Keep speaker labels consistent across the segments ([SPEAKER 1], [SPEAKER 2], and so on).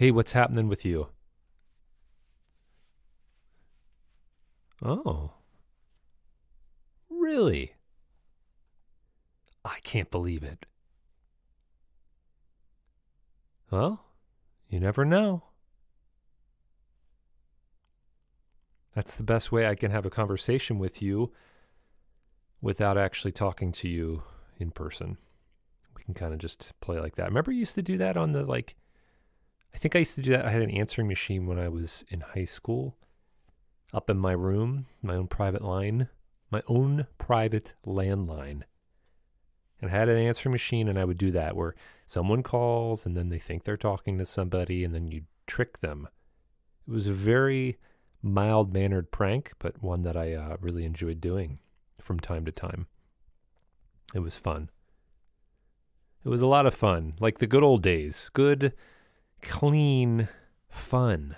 [SPEAKER 1] Hey, what's happening with you? Oh, really? I can't believe it. Well, you never know. That's the best way I can have a conversation with you without actually talking to you in person. We can kind of just play like that. Remember, you used to do that on the, I think I used to do that. I had an answering machine when I was in high school up in my room, my own private line, my own private landline. And I had an answering machine, and I would do that where someone calls and then they think they're talking to somebody, and then you trick them. It was a very mild-mannered prank, but one that I really enjoyed doing from time to time. It was fun. It was a lot of fun, like the good old days. Good, clean fun.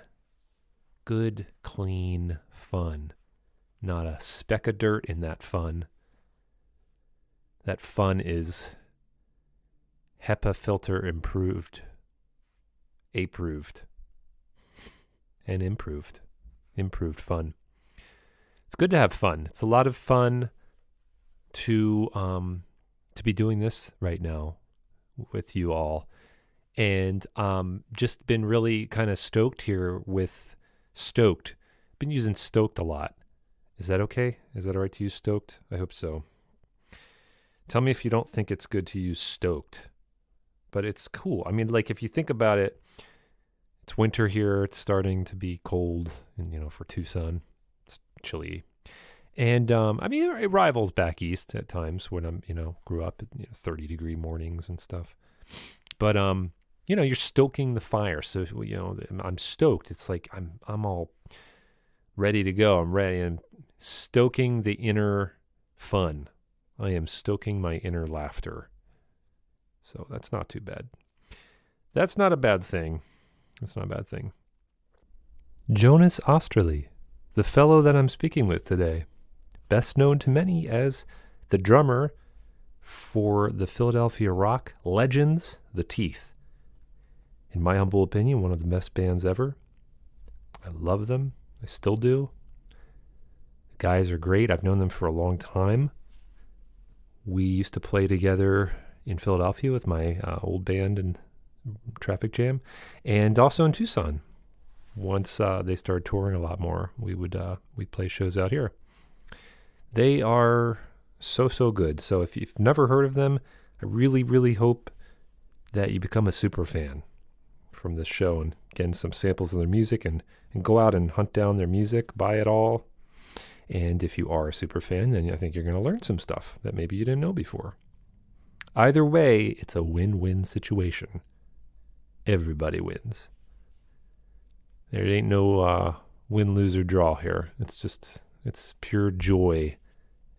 [SPEAKER 1] Good, clean fun. Not a speck of dirt in that fun. That fun is HEPA filter improved, approved, and improved. Improved fun. It's good to have fun. It's a lot of fun to be doing this right now with you all. And just been really kind of stoked here with stoked. Been using stoked a lot. Is that okay? Is that all right to use stoked? I hope so. Tell me if you don't think it's good to use stoked. But it's cool. I mean, like, if you think about it, it's winter here. It's starting to be cold, and for Tucson, it's chilly. And I mean, it rivals back east at times when I'm, grew up at 30-degree mornings and stuff. But you're stoking the fire. So I'm stoked. It's like I'm all ready to go. I'm ready. I'm stoking the inner fun. I am stoking my inner laughter. So that's not too bad. That's not a bad thing. That's not a bad thing. Jonas Oesterele, the fellow that I'm speaking with today, best known to many as the drummer for the Philadelphia rock legends, The Teeth. In my humble opinion, one of the best bands ever. I love them. I still do. The guys are great. I've known them for a long time. We used to play together in Philadelphia with my old band and Traffic Jam, and also in Tucson. Once they started touring a lot more, we'd play shows out here. They are so good. So if you've never heard of them, I really, really hope that you become a super fan from this show and get some samples of their music and go out and hunt down their music, buy it all. And if you are a super fan, then I think you're going to learn some stuff that maybe you didn't know before. Either way, it's a win-win situation. Everybody wins. There ain't no win, lose, or draw here. It's pure joy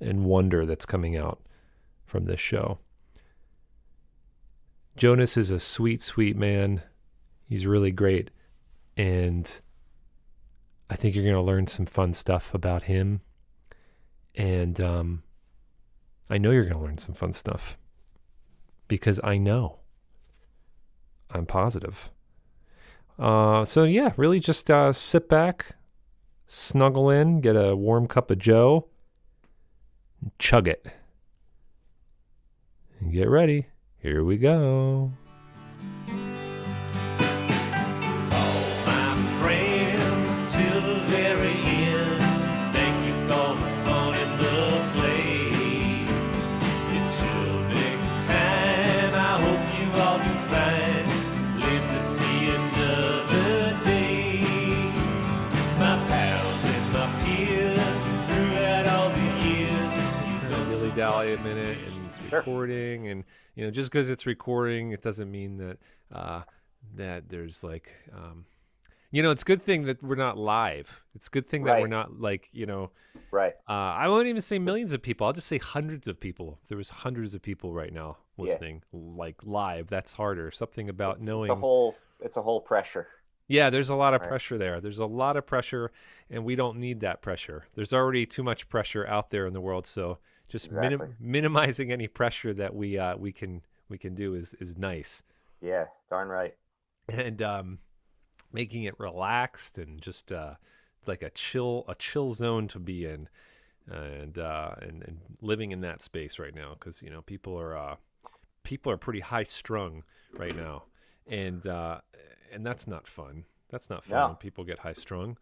[SPEAKER 1] and wonder that's coming out from this show. Jonas is a sweet, sweet man. He's really great. And I think you're going to learn some fun stuff about him. And I know you're going to learn some fun stuff. Because I know. I'm positive. So yeah, really just sit back, snuggle in, get a warm cup of Joe, and chug it. And get ready. Here we go. Dally a minute and it's recording, and just because it's recording, it doesn't mean that that there's it's a good thing that we're not live. It's a good thing that we're not
[SPEAKER 2] right.
[SPEAKER 1] I won't even say millions of people. I'll just say hundreds of people. If there was hundreds of people right now listening, live, that's harder. Something about knowing
[SPEAKER 2] it's a whole pressure.
[SPEAKER 1] Yeah, there's a lot of pressure there. There's a lot of pressure, and we don't need that pressure. There's already too much pressure out there in the world, so just minimizing any pressure that we can do is nice.
[SPEAKER 2] Yeah, darn right.
[SPEAKER 1] And making it relaxed and just like a chill zone to be in, and living in that space right now because people are pretty high strung right now, and that's not fun. That's not fun when
[SPEAKER 2] No,
[SPEAKER 1] people get high strung.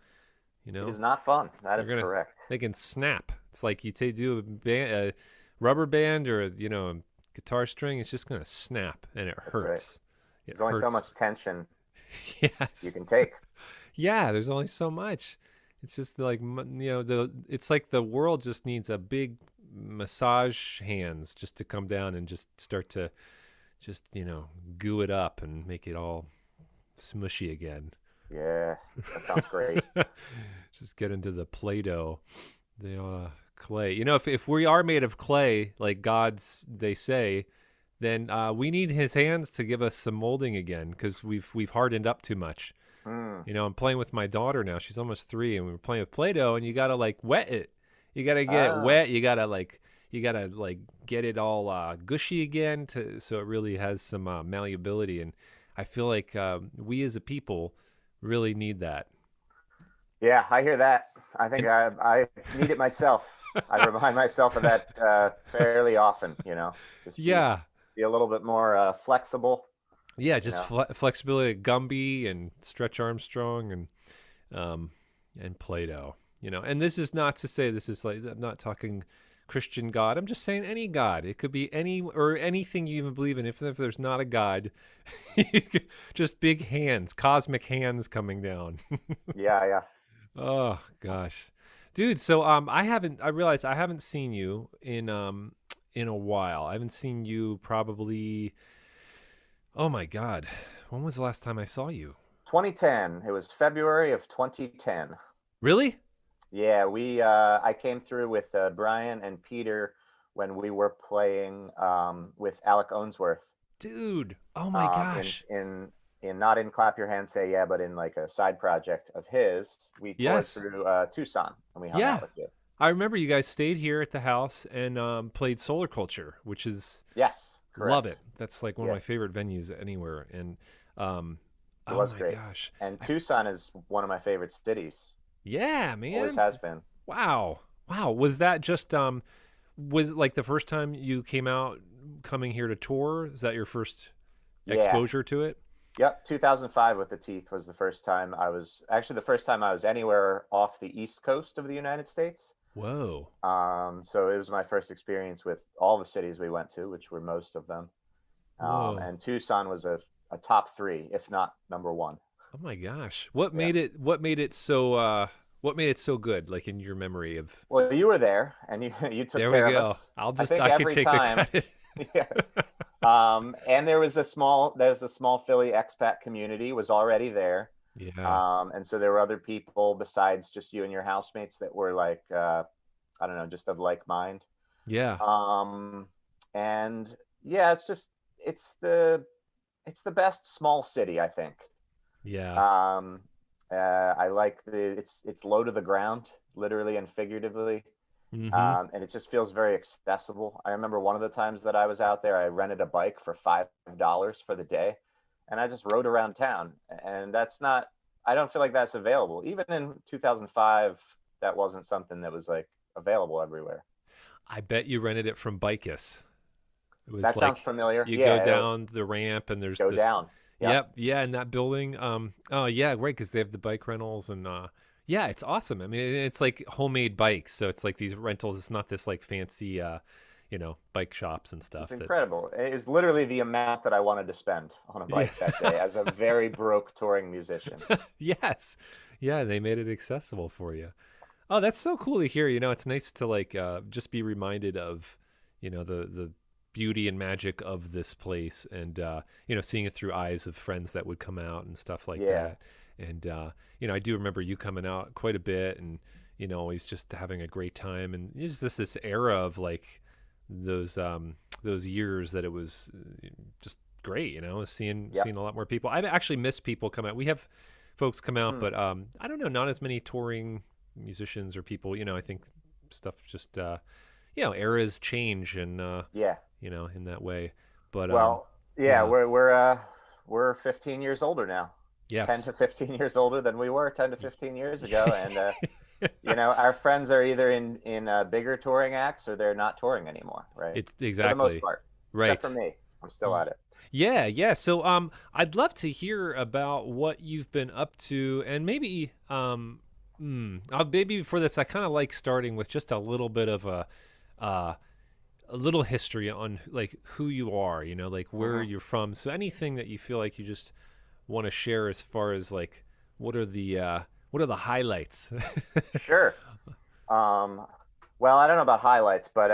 [SPEAKER 1] You
[SPEAKER 2] it
[SPEAKER 1] know,
[SPEAKER 2] is not fun. That
[SPEAKER 1] they're
[SPEAKER 2] is
[SPEAKER 1] gonna
[SPEAKER 2] correct.
[SPEAKER 1] they can snap. It's like do a rubber band or a guitar string. It's just gonna snap and it
[SPEAKER 2] That's right.
[SPEAKER 1] hurts. It
[SPEAKER 2] There's only so
[SPEAKER 1] hurts.
[SPEAKER 2] much tension you
[SPEAKER 1] Yes.
[SPEAKER 2] can take.
[SPEAKER 1] Yeah. There's only so much. It's just like it's like the world just needs a big massage hands just to come down and just start to just goo it up and make it all smushy again.
[SPEAKER 2] Yeah, that sounds great.
[SPEAKER 1] Just get into the Play-Doh, the clay. If we are made of clay, like gods they say, then we need his hands to give us some molding again because we've hardened up too much.
[SPEAKER 2] Hmm.
[SPEAKER 1] I'm playing with my daughter now. She's almost 3, and we were playing with Play-Doh, and you gotta like wet it. You gotta get it
[SPEAKER 2] Ah,
[SPEAKER 1] wet. You gotta get it all gushy again so it really has some malleability. And I feel like we as a people really need that.
[SPEAKER 2] yeah, I hear that. I think
[SPEAKER 1] And
[SPEAKER 2] I need it myself. I remind myself of that fairly often. Just
[SPEAKER 1] yeah,
[SPEAKER 2] be a little bit more flexible.
[SPEAKER 1] yeah,
[SPEAKER 2] You
[SPEAKER 1] just
[SPEAKER 2] know,
[SPEAKER 1] flexibility, Gumby and Stretch Armstrong um, and Plato. And this is not to say this is like I'm not talking Christian God. I'm just saying any God. It could be any or anything you even believe in. If there's not a God, just big hands, cosmic hands coming down.
[SPEAKER 2] yeah, yeah.
[SPEAKER 1] Oh gosh, dude. So I realized I haven't seen you in a while. I haven't seen you probably. Oh my God, when was the last time I saw you?
[SPEAKER 2] 2010. It was February of 2010.
[SPEAKER 1] Really?
[SPEAKER 2] Yeah, we I came through with Brian and Peter when we were playing with Alec Owensworth
[SPEAKER 1] Dude. Oh my
[SPEAKER 2] um, in
[SPEAKER 1] gosh.
[SPEAKER 2] in in not in Clap Your Hands Say Yeah, but in like a side project of his. We toured
[SPEAKER 1] Yes.
[SPEAKER 2] through Tucson and we hung out
[SPEAKER 1] Yeah.
[SPEAKER 2] with you.
[SPEAKER 1] I remember you guys stayed here at the house and played Solar Culture, which is
[SPEAKER 2] Yes,
[SPEAKER 1] love
[SPEAKER 2] correct.
[SPEAKER 1] it. That's like one of
[SPEAKER 2] Yeah,
[SPEAKER 1] my favorite venues anywhere. And um,
[SPEAKER 2] it
[SPEAKER 1] oh
[SPEAKER 2] was
[SPEAKER 1] my
[SPEAKER 2] great.
[SPEAKER 1] gosh.
[SPEAKER 2] And
[SPEAKER 1] I,
[SPEAKER 2] Tucson is one of my favorite cities.
[SPEAKER 1] yeah,
[SPEAKER 2] Always
[SPEAKER 1] man.
[SPEAKER 2] has been.
[SPEAKER 1] Wow. Wow. Was that just was it like the first time you came out coming here to tour? Is that your first
[SPEAKER 2] Yeah.
[SPEAKER 1] exposure to it?
[SPEAKER 2] Yep. 2005 with the Teeth was the first time I was actually the first time I was anywhere off the East Coast of the United States.
[SPEAKER 1] Whoa.
[SPEAKER 2] So it was my first experience with all the cities we went to, which were most of them.
[SPEAKER 1] Whoa.
[SPEAKER 2] And Tucson was a top three, if not number one.
[SPEAKER 1] Oh my gosh. What
[SPEAKER 2] Yeah.
[SPEAKER 1] made it so good, like in your memory of
[SPEAKER 2] Well, you were there and you you took
[SPEAKER 1] there we
[SPEAKER 2] care of
[SPEAKER 1] go.
[SPEAKER 2] us.
[SPEAKER 1] I'll
[SPEAKER 2] I
[SPEAKER 1] just
[SPEAKER 2] think
[SPEAKER 1] I could
[SPEAKER 2] every
[SPEAKER 1] take the
[SPEAKER 2] time.
[SPEAKER 1] credit.
[SPEAKER 2] Yeah. And there's a small Philly expat community was already there.
[SPEAKER 1] Yeah.
[SPEAKER 2] And so there were other people besides just you and your housemates that were like, I don't know, just of like mind.
[SPEAKER 1] Yeah.
[SPEAKER 2] Um, and yeah, it's the it's the best small city, I think.
[SPEAKER 1] Yeah.
[SPEAKER 2] Um, I like it's low to the ground, literally and figuratively,
[SPEAKER 1] Mhm.
[SPEAKER 2] and it just feels very accessible. I remember one of the times that I was out there, I rented a bike for $5 for the day, and I just rode around town. And that's not, I don't feel like that's available. Even in 2005, that wasn't something that was like available everywhere.
[SPEAKER 1] I bet you rented it from Bicus. It was
[SPEAKER 2] That sounds
[SPEAKER 1] like
[SPEAKER 2] familiar.
[SPEAKER 1] you go
[SPEAKER 2] Yeah,
[SPEAKER 1] down the ramp and there's
[SPEAKER 2] go
[SPEAKER 1] this.
[SPEAKER 2] down. Yep.
[SPEAKER 1] Yep, yeah, in that building. Oh yeah, right, because they have the bike rentals and yeah, it's awesome. I mean, it's like homemade bikes, so it's like these rentals. It's not this like fancy, bike shops and
[SPEAKER 2] It's
[SPEAKER 1] stuff. That
[SPEAKER 2] incredible. It was literally the amount that I wanted to spend on a
[SPEAKER 1] yeah,
[SPEAKER 2] bike that day as a very broke touring musician.
[SPEAKER 1] yes, yeah, they made it accessible for you. Oh, that's so cool to hear. It's nice to like just be reminded of, the beauty and magic of this place, and seeing it through eyes of friends that would come out and stuff like
[SPEAKER 2] Yeah.
[SPEAKER 1] that. And I do remember you coming out quite a bit, and always just having a great time. And it's just this era of like those years that it was just great. Seeing
[SPEAKER 2] Yep.
[SPEAKER 1] seeing a lot more people. I actually miss people come out. We have folks come out,
[SPEAKER 2] Hmm.
[SPEAKER 1] but I don't know, not as many touring musicians or people. I think stuff just eras change and
[SPEAKER 2] Yeah.
[SPEAKER 1] in that way. But
[SPEAKER 2] Well, yeah,
[SPEAKER 1] yeah,
[SPEAKER 2] we're 15 years older now. 10
[SPEAKER 1] Yes.
[SPEAKER 2] to 15 years older than we were 10 to 15 years ago. And, our friends are either in bigger touring acts or they're not touring anymore, right?
[SPEAKER 1] It's
[SPEAKER 2] For the most
[SPEAKER 1] exactly
[SPEAKER 2] part, except for
[SPEAKER 1] right.
[SPEAKER 2] me. I'm still at it.
[SPEAKER 1] Yeah, yeah. So I'd love to hear about what you've been up to, and maybe maybe before this, I kind of like starting with just a little bit of uh a little history on like who you are, like where
[SPEAKER 2] Hmm.
[SPEAKER 1] you're from. So anything that you feel like you just want to share as far as like what are the highlights?
[SPEAKER 2] Sure. Um, well, I don't know about highlights, but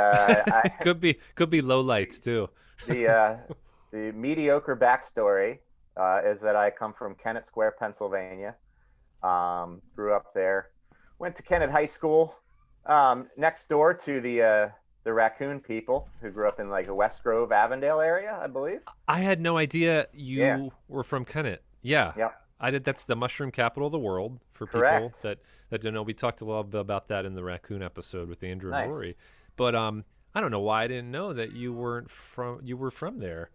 [SPEAKER 1] Could be low lights too.
[SPEAKER 2] the uh, the mediocre backstory is that I come from Kennett Square, Pennsylvania. Grew up there. Went to Kennett High School, next door to the raccoon people who grew up in like the West Grove, Avondale area, I believe.
[SPEAKER 1] I had no idea
[SPEAKER 2] Yeah.
[SPEAKER 1] you were from Kennett. Yeah,
[SPEAKER 2] Yep.
[SPEAKER 1] I did. That's the mushroom capital of the world for people
[SPEAKER 2] Correct.
[SPEAKER 1] that don't know. We talked a little bit about that in the raccoon episode with Andrew and
[SPEAKER 2] Nice.
[SPEAKER 1] Rory. But I don't know why I didn't know that you were from there.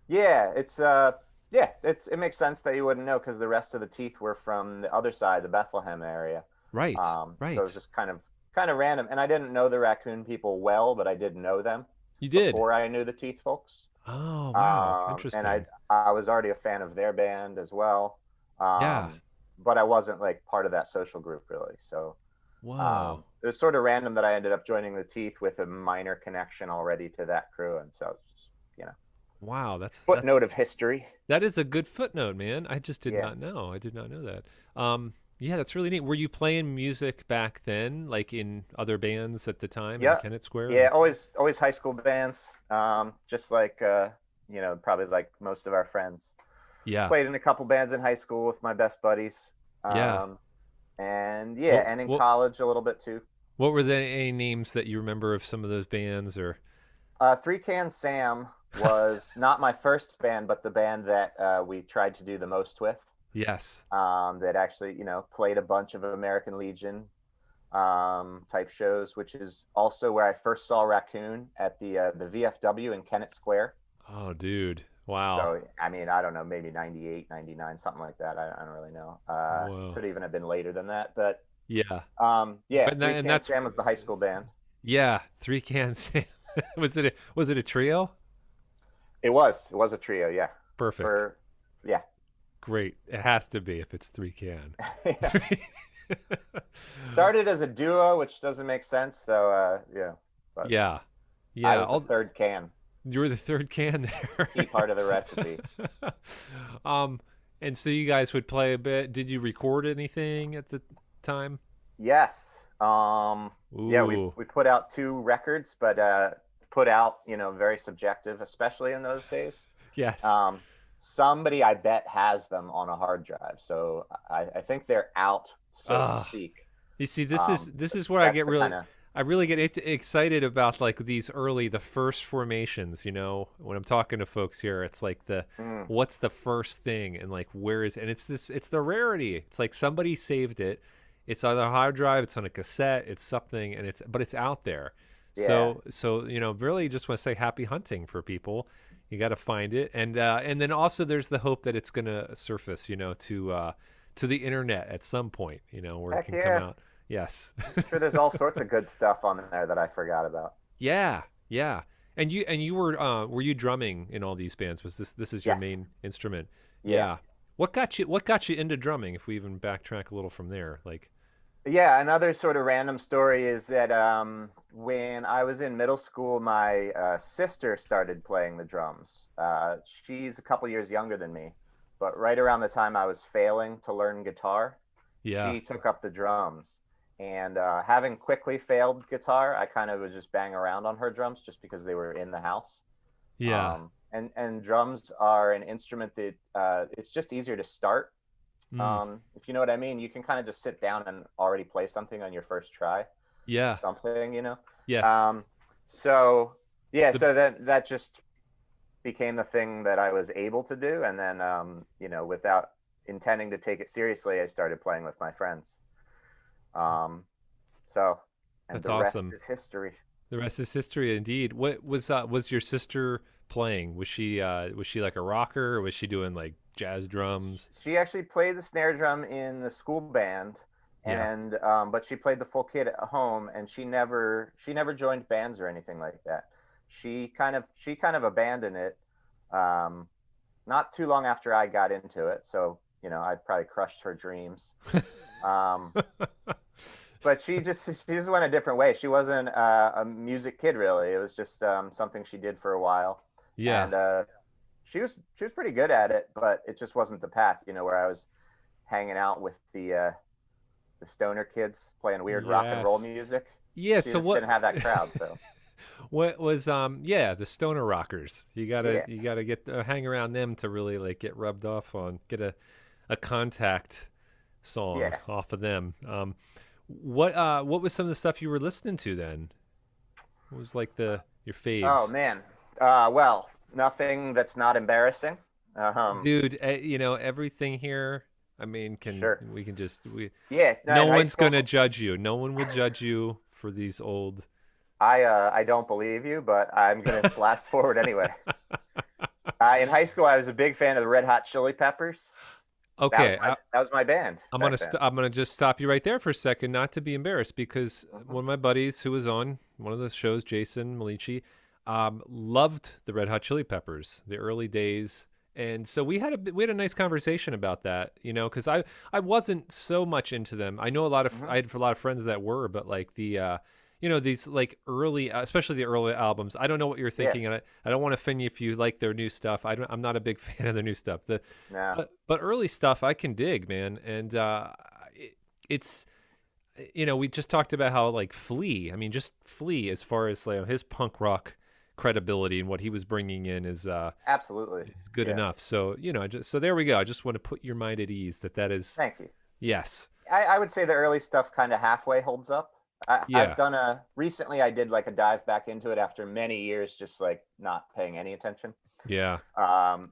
[SPEAKER 2] Yeah, it makes sense that you wouldn't know because the rest of the teeth were from the other side, the Bethlehem area.
[SPEAKER 1] Right,
[SPEAKER 2] So it was
[SPEAKER 1] right.
[SPEAKER 2] just kind of random. And I didn't know the raccoon people well, but I did know them
[SPEAKER 1] You did.
[SPEAKER 2] before I knew the teeth folks.
[SPEAKER 1] Oh wow,
[SPEAKER 2] And I
[SPEAKER 1] interesting.
[SPEAKER 2] I was already a fan of their band as well.
[SPEAKER 1] Yeah.
[SPEAKER 2] But I wasn't like part of that social group really. So
[SPEAKER 1] Whoa.
[SPEAKER 2] it was sort of random that I ended up joining the Teeth with a minor connection already to that crew, and so it's just
[SPEAKER 1] Wow.
[SPEAKER 2] footnote of history.
[SPEAKER 1] That is a good footnote, man. I just did
[SPEAKER 2] Yeah,
[SPEAKER 1] not know. I did not know that. Yeah, that's really neat. Were you playing music back then, like in other bands at the time in
[SPEAKER 2] yeah,
[SPEAKER 1] Kennett Square?
[SPEAKER 2] yeah. Always high school bands. Just like probably like most of our friends.
[SPEAKER 1] Yeah,
[SPEAKER 2] Played in a couple bands in high school with my best buddies.
[SPEAKER 1] yeah.
[SPEAKER 2] Um, and
[SPEAKER 1] What
[SPEAKER 2] yeah, and in
[SPEAKER 1] what
[SPEAKER 2] college a little bit too.
[SPEAKER 1] what were the any names that you remember of some of those bands or?
[SPEAKER 2] Three Can Sam was not my first band, but the band that we tried to do the most with.
[SPEAKER 1] Yes.
[SPEAKER 2] That actually, played a bunch of American Legion type shows, which is also where I first saw Raccoon at the VFW in Kennett Square.
[SPEAKER 1] Oh, dude. Wow.
[SPEAKER 2] So, I mean, I don't know, maybe 98, 99, something like that. I don't really know.
[SPEAKER 1] Whoa.
[SPEAKER 2] Could even have been later than that. But
[SPEAKER 1] Yeah.
[SPEAKER 2] yeah,
[SPEAKER 1] But
[SPEAKER 2] Three
[SPEAKER 1] and
[SPEAKER 2] Can
[SPEAKER 1] that's
[SPEAKER 2] Sam was the high school band.
[SPEAKER 1] yeah. Three cans. Was it a trio?
[SPEAKER 2] It was a trio, yeah.
[SPEAKER 1] Perfect.
[SPEAKER 2] For, yeah.
[SPEAKER 1] Great. It has to be if it's three can.
[SPEAKER 2] Yeah. Started as a duo, which doesn't make sense. So, yeah. But
[SPEAKER 1] Yeah.
[SPEAKER 2] I
[SPEAKER 1] Yeah.
[SPEAKER 2] was the third can.
[SPEAKER 1] You were the third can there.
[SPEAKER 2] Key part of the recipe.
[SPEAKER 1] um, and so you guys would play a bit. Did you record anything at the time?
[SPEAKER 2] Yes. Yeah, we
[SPEAKER 1] Ooh,
[SPEAKER 2] we put out two records, but put out, very subjective, especially in those days.
[SPEAKER 1] yes.
[SPEAKER 2] Um, Somebody I bet has them on a hard drive, so I think they're out, so to
[SPEAKER 1] Ah,
[SPEAKER 2] speak.
[SPEAKER 1] you see,
[SPEAKER 2] Um,
[SPEAKER 1] this is where
[SPEAKER 2] that's the kind of
[SPEAKER 1] I really get excited about like the first formations. When I'm talking to folks here, it's like
[SPEAKER 2] mm,
[SPEAKER 1] what's the first thing, and like and it's the rarity. It's like somebody saved it. It's on a hard drive. It's on a cassette. It's something, and but it's out there.
[SPEAKER 2] yeah.
[SPEAKER 1] So really just want to say happy hunting for people. You got to find it, and then also there's the hope that it's gonna surface, to the internet at some point, where it
[SPEAKER 2] Heck
[SPEAKER 1] can come
[SPEAKER 2] yeah.
[SPEAKER 1] out. Yes.
[SPEAKER 2] I'm sure there's all sorts of good stuff on there that I forgot about.
[SPEAKER 1] Yeah, yeah. And you were you drumming in all these bands? Was this is your
[SPEAKER 2] Yes.
[SPEAKER 1] main instrument?
[SPEAKER 2] Yeah.
[SPEAKER 1] Yeah. What got you into drumming if we even backtrack a little from there? Like
[SPEAKER 2] Yeah, another sort of random story is that when I was in middle school, my sister started playing the drums. She's a couple years younger than me, but right around the time I was failing to learn guitar,
[SPEAKER 1] yeah.
[SPEAKER 2] she took up the drums. And having quickly failed guitar, I kind of would just bang around on her drums just because they were in the house.
[SPEAKER 1] Yeah.
[SPEAKER 2] And drums are an instrument that it's just easier to start.
[SPEAKER 1] Mm,
[SPEAKER 2] If you know what I mean, you can kind of just sit down and already play something on your first try,
[SPEAKER 1] yeah.
[SPEAKER 2] something.
[SPEAKER 1] Yes.
[SPEAKER 2] Um, so yeah,
[SPEAKER 1] The
[SPEAKER 2] so that just became the thing that I was able to do, and then without intending to take it seriously, I started playing with my friends. Um, so, and
[SPEAKER 1] That's
[SPEAKER 2] the rest
[SPEAKER 1] awesome.
[SPEAKER 2] is history.
[SPEAKER 1] The rest is history indeed. What was your sister playing? Was she like a rocker or was she doing like jazz drums.
[SPEAKER 2] She actually played the snare drum in the school band,
[SPEAKER 1] Yeah.
[SPEAKER 2] and but she played the full kit at home, and she never joined bands or anything like that. She kind of abandoned it, um, not too long after I got into it. So I probably crushed her dreams. Um, but she just went a different way. She wasn't a music kid really. It was just something she did for a while,
[SPEAKER 1] Yeah.
[SPEAKER 2] and she was pretty good at it, but it just wasn't the path. Where I was hanging out with the stoner kids playing weird rock and roll
[SPEAKER 1] Yes.
[SPEAKER 2] music.
[SPEAKER 1] Yeah.
[SPEAKER 2] She
[SPEAKER 1] So
[SPEAKER 2] just
[SPEAKER 1] what?
[SPEAKER 2] didn't have that crowd. So
[SPEAKER 1] What was yeah, the stoner rockers. You gotta
[SPEAKER 2] yeah,
[SPEAKER 1] you gotta get hang around them to really like get rubbed off on, get a contact song
[SPEAKER 2] yeah.
[SPEAKER 1] off of them. What was some of the stuff you were listening to then? What was like the your
[SPEAKER 2] Oh
[SPEAKER 1] faves?
[SPEAKER 2] man. Well, nothing that's not embarrassing.
[SPEAKER 1] Dude, everything here, I mean, can
[SPEAKER 2] Sure.
[SPEAKER 1] we can just we
[SPEAKER 2] Yeah. No,
[SPEAKER 1] no
[SPEAKER 2] in high
[SPEAKER 1] one's
[SPEAKER 2] school,
[SPEAKER 1] gonna judge you. No one will judge you for these old.
[SPEAKER 2] I don't believe you, but I'm gonna blast forward anyway. In high school, I was a big fan of the Red Hot Chili Peppers. That was
[SPEAKER 1] Okay,
[SPEAKER 2] my that was my band back then.
[SPEAKER 1] I'm gonna just stop you right there for a second, not to be embarrassed, because
[SPEAKER 2] Hmm.
[SPEAKER 1] one of my buddies who was on one of the shows, Jason Malici, loved the Red Hot Chili Peppers, the early days, and so we had a nice conversation about that, because I wasn't so much into them. I know
[SPEAKER 2] Hmm.
[SPEAKER 1] I had a lot of friends that were, but like these like early, especially the early albums. I don't know what you're
[SPEAKER 2] Yeah.
[SPEAKER 1] thinking, and I don't want to offend you if you like their new stuff. I'm not a big fan of their new stuff.
[SPEAKER 2] No.
[SPEAKER 1] But early stuff I can dig, man, and it's we just talked about how like Flea. I mean, just Flea as far as like his punk rock credibility and what he was bringing in
[SPEAKER 2] Absolutely.
[SPEAKER 1] is good
[SPEAKER 2] Yeah.
[SPEAKER 1] enough. So so there we go. I just want to put your mind at ease that is
[SPEAKER 2] Thank you.
[SPEAKER 1] yes,
[SPEAKER 2] I would say the early stuff kind of halfway holds up. I've
[SPEAKER 1] yeah,
[SPEAKER 2] done recently. I did like a dive back into it after many years, just like not paying any attention.
[SPEAKER 1] yeah.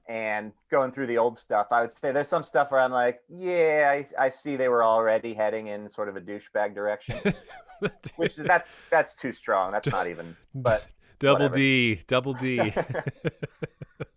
[SPEAKER 2] And going through the old stuff, I would say there's some stuff where I'm like, yeah, I see they were already heading in sort of a douchebag direction, which is that's too strong. That's not even, but
[SPEAKER 1] Double
[SPEAKER 2] whatever.
[SPEAKER 1] D, double D.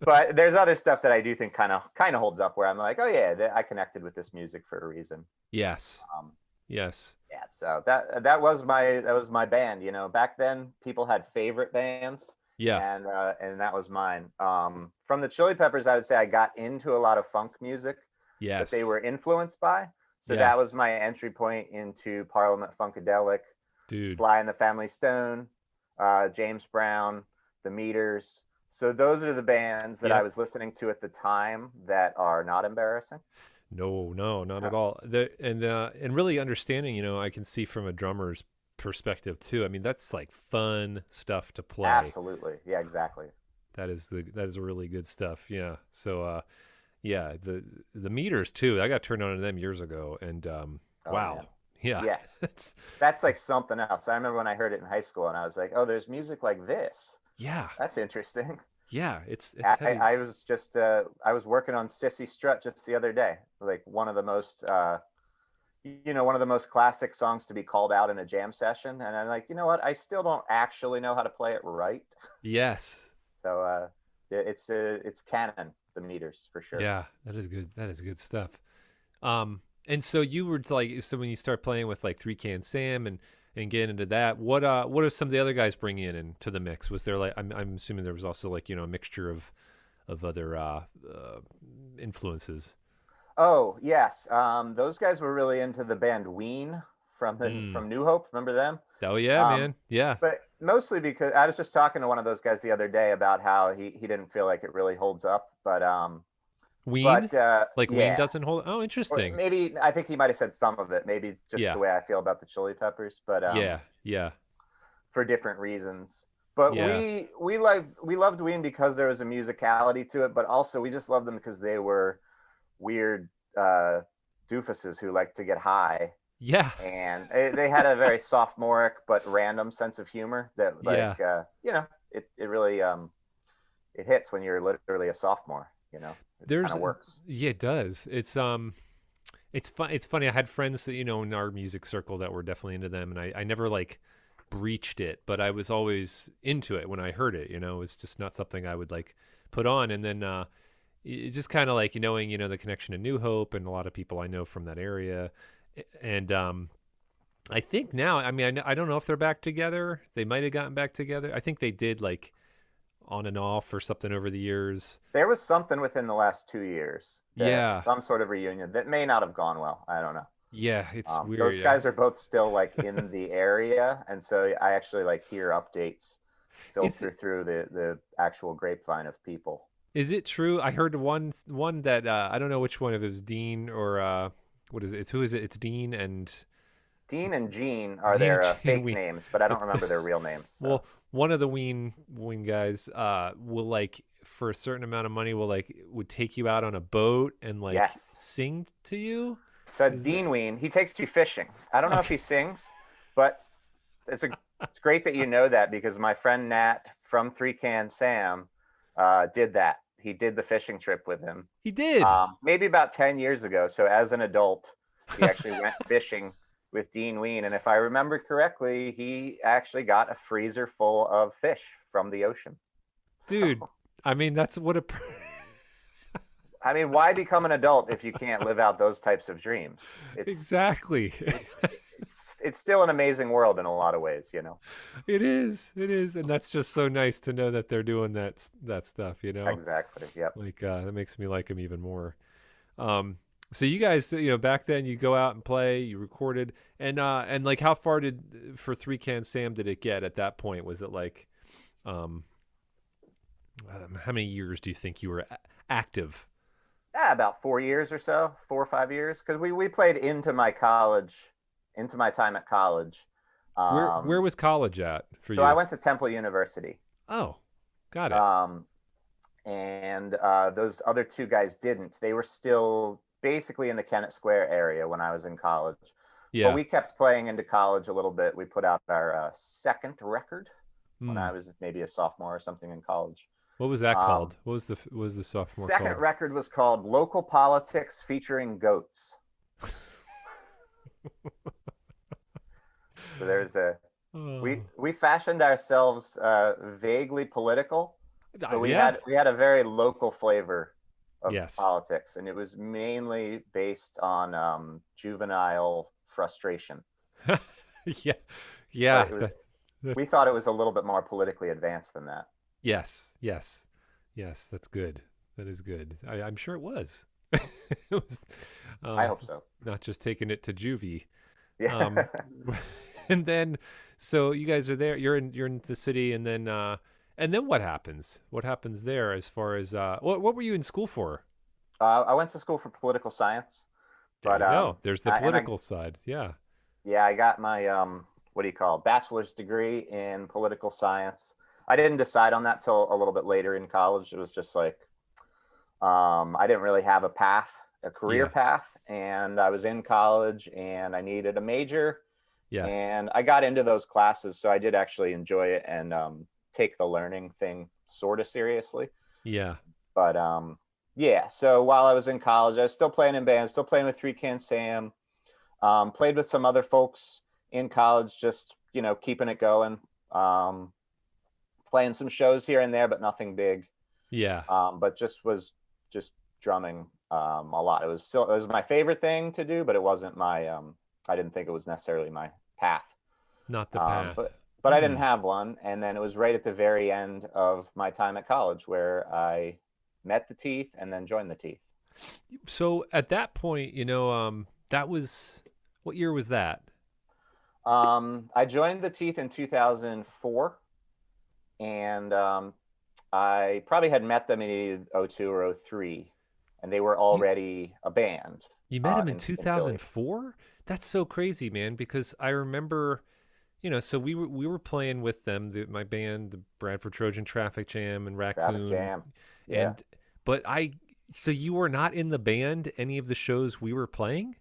[SPEAKER 2] But there's other stuff that I do think kind of holds up where I'm like, oh yeah, I connected with this music for a reason.
[SPEAKER 1] Yes,
[SPEAKER 2] Um,
[SPEAKER 1] yes,
[SPEAKER 2] yeah, so that was my band. Back then people had favorite bands,
[SPEAKER 1] yeah,
[SPEAKER 2] and that was mine. From the Chili Peppers, I would say I got into a lot of funk music that they
[SPEAKER 1] yes,
[SPEAKER 2] were influenced by. So
[SPEAKER 1] yeah,
[SPEAKER 2] that was my entry point into Parliament Funkadelic,
[SPEAKER 1] dude.
[SPEAKER 2] Sly and the Family Stone, James Brown, The Meters. So those are the bands that I
[SPEAKER 1] Yep.
[SPEAKER 2] was listening to at the time that are not embarrassing.
[SPEAKER 1] No, no, not
[SPEAKER 2] Uh,
[SPEAKER 1] at all. And really understanding, I can see from a drummer's perspective too. I mean, that's like fun stuff to play.
[SPEAKER 2] Absolutely. Yeah, exactly.
[SPEAKER 1] That is really good stuff. Yeah. So yeah, the meters too. I got turned on to them years ago, and
[SPEAKER 2] Oh
[SPEAKER 1] wow.
[SPEAKER 2] man.
[SPEAKER 1] Yeah.
[SPEAKER 2] Yeah.
[SPEAKER 1] It's
[SPEAKER 2] That's like something else. I remember when I heard it in high school and I was like, oh, there's music like this.
[SPEAKER 1] yeah.
[SPEAKER 2] That's interesting.
[SPEAKER 1] Yeah, it's
[SPEAKER 2] I,
[SPEAKER 1] heavy.
[SPEAKER 2] I was just I was working on Sissy Strut just the other day, like one of the most classic songs to be called out in a jam session, and I'm like, you know what? I still don't actually know how to play it right,
[SPEAKER 1] Yes.
[SPEAKER 2] so it's canon, the meters for sure.
[SPEAKER 1] Yeah, that is good. That is good stuff. And so you were like, so when you start playing with like Three Can Sam and getting into that, what are some of the other guys bringing in into the mix? Was there like, I'm assuming there was also like a mixture of other influences.
[SPEAKER 2] Oh yes, those guys were really into the band Ween
[SPEAKER 1] Mm.
[SPEAKER 2] from New Hope. Remember them?
[SPEAKER 1] Oh yeah,
[SPEAKER 2] Um,
[SPEAKER 1] man. Yeah.
[SPEAKER 2] but mostly because I was just talking to one of those guys the other day about how he didn't feel like it really holds up.
[SPEAKER 1] Ween, like Ween
[SPEAKER 2] Yeah,
[SPEAKER 1] doesn't hold. Oh,
[SPEAKER 2] or
[SPEAKER 1] interesting.
[SPEAKER 2] maybe I think he might have said some of it, maybe just
[SPEAKER 1] Yeah.
[SPEAKER 2] the way I feel about the Chili Peppers, but
[SPEAKER 1] Yeah. Yeah.
[SPEAKER 2] for different reasons. But
[SPEAKER 1] Yeah.
[SPEAKER 2] we loved Ween because there was a musicality to it, but also we just loved them because they were weird doofuses who like to get high,
[SPEAKER 1] Yeah.
[SPEAKER 2] and they had a very sophomoric but random sense of humor that
[SPEAKER 1] Yeah.
[SPEAKER 2] it really it hits when you're literally a sophomore. It kind
[SPEAKER 1] There's
[SPEAKER 2] of works.
[SPEAKER 1] yeah, it does. It's fun. It's funny. I had friends that in our music circle that were definitely into them, and I never like breached it, but I was always into it when I heard it. It was just not something I would like put on. And then just kind of like knowing, the connection to New Hope and a lot of people I know from that area. And I think now, I mean, I don't know if they're back together. They might have gotten back together. I think they did, like, on and off or something over the years.
[SPEAKER 2] There was something within the last 2 years that
[SPEAKER 1] Yeah.
[SPEAKER 2] some sort of reunion that may not have gone well. I don't know.
[SPEAKER 1] Yeah, it's weird.
[SPEAKER 2] Those
[SPEAKER 1] Yeah.
[SPEAKER 2] guys are both still like in the area, and so I actually like hear updates
[SPEAKER 1] Is
[SPEAKER 2] filter through the actual grapevine of people.
[SPEAKER 1] is it true? I heard one that I don't know which one, if it was Dean or what is it? Who is it? It's Dean and
[SPEAKER 2] Dean
[SPEAKER 1] it's
[SPEAKER 2] and Gene are
[SPEAKER 1] Dean and
[SPEAKER 2] their
[SPEAKER 1] Gene
[SPEAKER 2] fake
[SPEAKER 1] Ween.
[SPEAKER 2] names, but I don't
[SPEAKER 1] That's the
[SPEAKER 2] remember their real names. So.
[SPEAKER 1] well, one of the Ween guys will, like, for a certain amount of money, would take you out on a boat and, like,
[SPEAKER 2] Yes.
[SPEAKER 1] sing to you.
[SPEAKER 2] So
[SPEAKER 1] Is that
[SPEAKER 2] Dean Ween, he takes you fishing. I don't know if
[SPEAKER 1] okay?
[SPEAKER 2] he sings, but it's great that you know that because my friend Nat from Three Can Sam did that. He did the fishing trip with him.
[SPEAKER 1] He did.
[SPEAKER 2] Maybe about 10 years ago. So as an adult, he actually went fishing with Dean Ween. And if I remember correctly, he actually got a freezer full of fish from the ocean.
[SPEAKER 1] Dude, I mean, that's what a
[SPEAKER 2] I mean, why become an adult if you can't live out those types of dreams? It's
[SPEAKER 1] exactly.
[SPEAKER 2] it's still an amazing world in a lot of ways, you know.
[SPEAKER 1] It is, and that's just so nice to know that they're doing that stuff.
[SPEAKER 2] Exactly. Yep.
[SPEAKER 1] Like that makes me like them even more. So you guys, back then you go out and play, you recorded, and like how far for Three Can Sam did it get at that point? Was it like, how many years do you think you were active?
[SPEAKER 2] Yeah, about 4 years or so, 4 or 5 years, because we played into my college, into my time at college.
[SPEAKER 1] Where was college at for
[SPEAKER 2] So I
[SPEAKER 1] you?
[SPEAKER 2] went to Temple University,
[SPEAKER 1] Oh, got it.
[SPEAKER 2] um, and those other two guys didn't. They were still basically in the Kennett Square area when I was in college. But
[SPEAKER 1] Yeah.
[SPEAKER 2] we kept playing into college a little bit. We put out our second record when
[SPEAKER 1] Hmm.
[SPEAKER 2] I was maybe a sophomore or something in college.
[SPEAKER 1] What was that
[SPEAKER 2] Um,
[SPEAKER 1] called? What was the sophomore
[SPEAKER 2] Second
[SPEAKER 1] called?
[SPEAKER 2] record was called Local Politics Featuring Goats. So there's a
[SPEAKER 1] Oh,
[SPEAKER 2] we fashioned ourselves vaguely political, but we
[SPEAKER 1] yeah.
[SPEAKER 2] had a very local flavor of
[SPEAKER 1] Yes.
[SPEAKER 2] politics, and it was mainly based on juvenile frustration.
[SPEAKER 1] Yeah.
[SPEAKER 2] But
[SPEAKER 1] Yeah.
[SPEAKER 2] it was we
[SPEAKER 1] That's
[SPEAKER 2] thought it was a little bit more politically advanced than that.
[SPEAKER 1] yes. Yes. Yes. That's good. That is good. I'm sure it was. It was
[SPEAKER 2] I
[SPEAKER 1] uh,
[SPEAKER 2] hope so.
[SPEAKER 1] not just taking it to juvie.
[SPEAKER 2] Yeah.
[SPEAKER 1] Um, and then, so you guys are there. You're in the city, and then what happens? What happens there as far as what were you in school for?
[SPEAKER 2] I went to school for political science,
[SPEAKER 1] There
[SPEAKER 2] but
[SPEAKER 1] you go. There's the
[SPEAKER 2] I
[SPEAKER 1] political side. Yeah.
[SPEAKER 2] yeah, I got my what do you call it? Bachelor's degree in political science. I didn't decide on that till a little bit later in college. It was just like I didn't really have a path, a career
[SPEAKER 1] Yeah.
[SPEAKER 2] path, and I was in college and I needed a major,
[SPEAKER 1] Yes.
[SPEAKER 2] and I got into those classes, so I did actually enjoy it and take the learning thing sort of seriously.
[SPEAKER 1] Yeah.
[SPEAKER 2] But yeah, so while I was in college, I was still playing in bands, still playing with Three Can Sam, played with some other folks in college, just keeping it going, playing some shows here and there, but nothing big.
[SPEAKER 1] Yeah.
[SPEAKER 2] But just drumming a lot. It was my favorite thing to do, but it wasn't my I didn't think it was necessarily my path.
[SPEAKER 1] Not the
[SPEAKER 2] Um,
[SPEAKER 1] path.
[SPEAKER 2] but but I didn't
[SPEAKER 1] Hmm.
[SPEAKER 2] have one, and then it was right at the very end of my time at college where I met the Teeth and then joined the Teeth.
[SPEAKER 1] So at that point, that was what year was that?
[SPEAKER 2] I joined the Teeth in 2004, and I probably had met them in '02 or '03, and they were
[SPEAKER 1] You
[SPEAKER 2] already a band
[SPEAKER 1] you met him in
[SPEAKER 2] in Philly.
[SPEAKER 1] 2004? That's so crazy, man, because I remember, so we were playing with them, my band, the Bradford Trojan Traffic Jam and
[SPEAKER 2] Traffic
[SPEAKER 1] Raccoon,
[SPEAKER 2] Jam. Yeah.
[SPEAKER 1] and but so you were not in the band any of the shows we were playing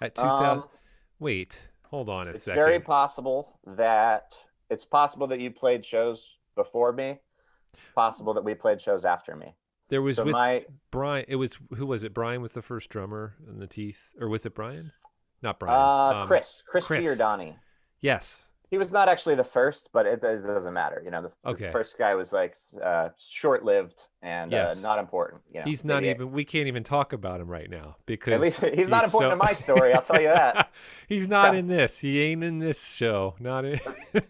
[SPEAKER 1] at 2000.
[SPEAKER 2] Um,
[SPEAKER 1] Wait, hold on a
[SPEAKER 2] it's very
[SPEAKER 1] second.
[SPEAKER 2] possible that you played shows before me. Possible that we played shows after me.
[SPEAKER 1] There was
[SPEAKER 2] So
[SPEAKER 1] with
[SPEAKER 2] my
[SPEAKER 1] Brian. It was who was it? Brian was the first drummer in the Teeth, or was it Brian? Not Brian.
[SPEAKER 2] Chris
[SPEAKER 1] Chris.
[SPEAKER 2] Giordani.
[SPEAKER 1] Yes.
[SPEAKER 2] He was not actually the first, but it doesn't matter. The
[SPEAKER 1] Okay.
[SPEAKER 2] first guy was like short-lived and
[SPEAKER 1] Yes.
[SPEAKER 2] not important.
[SPEAKER 1] He's not
[SPEAKER 2] Maybe
[SPEAKER 1] even, we can't even talk about him right now
[SPEAKER 2] at least
[SPEAKER 1] because
[SPEAKER 2] he's not
[SPEAKER 1] he's
[SPEAKER 2] important to
[SPEAKER 1] so,
[SPEAKER 2] my story. I'll tell you that.
[SPEAKER 1] he's not in this. He ain't in this show. Not in.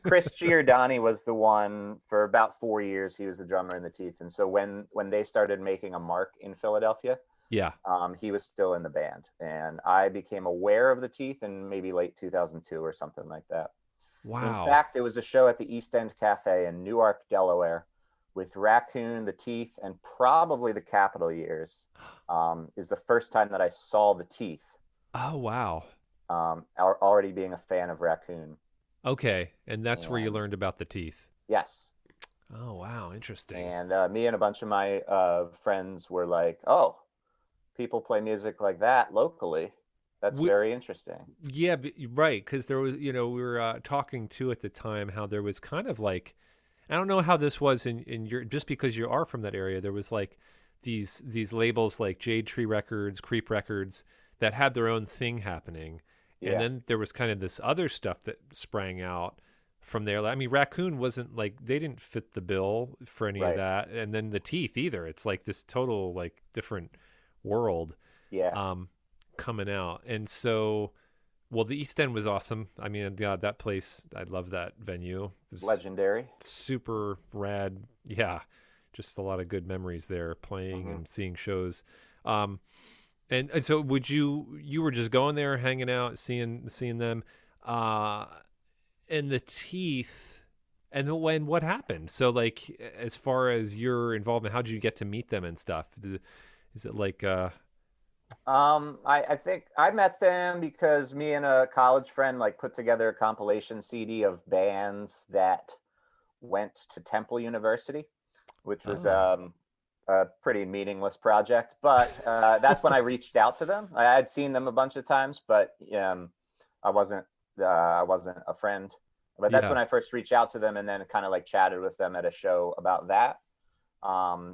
[SPEAKER 2] Chris Giordani was the one for about 4 years. He was the drummer in the Teeth, and so when they started making a mark in Philadelphia,
[SPEAKER 1] Yeah.
[SPEAKER 2] he was still in the band, and I became aware of the Teeth in maybe late 2002 or something like that. In
[SPEAKER 1] Wow.
[SPEAKER 2] fact, it was a show at the East End Cafe in Newark, Delaware, with Raccoon, the Teeth, and probably the Capitol Years. Is the first time that I saw the Teeth.
[SPEAKER 1] Oh, wow.
[SPEAKER 2] Already being a fan of Raccoon,
[SPEAKER 1] Okay. And that's where you
[SPEAKER 2] and
[SPEAKER 1] learned about the teeth.
[SPEAKER 2] yes,
[SPEAKER 1] Oh, wow. Interesting.
[SPEAKER 2] and me and a bunch of my friends were like, "Oh, people play music like that locally. That's
[SPEAKER 1] We,
[SPEAKER 2] very interesting."
[SPEAKER 1] yeah, right. Because there was, we were talking too at the time how there was kind of like, I don't know how this was in your, just because you are from that area, there was like these labels like Jade Tree Records, Creep Records that had their own thing happening. And
[SPEAKER 2] Yeah,
[SPEAKER 1] then there was kind of this other stuff that sprang out from there. I mean, Raccoon wasn't like, they didn't fit the bill for any of
[SPEAKER 2] right.
[SPEAKER 1] that. And then the Teeth either. It's like this total like different world
[SPEAKER 2] Yeah,
[SPEAKER 1] um coming out. And so, well, the East End was awesome. I mean, God, that place, I love that venue. It was
[SPEAKER 2] legendary.
[SPEAKER 1] super rad. Yeah, just a lot of good memories there, playing
[SPEAKER 2] Hmm.
[SPEAKER 1] and seeing shows. Um, and so, would you were just going there, hanging out, seeing them, uh, and the Teeth, and when what happened? So, like, as far as your involvement, how did you get to meet them and stuff? Is it like,
[SPEAKER 2] I think I met them because me and a college friend like put together a compilation CD of bands that went to Temple University, which was
[SPEAKER 1] oh,
[SPEAKER 2] a pretty meaningless project. But that's when I reached out to them. I had seen them a bunch of times, but I wasn't I wasn't a friend. But that's
[SPEAKER 1] yeah,
[SPEAKER 2] when I first reached out to them, and then kind of like chatted with them at a show about that.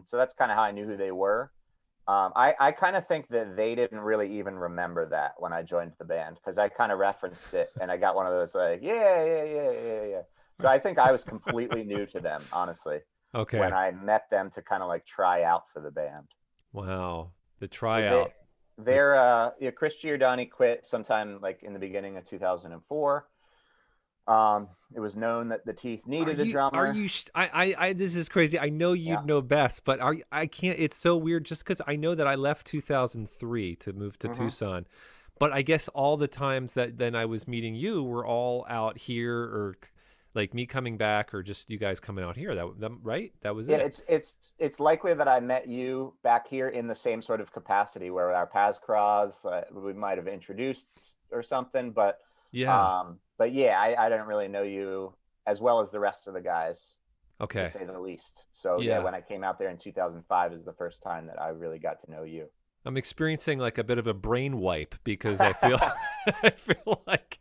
[SPEAKER 2] So that's kind of how I knew who they were. I kind of think that they didn't really even remember that when I joined the band because I kind of referenced it and I got one of those like, yeah, yeah, yeah, yeah, yeah. So I think I was completely new to them, honestly, when
[SPEAKER 1] okay,
[SPEAKER 2] I met them to kind of like try out for the band.
[SPEAKER 1] wow, the
[SPEAKER 2] So they,
[SPEAKER 1] tryout, the
[SPEAKER 2] they're, yeah, Chris Giordani quit sometime like in the beginning of 2004. It was known that the Teeth needed a
[SPEAKER 1] are
[SPEAKER 2] drummer.
[SPEAKER 1] you this is crazy. I know
[SPEAKER 2] Yeah.
[SPEAKER 1] you'd know best, but I can't, it's so weird just because I know that I left 2003 to move to
[SPEAKER 2] Hmm.
[SPEAKER 1] Tucson, but I guess all the times that then I was meeting you were all out here, or like me coming back, or just you guys coming out here. That right? That was
[SPEAKER 2] Yeah,
[SPEAKER 1] it.
[SPEAKER 2] it's likely that I met you back here in the same sort of capacity where our paths crossed. We might have introduced or something,
[SPEAKER 1] Yeah.
[SPEAKER 2] but yeah, I didn't really know you as well as the rest of the guys, to
[SPEAKER 1] Okay.
[SPEAKER 2] say the least. So yeah,
[SPEAKER 1] Yeah.
[SPEAKER 2] when I came out there in 2005 is the first time that I really got to know you.
[SPEAKER 1] I'm experiencing like a bit of a brain wipe because I feel I feel like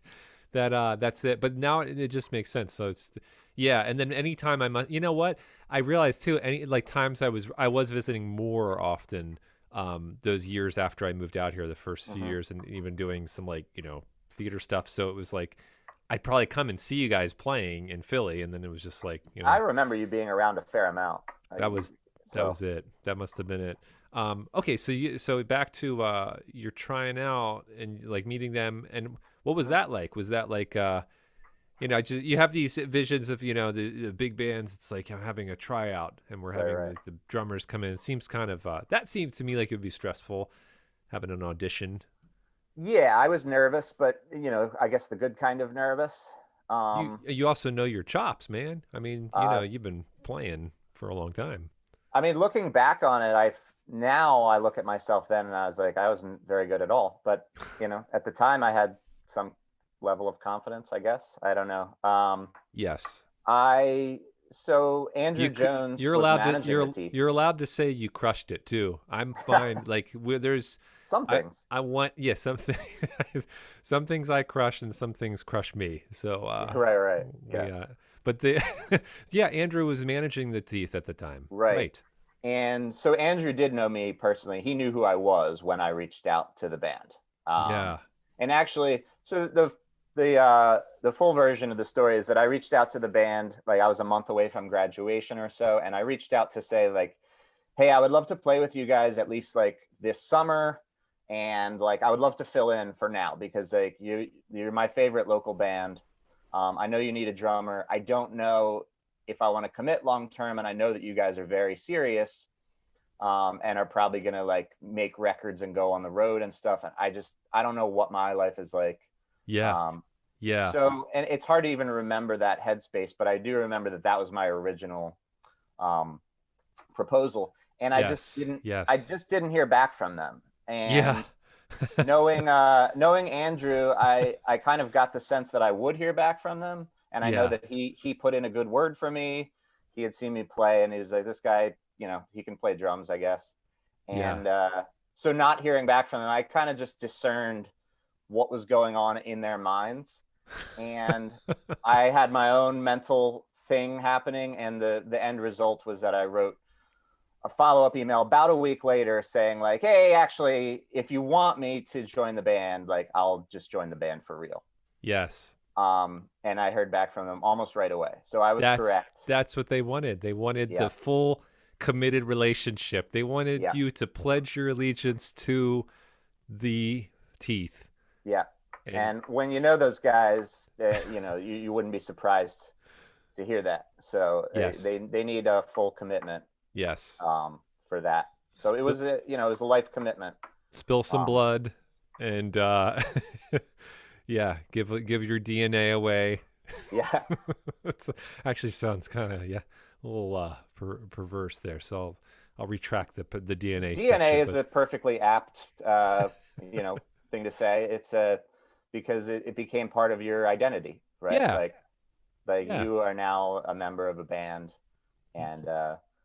[SPEAKER 1] that's it. But now it just makes sense. So it's, yeah, and then anytime you know what? I realized too, any like times I was visiting more often those years after I moved out here, the first few
[SPEAKER 2] Hmm.
[SPEAKER 1] years, and even doing some like, theater stuff. So it was like I'd probably come and see you guys playing in Philly, and then it was just like,
[SPEAKER 2] I remember you being around a fair amount.
[SPEAKER 1] that was that
[SPEAKER 2] So
[SPEAKER 1] was it. That must have been it. Okay, so back to you're trying out and like meeting them, and what was
[SPEAKER 2] mhm.
[SPEAKER 1] that like? Was that like just you have these visions of the big bands. It's like I'm having a tryout, and we're
[SPEAKER 2] Right,
[SPEAKER 1] having
[SPEAKER 2] right.
[SPEAKER 1] the drummers come in. It seems kind of that seemed to me like it would be stressful having an audition.
[SPEAKER 2] Yeah, I was nervous, but I guess the good kind of nervous. Um,
[SPEAKER 1] You also know your chops, man. I mean,
[SPEAKER 2] uh,
[SPEAKER 1] you've been playing for a long time.
[SPEAKER 2] I mean, looking back on it, now I look at myself then and I was like, I wasn't very good at all. But at the time, I had some level of confidence, I guess. I don't know.
[SPEAKER 1] Yes.
[SPEAKER 2] I so Andrew
[SPEAKER 1] You c-
[SPEAKER 2] Jones
[SPEAKER 1] you're
[SPEAKER 2] was
[SPEAKER 1] allowed to
[SPEAKER 2] managing the Teeth.
[SPEAKER 1] you're allowed to say you crushed it too. I'm fine. Like there's
[SPEAKER 2] Some things,
[SPEAKER 1] I want, yeah, some things I crush and some things crush me. So
[SPEAKER 2] right, right, yeah,
[SPEAKER 1] we but the yeah, Andrew was managing the Teeth at the time.
[SPEAKER 2] right.
[SPEAKER 1] Right.
[SPEAKER 2] And so Andrew did know me personally. He knew who I was when I reached out to the band. Um,
[SPEAKER 1] Yeah.
[SPEAKER 2] and actually, so the the full version of the story is that I reached out to the band, like I was a month away from graduation or so, and I reached out to say like, hey, I would love to play with you guys at least like this summer, and like I would love to fill in for now because like you're my favorite local band. I know you need a drummer. I don't know if I want to commit long term, and I know that you guys are very serious, and are probably gonna like make records and go on the road and stuff. And I don't know what my life is like.
[SPEAKER 1] Yeah.
[SPEAKER 2] Um,
[SPEAKER 1] Yeah.
[SPEAKER 2] and it's hard to even remember that headspace, but I do remember that that was my original um, proposal, and
[SPEAKER 1] Yes.
[SPEAKER 2] I
[SPEAKER 1] Yes.
[SPEAKER 2] just didn't hear back from them.
[SPEAKER 1] Yeah.
[SPEAKER 2] And knowing Andrew, I kind of got the sense that I would hear back from them, and I know
[SPEAKER 1] Yeah.
[SPEAKER 2] that he put in a good word for me. He had seen me play, and he was like, "This guy, he can play drums, I guess."
[SPEAKER 1] Yeah.
[SPEAKER 2] And so, not hearing back from them, I kind of just discerned what was going on in their minds, and I had my own mental thing happening, and the end result was that I wrote a follow-up email about a week later saying like, hey, actually, if you want me to join the band, like I'll just join the band for real.
[SPEAKER 1] Yes.
[SPEAKER 2] And I heard back from them almost right away, so I was
[SPEAKER 1] That's
[SPEAKER 2] correct.
[SPEAKER 1] that's what they wanted. They wanted the
[SPEAKER 2] Yeah,
[SPEAKER 1] full committed relationship. They wanted
[SPEAKER 2] yeah,
[SPEAKER 1] you to pledge your allegiance to the teeth.
[SPEAKER 2] yeah.
[SPEAKER 1] And
[SPEAKER 2] And when you know those guys, you wouldn't be surprised to hear that. So
[SPEAKER 1] yes.
[SPEAKER 2] they need a full commitment
[SPEAKER 1] Yes.
[SPEAKER 2] for that. So it
[SPEAKER 1] Spill,
[SPEAKER 2] was it was a life commitment.
[SPEAKER 1] spill some
[SPEAKER 2] Um,
[SPEAKER 1] blood and yeah, give your DNA away.
[SPEAKER 2] yeah,
[SPEAKER 1] It actually sounds kind of, yeah, a little perverse there. So I'll retract the DNA
[SPEAKER 2] DNA
[SPEAKER 1] section,
[SPEAKER 2] is
[SPEAKER 1] but
[SPEAKER 2] a perfectly apt you know thing to say. It's a because it became part of your identity, right?
[SPEAKER 1] yeah.
[SPEAKER 2] Like
[SPEAKER 1] Yeah.
[SPEAKER 2] you are now a member of a band, and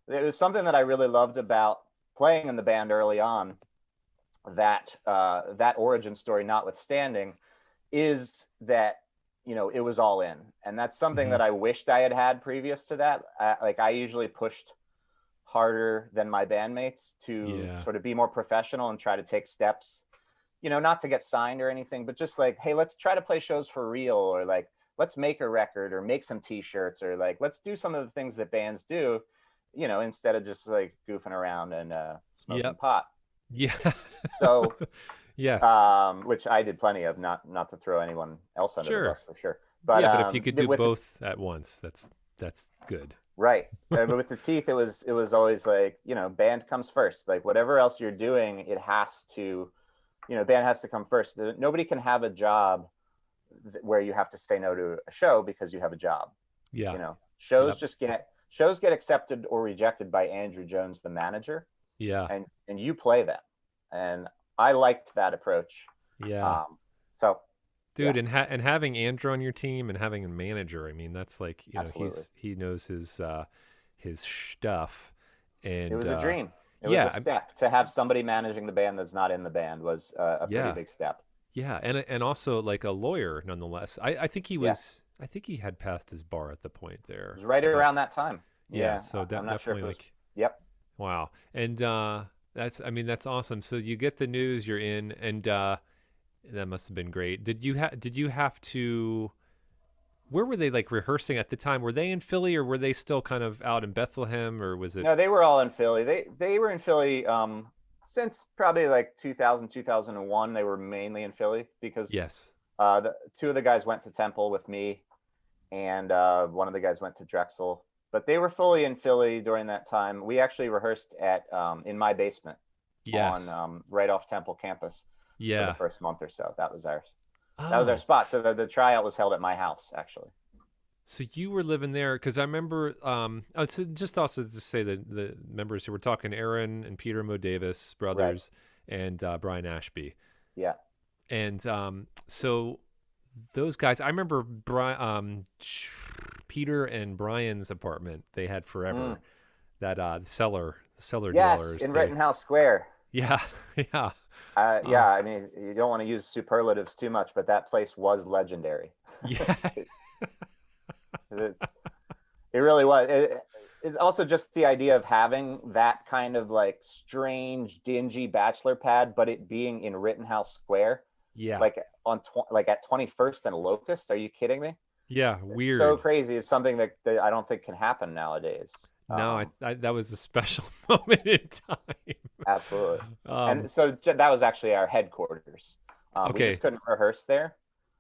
[SPEAKER 2] it was something that I really loved about playing in the band early on. That origin story notwithstanding, is that it was all in, and that's something
[SPEAKER 1] Hmm.
[SPEAKER 2] that I wished I had had previous to that. Like I usually pushed harder than my bandmates to
[SPEAKER 1] Yeah.
[SPEAKER 2] sort of be more professional and try to take steps, not to get signed or anything, but just like, hey, let's try to play shows for real, or like, let's make a record or make some t-shirts, or like, let's do some of the things that bands do, instead of just like goofing around and smoking
[SPEAKER 1] Yep.
[SPEAKER 2] pot.
[SPEAKER 1] Yeah.
[SPEAKER 2] So,
[SPEAKER 1] Yes.
[SPEAKER 2] which I did plenty of, not to throw anyone else under the
[SPEAKER 1] Sure.
[SPEAKER 2] bus for sure. But
[SPEAKER 1] Yeah, but if you could do
[SPEAKER 2] with the
[SPEAKER 1] both at once, that's good.
[SPEAKER 2] right. But with the teeth, it was always like, band comes first. Like whatever else you're doing, it has to, band has to come first. Nobody can have a job where you have to say no to a show because you have a job.
[SPEAKER 1] Yeah.
[SPEAKER 2] Shows
[SPEAKER 1] Yep.
[SPEAKER 2] just get accepted or rejected by Andrew Jones, the manager,
[SPEAKER 1] Yeah.
[SPEAKER 2] and you play them. And I liked that approach.
[SPEAKER 1] Yeah.
[SPEAKER 2] Um, so
[SPEAKER 1] Dude,
[SPEAKER 2] yeah,
[SPEAKER 1] and having Andrew on your team and having a manager, I mean, that's like,
[SPEAKER 2] absolutely.
[SPEAKER 1] he knows his stuff.
[SPEAKER 2] It
[SPEAKER 1] And
[SPEAKER 2] was a dream. It was a
[SPEAKER 1] yeah,
[SPEAKER 2] step to have somebody managing the band that's not in the band was a pretty
[SPEAKER 1] yeah.
[SPEAKER 2] big step.
[SPEAKER 1] Yeah, and also like a lawyer nonetheless.
[SPEAKER 2] Yeah,
[SPEAKER 1] I think he had passed his bar at the point
[SPEAKER 2] it
[SPEAKER 1] there.
[SPEAKER 2] was right
[SPEAKER 1] But
[SPEAKER 2] around that time.
[SPEAKER 1] yeah,
[SPEAKER 2] Yeah,
[SPEAKER 1] so
[SPEAKER 2] I'm not sure if
[SPEAKER 1] definitely
[SPEAKER 2] it was.
[SPEAKER 1] like
[SPEAKER 2] Yep.
[SPEAKER 1] wow. And that's I mean that's awesome. So you get the news you're in and that must have been great. Did you have to where were they like rehearsing at the time? Were they in Philly or were they still kind of out in Bethlehem or was it
[SPEAKER 2] No, they were all in Philly. They were in Philly since probably like 2000, 2001. They were mainly in Philly because
[SPEAKER 1] yes.
[SPEAKER 2] two of the guys went to Temple with me, and one of the guys went to Drexel. But they were fully in Philly during that time. We actually rehearsed at in my basement on
[SPEAKER 1] Yes.
[SPEAKER 2] right off Temple campus for the
[SPEAKER 1] Yeah.
[SPEAKER 2] first month or so. That was our
[SPEAKER 1] Oh.
[SPEAKER 2] spot. So the tryout was held at my house actually.
[SPEAKER 1] So you were living there because I remember. So just also to say the members who were talking, Aaron and Peter Mo Davis
[SPEAKER 2] Right.
[SPEAKER 1] brothers, and Brian Ashby,
[SPEAKER 2] Yeah.
[SPEAKER 1] and so those guys. I remember Peter and Brian's apartment they had
[SPEAKER 2] Mm.
[SPEAKER 1] forever. That cellar
[SPEAKER 2] Yes,
[SPEAKER 1] dwellers.
[SPEAKER 2] in
[SPEAKER 1] They
[SPEAKER 2] Rittenhouse Square.
[SPEAKER 1] yeah yeah
[SPEAKER 2] Yeah, I mean, you don't want to use superlatives too much, but that place was legendary.
[SPEAKER 1] yeah
[SPEAKER 2] it, it really was. It's also just the idea of having that kind of like strange, dingy bachelor pad, but it being in Rittenhouse Square.
[SPEAKER 1] Yeah.
[SPEAKER 2] like like at 21st and Locust. Are you kidding me?
[SPEAKER 1] Yeah.
[SPEAKER 2] It's so
[SPEAKER 1] Weird.
[SPEAKER 2] crazy. It's something that I don't think can happen nowadays.
[SPEAKER 1] No, I that was a special moment in time.
[SPEAKER 2] Absolutely.
[SPEAKER 1] Um,
[SPEAKER 2] And so that was actually our headquarters. We just
[SPEAKER 1] okay.
[SPEAKER 2] couldn't rehearse there.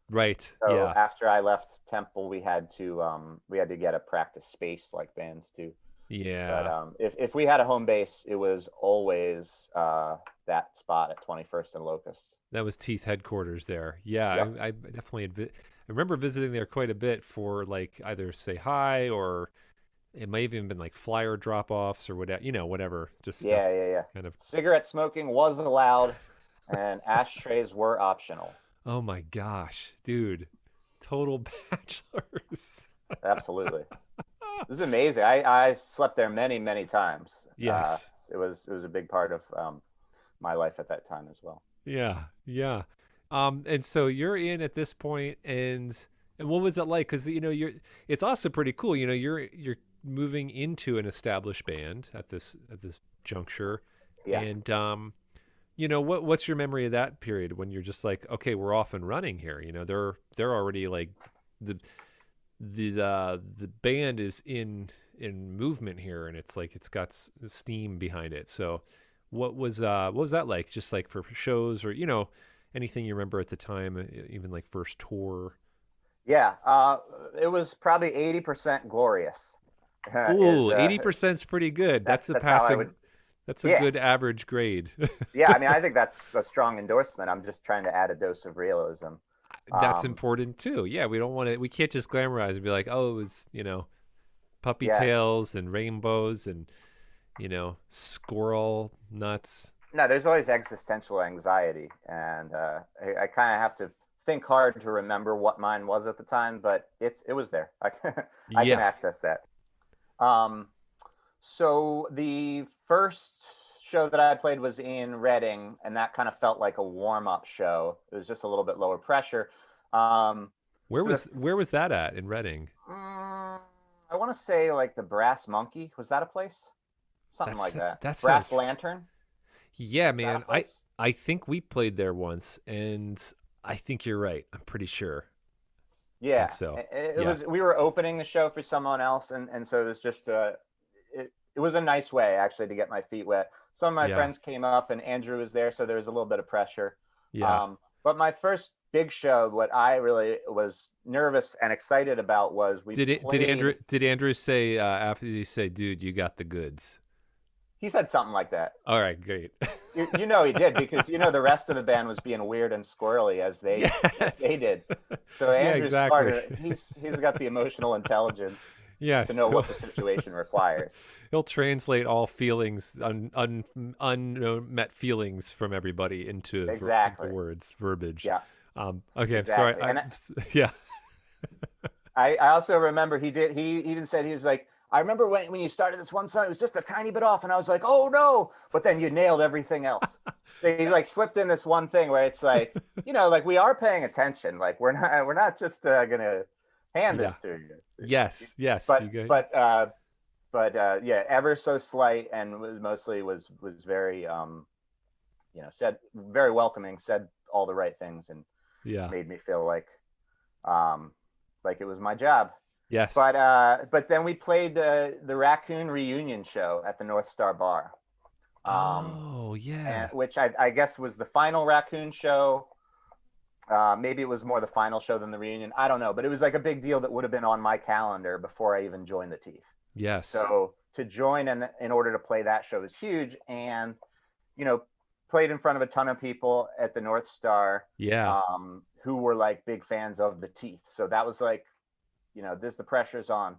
[SPEAKER 1] Right.
[SPEAKER 2] So
[SPEAKER 1] Yeah.
[SPEAKER 2] after I left Temple, we had to get a practice space like bands do. But
[SPEAKER 1] Yeah.
[SPEAKER 2] if we had a home base, it was always that spot at 21st and Locust.
[SPEAKER 1] That was Teeth headquarters there. Yeah,
[SPEAKER 2] Yep.
[SPEAKER 1] I definitely I remember visiting there quite a bit for like either say hi or it might have even been like flyer drop offs or whatever, whatever, just stuff
[SPEAKER 2] Yeah, yeah, yeah.
[SPEAKER 1] kind of.
[SPEAKER 2] Cigarette smoking was allowed, and ashtrays were optional.
[SPEAKER 1] Oh my gosh, dude, total bachelors.
[SPEAKER 2] Absolutely. This is amazing. I slept there many, many times.
[SPEAKER 1] Yes.
[SPEAKER 2] It was a big part of my life at that time as well.
[SPEAKER 1] Yeah. Yeah. And so you're in at this point, and what was it like? Because it's also pretty cool. You're moving into an established band at this juncture,
[SPEAKER 2] Yeah.
[SPEAKER 1] and what's your memory of that period when you're just like, okay, we're off and running here. They're already like the the band is in movement here, and it's like it's got steam behind it. So what was that like? Just like for shows or anything you remember at the time, even like first tour.
[SPEAKER 2] Yeah. It was probably 80% glorious. Is
[SPEAKER 1] Ooh, 80% is pretty good. That's a
[SPEAKER 2] that's how I would.
[SPEAKER 1] passing. That's a
[SPEAKER 2] Yeah.
[SPEAKER 1] good average grade.
[SPEAKER 2] Yeah. I mean, I think that's a strong endorsement. I'm just trying to add a dose of realism.
[SPEAKER 1] That's
[SPEAKER 2] Um,
[SPEAKER 1] important too. Yeah, we don't want to. We can't just glamorize and be like, oh, it was puppy
[SPEAKER 2] yeah.
[SPEAKER 1] tails and rainbows and squirrel nuts.
[SPEAKER 2] No, there's always existential anxiety, and I kind of have to think hard to remember what mine was at the time, but it was there. I can
[SPEAKER 1] Yeah.
[SPEAKER 2] access that. Um, so the first show that I played was in Reading, and that kind of felt like a warm up show. It was just a little bit lower pressure. Um,
[SPEAKER 1] Where
[SPEAKER 2] so the
[SPEAKER 1] was where was that at in Reading?
[SPEAKER 2] I want to say like the Brass Monkey. Was that a place? Something
[SPEAKER 1] That's
[SPEAKER 2] like that.
[SPEAKER 1] that
[SPEAKER 2] Brass
[SPEAKER 1] sounds.
[SPEAKER 2] Lantern.
[SPEAKER 1] Yeah,
[SPEAKER 2] Was that a
[SPEAKER 1] man. I
[SPEAKER 2] place?
[SPEAKER 1] I think we played there once, and I think you're right. I'm pretty sure. I think
[SPEAKER 2] Yeah,
[SPEAKER 1] so.
[SPEAKER 2] it
[SPEAKER 1] Yeah.
[SPEAKER 2] was. We were opening the show for someone else, and so it was just it was a nice way actually to get my feet wet. Some of my
[SPEAKER 1] Yeah.
[SPEAKER 2] friends came up, and Andrew was there, so there was a little bit of pressure.
[SPEAKER 1] Yeah.
[SPEAKER 2] But my first big show, what I really was nervous and excited about was we played.
[SPEAKER 1] Did Andrew say after he say, "Dude, you got the goods"?
[SPEAKER 2] He said something like that.
[SPEAKER 1] All right, great.
[SPEAKER 2] You know he did because the rest of the band was being weird and squirrely as they
[SPEAKER 1] Yes.
[SPEAKER 2] did. So
[SPEAKER 1] Yeah,
[SPEAKER 2] Andrew's
[SPEAKER 1] exactly.
[SPEAKER 2] smarter. He's got the emotional intelligence to
[SPEAKER 1] Yes.
[SPEAKER 2] know what the situation requires.
[SPEAKER 1] He'll translate all feelings, unmet feelings from everybody into
[SPEAKER 2] Exactly.
[SPEAKER 1] words, verbiage.
[SPEAKER 2] Yeah,
[SPEAKER 1] Okay, I'm sorry.
[SPEAKER 2] exactly. And
[SPEAKER 1] Yeah.
[SPEAKER 2] I also remember he even said he was like, I remember when you started this one song, it was just a tiny bit off, and I was like, oh no, but then you nailed everything else. So he like slipped in this one thing where it's like, like we are paying attention, like we're not just gonna hand
[SPEAKER 1] Yeah.
[SPEAKER 2] this to you.
[SPEAKER 1] Yes. Yes. You
[SPEAKER 2] But
[SPEAKER 1] good?
[SPEAKER 2] yeah, ever so slight, and was very said very welcoming, said all the right things, and
[SPEAKER 1] Yeah.
[SPEAKER 2] made me feel um like it was my job.
[SPEAKER 1] Yes.
[SPEAKER 2] But then we played the Raccoon reunion show at the North Star Bar,
[SPEAKER 1] Oh, yeah.
[SPEAKER 2] which I guess was the final Raccoon show. Maybe it was more the final show than the reunion. I don't know, but it was like a big deal that would have been on my calendar before I even joined the Teeth.
[SPEAKER 1] Yes.
[SPEAKER 2] So to join in order to play that show was huge, and played in front of a ton of people at the North Star,
[SPEAKER 1] Yeah.
[SPEAKER 2] who were like big fans of the Teeth. So that was like, the pressure's on.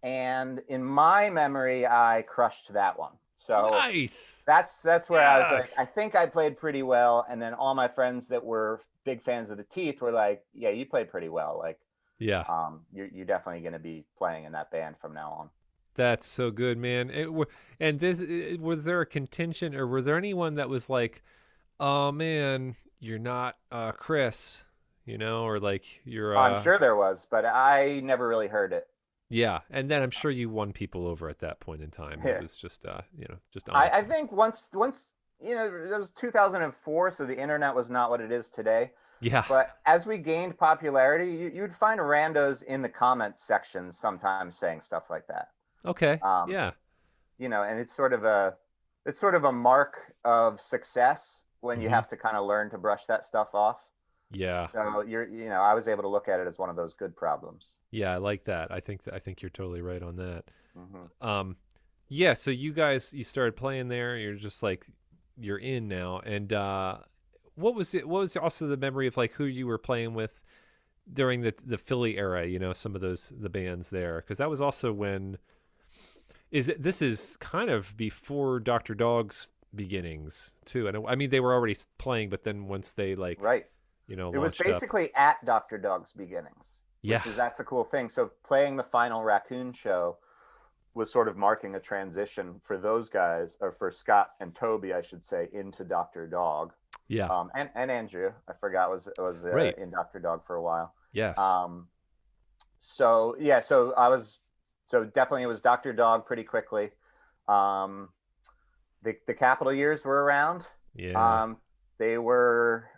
[SPEAKER 2] And in my memory, I crushed that one. So
[SPEAKER 1] Nice.
[SPEAKER 2] that's where I was like,
[SPEAKER 1] Yes.
[SPEAKER 2] I think I played pretty well. And then all my friends that were big fans of the Teeth were like, yeah, you played pretty well. Like,
[SPEAKER 1] Yeah.
[SPEAKER 2] you're definitely going to be playing in that band from now on.
[SPEAKER 1] That's so good, man. And was there a contention, or was there anyone that was like, "Oh man, you're not Chris," or like you're
[SPEAKER 2] I'm sure there was, but I never really heard it.
[SPEAKER 1] yeah. And then I'm sure you won people over at that point in time. It
[SPEAKER 2] Yeah.
[SPEAKER 1] was just
[SPEAKER 2] I,
[SPEAKER 1] honest.
[SPEAKER 2] I think once it was 2004, so the internet was not what it is today.
[SPEAKER 1] Yeah.
[SPEAKER 2] But as we gained popularity, you'd find randos in the comments sections sometimes saying stuff like that.
[SPEAKER 1] Okay.
[SPEAKER 2] Um,
[SPEAKER 1] Yeah.
[SPEAKER 2] and it's sort of a mark of success when you
[SPEAKER 1] Hmm.
[SPEAKER 2] have to kind of learn to brush that stuff off.
[SPEAKER 1] Yeah.
[SPEAKER 2] So I was able to look at it as one of those good problems.
[SPEAKER 1] Yeah. I like that. I think you're totally right on that.
[SPEAKER 2] Hmm.
[SPEAKER 1] Um, yeah. So you guys, you started playing there. You're just like, you're in now. And what was it? What was also the memory of like who you were playing with during the Philly era? You know, some of the bands there, because that was also when this is kind of before Dr. Dog's beginnings too. And I mean, they were already playing, but then once they like,
[SPEAKER 2] Right. It was
[SPEAKER 1] launched up.
[SPEAKER 2] basically at Dr. Dog's beginnings,
[SPEAKER 1] Yeah.
[SPEAKER 2] that's a cool thing. So playing the final Raccoon show was sort of marking a transition for those guys, or for Scott and Toby, I should say, into Dr. Dog.
[SPEAKER 1] Yeah.
[SPEAKER 2] And Andrew, I forgot, was
[SPEAKER 1] Right.
[SPEAKER 2] in Dr. Dog for a while.
[SPEAKER 1] Yes.
[SPEAKER 2] Um, so yeah, so definitely it was Dr. Dog pretty quickly. Um, the Capital years were around.
[SPEAKER 1] Yeah.
[SPEAKER 2] Um, they were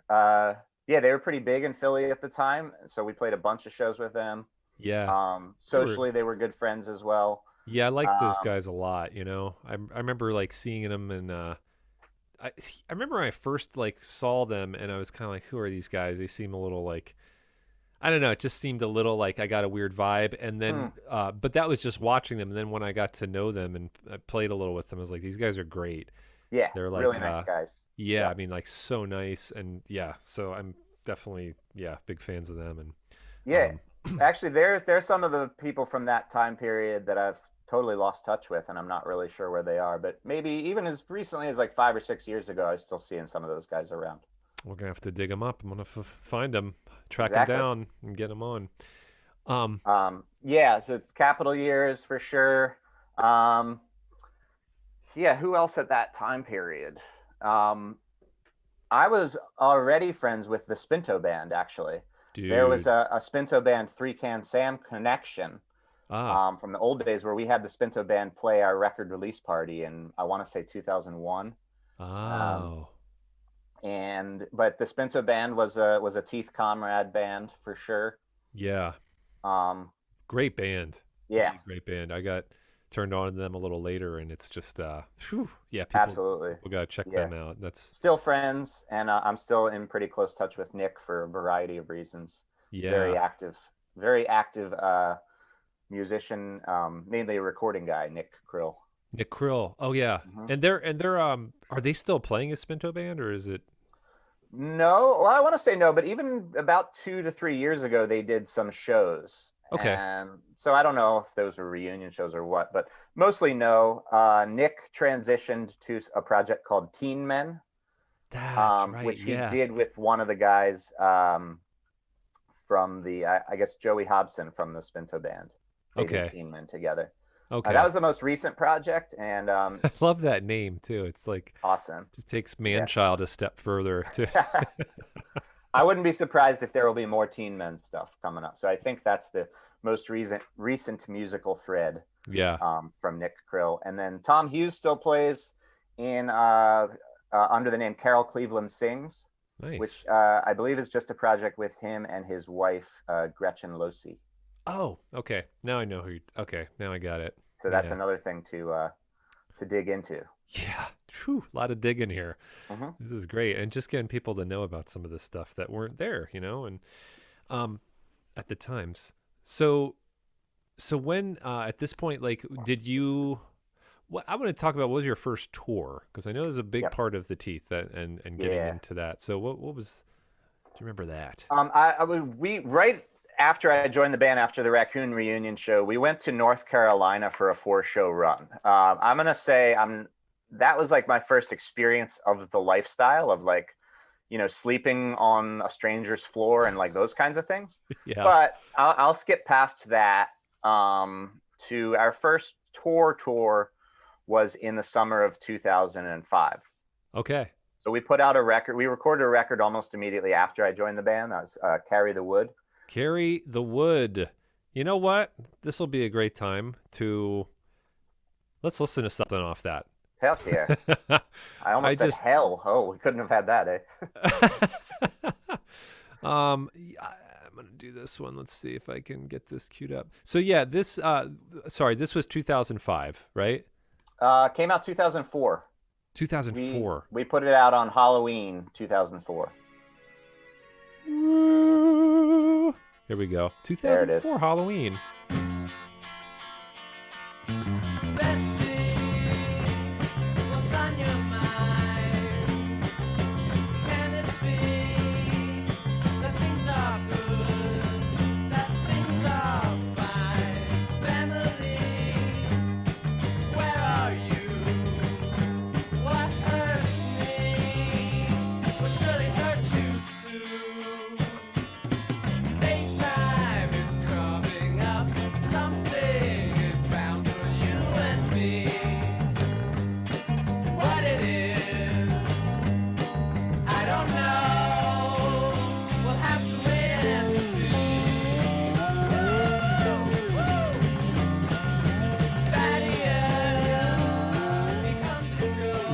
[SPEAKER 2] yeah, they were pretty big in Philly at the time, so we played a bunch of shows with them.
[SPEAKER 1] Yeah. They were.
[SPEAKER 2] Socially, they were good friends as well.
[SPEAKER 1] Yeah, I like those
[SPEAKER 2] Um,
[SPEAKER 1] guys a lot. I remember like seeing them, and I remember when I first like saw them, and I was kind of like, who are these guys? They seem a little like, I don't know. It just seemed a little like I got a weird vibe, and
[SPEAKER 2] hmm,
[SPEAKER 1] then but that was just watching them. And then when I got to know them and I played a little with them, I was like, these guys are great.
[SPEAKER 2] yeah,
[SPEAKER 1] They're
[SPEAKER 2] really
[SPEAKER 1] like,
[SPEAKER 2] nice guys.
[SPEAKER 1] yeah,
[SPEAKER 2] Yeah,
[SPEAKER 1] I mean, like so nice, and yeah, so I'm definitely big fans of them, and
[SPEAKER 2] yeah.
[SPEAKER 1] um,
[SPEAKER 2] Actually, they're some of the people from that time period that I've totally lost touch with, and I'm not really sure where they are. But maybe even as recently as like 5 or 6 years ago, I was still seeing some of those guys around.
[SPEAKER 1] we're gonna have to dig them up. I'm gonna find them, track them
[SPEAKER 2] Exactly.
[SPEAKER 1] down, and get them on. Um,
[SPEAKER 2] Yeah, so Capital years for sure. Um, yeah, who else at that time period? Um, I was already friends with the Spinto band, actually. There was
[SPEAKER 1] dude,
[SPEAKER 2] a Spinto band Three Can Sam connection
[SPEAKER 1] ah,
[SPEAKER 2] from the old days where we had the Spinto band play our record release party in, I want to say, 2001. Um,
[SPEAKER 1] oh,
[SPEAKER 2] but the Spinto band was a Teeth Comrade band for sure.
[SPEAKER 1] yeah,
[SPEAKER 2] Um,
[SPEAKER 1] great band,
[SPEAKER 2] yeah,
[SPEAKER 1] really great band. I got turned on to them a little later, and it's just, whew, yeah,
[SPEAKER 2] absolutely.
[SPEAKER 1] people gotta check
[SPEAKER 2] Yeah,
[SPEAKER 1] them out. That's
[SPEAKER 2] still friends, and I'm still in pretty close touch with Nick for a variety of reasons.
[SPEAKER 1] yeah,
[SPEAKER 2] Very active musician, mainly a recording guy, Nick Krill.
[SPEAKER 1] Nick Krill. Oh yeah,
[SPEAKER 2] Hmm.
[SPEAKER 1] and they're are they still playing a Spinto band, or is it
[SPEAKER 2] No, well, I want to say no, but even about 2 to 3 years ago, they did some shows.
[SPEAKER 1] okay?
[SPEAKER 2] And so I don't know if those were reunion shows or what, but mostly no. Nick transitioned to a project called Teen Men,
[SPEAKER 1] That's right.
[SPEAKER 2] which he
[SPEAKER 1] Yeah.
[SPEAKER 2] did with one of the guys from I guess, Joey Hobson from the Spinto Band. They did
[SPEAKER 1] Okay.
[SPEAKER 2] Teen Men together. That
[SPEAKER 1] Okay.
[SPEAKER 2] was the most recent project, and
[SPEAKER 1] I love that name too. It's like
[SPEAKER 2] awesome.
[SPEAKER 1] just takes
[SPEAKER 2] Yeah.
[SPEAKER 1] Manchild a step further to
[SPEAKER 2] I wouldn't be surprised if there will be more Teen Men stuff coming up. So I think that's the most recent musical thread
[SPEAKER 1] yeah.
[SPEAKER 2] from Nick Krill. And then Tom Hughes still plays in under the name Carol Cleveland Sings, which
[SPEAKER 1] Nice.
[SPEAKER 2] I believe is just a project with him and his wife Gretchen Losi.
[SPEAKER 1] Oh, okay. Now I know who. Okay, now I got it.
[SPEAKER 2] So that's
[SPEAKER 1] Yeah.
[SPEAKER 2] another thing to dig into.
[SPEAKER 1] Yeah. Whew, a lot of digging here.
[SPEAKER 2] Hmm.
[SPEAKER 1] This is great, and just getting people to know about some of this stuff that weren't there, and um, at the times. So, so when at this point, like, did you? What I want to talk about what was your first tour, because I know there's a big
[SPEAKER 2] Yep.
[SPEAKER 1] part of the teeth that and getting
[SPEAKER 2] Yeah.
[SPEAKER 1] into that. So what was? Do you remember that?
[SPEAKER 2] We right after I joined the band after the Raccoon reunion show, we went to North Carolina for a 4 show run. I'm gonna say that was like my first experience of the lifestyle of, like, sleeping on a stranger's floor and like those kinds of things.
[SPEAKER 1] Yeah.
[SPEAKER 2] But I'll skip past that to our first tour was in the summer of 2005.
[SPEAKER 1] Okay.
[SPEAKER 2] So we put out a record. We recorded a record almost immediately after I joined the band. That was "Carry the Wood."
[SPEAKER 1] Carry the wood. You know what? This will be a great time to let's listen to something off that.
[SPEAKER 2] Hell yeah! I
[SPEAKER 1] I
[SPEAKER 2] almost said
[SPEAKER 1] just
[SPEAKER 2] hell. Oh, we couldn't have had that, eh?
[SPEAKER 1] I'm gonna do this one. Let's see if I can get this queued up. So yeah, this was 2005, right?
[SPEAKER 2] Came out 2004. We
[SPEAKER 1] 2004.
[SPEAKER 2] we put it out on Halloween 2004.
[SPEAKER 1] Here we go.
[SPEAKER 2] There it is.
[SPEAKER 1] 2004 Halloween.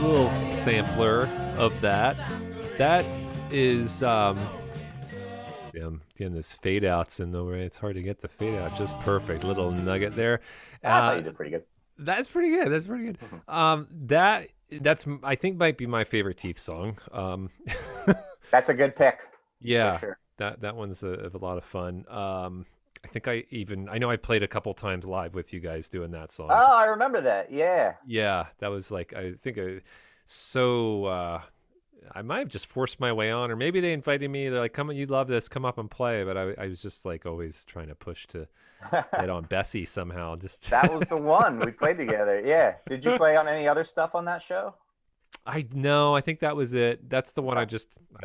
[SPEAKER 1] Little sampler of that. That is again, this fade outs in the way. It's hard to get the fade out just perfect. Little nugget there.
[SPEAKER 2] I thought you did pretty good.
[SPEAKER 1] That's pretty good. That's pretty good. That's I think might be my favorite Teeth song.
[SPEAKER 2] That's a good pick.
[SPEAKER 1] Yeah,
[SPEAKER 2] sure.
[SPEAKER 1] that one's a lot of fun. I think I know I played a couple times live with you guys doing that song.
[SPEAKER 2] Oh, I remember that. Yeah.
[SPEAKER 1] Yeah, that was like I think I might have just forced my way on, or maybe they invited me. They're like, "Come, you love this, come up and play." But I was just like always trying to push to get on Bessie somehow. Just
[SPEAKER 2] That was the one we played together. Yeah. Did you play on any other stuff on that show?
[SPEAKER 1] I think that was it. That's the one I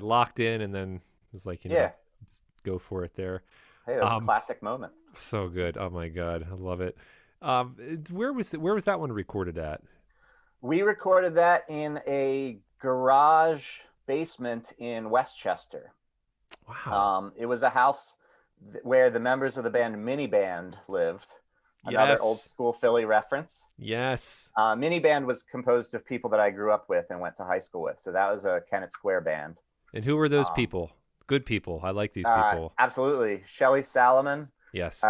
[SPEAKER 1] locked in and then was like, just go for it there.
[SPEAKER 2] Hey, that was a classic moment.
[SPEAKER 1] So good. Oh my God, I love it. Where was that one recorded at?
[SPEAKER 2] We recorded that in a garage basement in Westchester.
[SPEAKER 1] Wow.
[SPEAKER 2] It was a house where the members of the band Mini Band lived. Another old school Philly reference.
[SPEAKER 1] Yes.
[SPEAKER 2] Mini Band was composed of people that I grew up with and went to high school with. So that was a Kennett Square band.
[SPEAKER 1] And who were those people? Good people. I like these people.
[SPEAKER 2] Absolutely. Shelley Salomon.
[SPEAKER 1] Yes.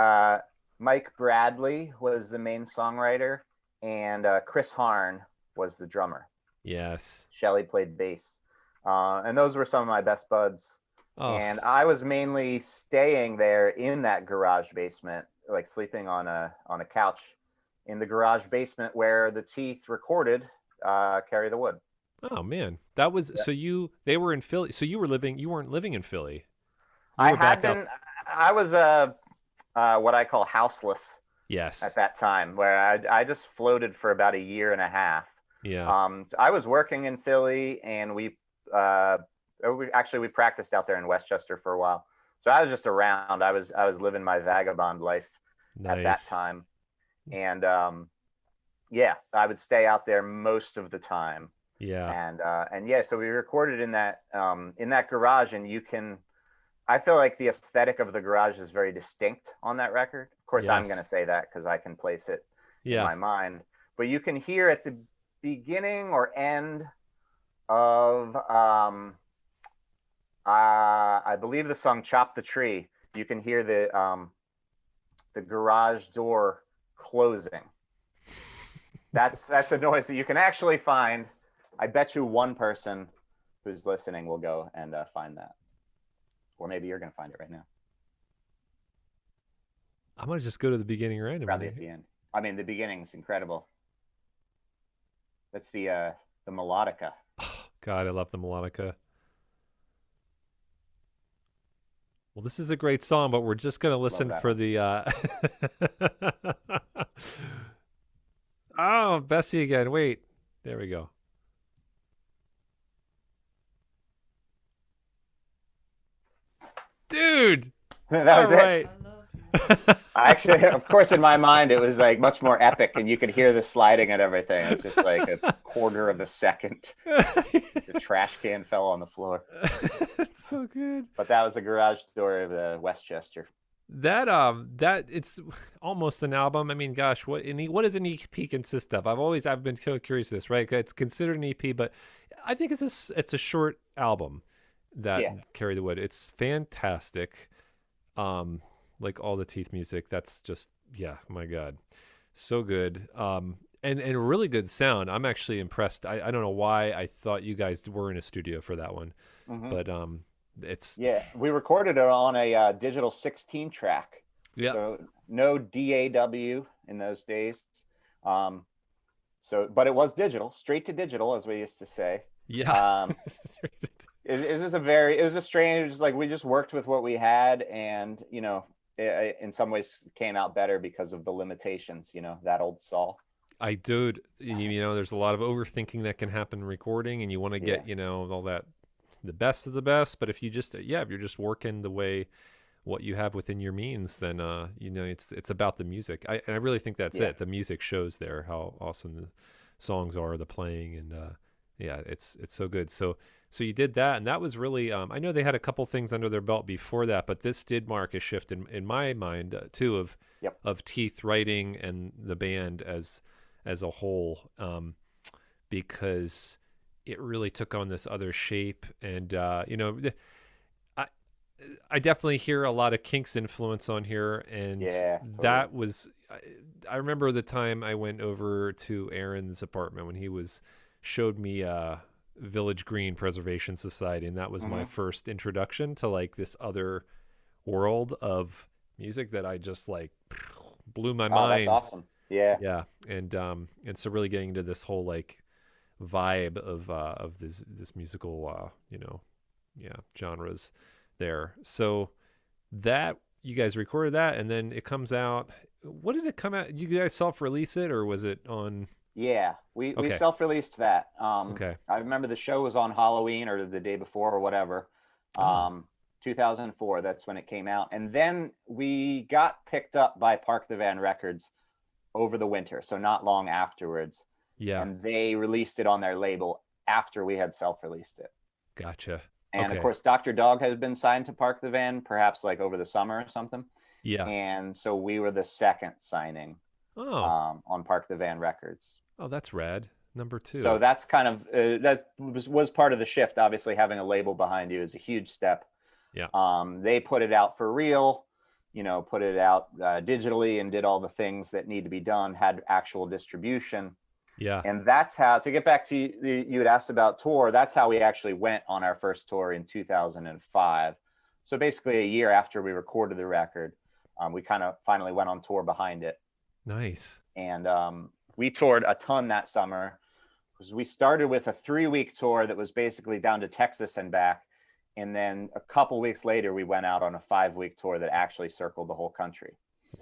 [SPEAKER 2] Mike Bradley was the main songwriter, and Chris Harn was the drummer.
[SPEAKER 1] Yes.
[SPEAKER 2] Shelley played bass. And those were some of my best buds. Oh. And I was mainly staying there in that garage basement, like sleeping on a couch in the garage basement where the Teeth recorded Carry the Wood.
[SPEAKER 1] Oh man, that was so they were in Philly. So you weren't living in Philly.
[SPEAKER 2] I was what I call houseless.
[SPEAKER 1] Yes.
[SPEAKER 2] At that time, where I just floated for about a year and a half.
[SPEAKER 1] Yeah.
[SPEAKER 2] I was working in Philly, and we practiced out there in Westchester for a while. So I was just around. I was living my vagabond life at that time, and I would stay out there most of the time.
[SPEAKER 1] Yeah.
[SPEAKER 2] And so we recorded in that garage, and I feel like the aesthetic of the garage is very distinct on that record. Of course, I'm going to say that because I can place it in my mind. But you can hear at the beginning or end of, I believe the song "Chop the Tree." You can hear the garage door closing. That's a noise that you can actually find. I bet you one person who's listening will go and find that. Or maybe you're going to find it right now.
[SPEAKER 1] I'm going to just go to the beginning randomly.
[SPEAKER 2] Probably at the end. I mean, the beginning is incredible. That's the melodica.
[SPEAKER 1] Oh, God, I love the melodica. Well, this is a great song, but we're just going to listen for the... Oh, Bessie again. Wait. There we go. Dude,
[SPEAKER 2] that was it. Actually, of course, in my mind, it was like much more epic, and you could hear the sliding and everything. It's just like a quarter of a second. The trash can fell on the floor.
[SPEAKER 1] It's so good.
[SPEAKER 2] But that was the garage door of Westchester.
[SPEAKER 1] That it's almost an album. I mean, gosh, what does an EP consist of? I've been so curious this, right? It's considered an EP, but I think it's a short album. that
[SPEAKER 2] Yeah.
[SPEAKER 1] Carry the Wood. It's fantastic. Um, like all the Teeth music. That's just, yeah, my God, so good. And a really good sound. I'm actually impressed. I don't know why I thought you guys were in a studio for that one,
[SPEAKER 2] Hmm.
[SPEAKER 1] but it's
[SPEAKER 2] Yeah, we recorded it on a digital 16 track.
[SPEAKER 1] yeah,
[SPEAKER 2] So no DAW in those days. Um, but it was digital, straight to digital, as we used to say.
[SPEAKER 1] yeah.
[SPEAKER 2] Um, it was a strange, like we just worked with what we had, and it in some ways came out better because of the limitations. That old saw.
[SPEAKER 1] I do. There's a lot of overthinking that can happen in recording, and you want to
[SPEAKER 2] Yeah,
[SPEAKER 1] get, all that, the best of the best. But if you just, yeah, if you're just working the way what you have within your means, then it's about the music. And I really think that's
[SPEAKER 2] yeah,
[SPEAKER 1] it. The music shows there how awesome the songs are, the playing, and yeah, it's so good. So you did that, and that was really. I know they had a couple things under their belt before that, but this did mark a shift in my mind too
[SPEAKER 2] yep.
[SPEAKER 1] of Teeth writing and the band as a whole, because it really took on this other shape, and I I definitely hear a lot of Kinks influence on here, and
[SPEAKER 2] Yeah, totally.
[SPEAKER 1] that was I remember the time I went over to Aaron's apartment when he was showed me Village Green Preservation Society, and that was my
[SPEAKER 2] Hmm.
[SPEAKER 1] first introduction to like this other world of music that I just like blew my
[SPEAKER 2] Oh, that's
[SPEAKER 1] mind.
[SPEAKER 2] awesome. Yeah.
[SPEAKER 1] Yeah, and so really getting into this whole like vibe of this musical yeah, genres there. So that you guys recorded that, and then it comes out. What did it come out? You guys self-release it, or was it on?
[SPEAKER 2] Yeah, we
[SPEAKER 1] Okay,
[SPEAKER 2] self-released that.
[SPEAKER 1] okay.
[SPEAKER 2] I remember the show was on Halloween or the day before or whatever.
[SPEAKER 1] Oh,
[SPEAKER 2] Um, 2004, that's when it came out. And then we got picked up by Park the Van Records over the winter, so not long afterwards.
[SPEAKER 1] yeah,
[SPEAKER 2] And they released it on their label after we had self-released it.
[SPEAKER 1] gotcha.
[SPEAKER 2] And of
[SPEAKER 1] Okay,
[SPEAKER 2] course, Dr. Dog has been signed to Park the Van, perhaps like over the summer or something.
[SPEAKER 1] yeah.
[SPEAKER 2] And so we were the second signing
[SPEAKER 1] Oh,
[SPEAKER 2] on Park the Van Records.
[SPEAKER 1] oh, that's rad. Number
[SPEAKER 2] So
[SPEAKER 1] two.
[SPEAKER 2] that's kind of that was part of the shift. Obviously, having a label behind you is a huge step.
[SPEAKER 1] Yeah,
[SPEAKER 2] They put it out for real, put it out digitally and did all the things that need to be done, had actual distribution.
[SPEAKER 1] yeah,
[SPEAKER 2] And that's how, to get back to you had asked about tour, that's how we actually went on our first tour in 2005. So basically a year after we recorded the record, we kind of finally went on tour behind it.
[SPEAKER 1] nice.
[SPEAKER 2] And we toured a ton that summer. We started with a 3-week tour that was basically down to Texas and back. And then a couple weeks later, we went out on a 5-week tour that actually circled the whole country.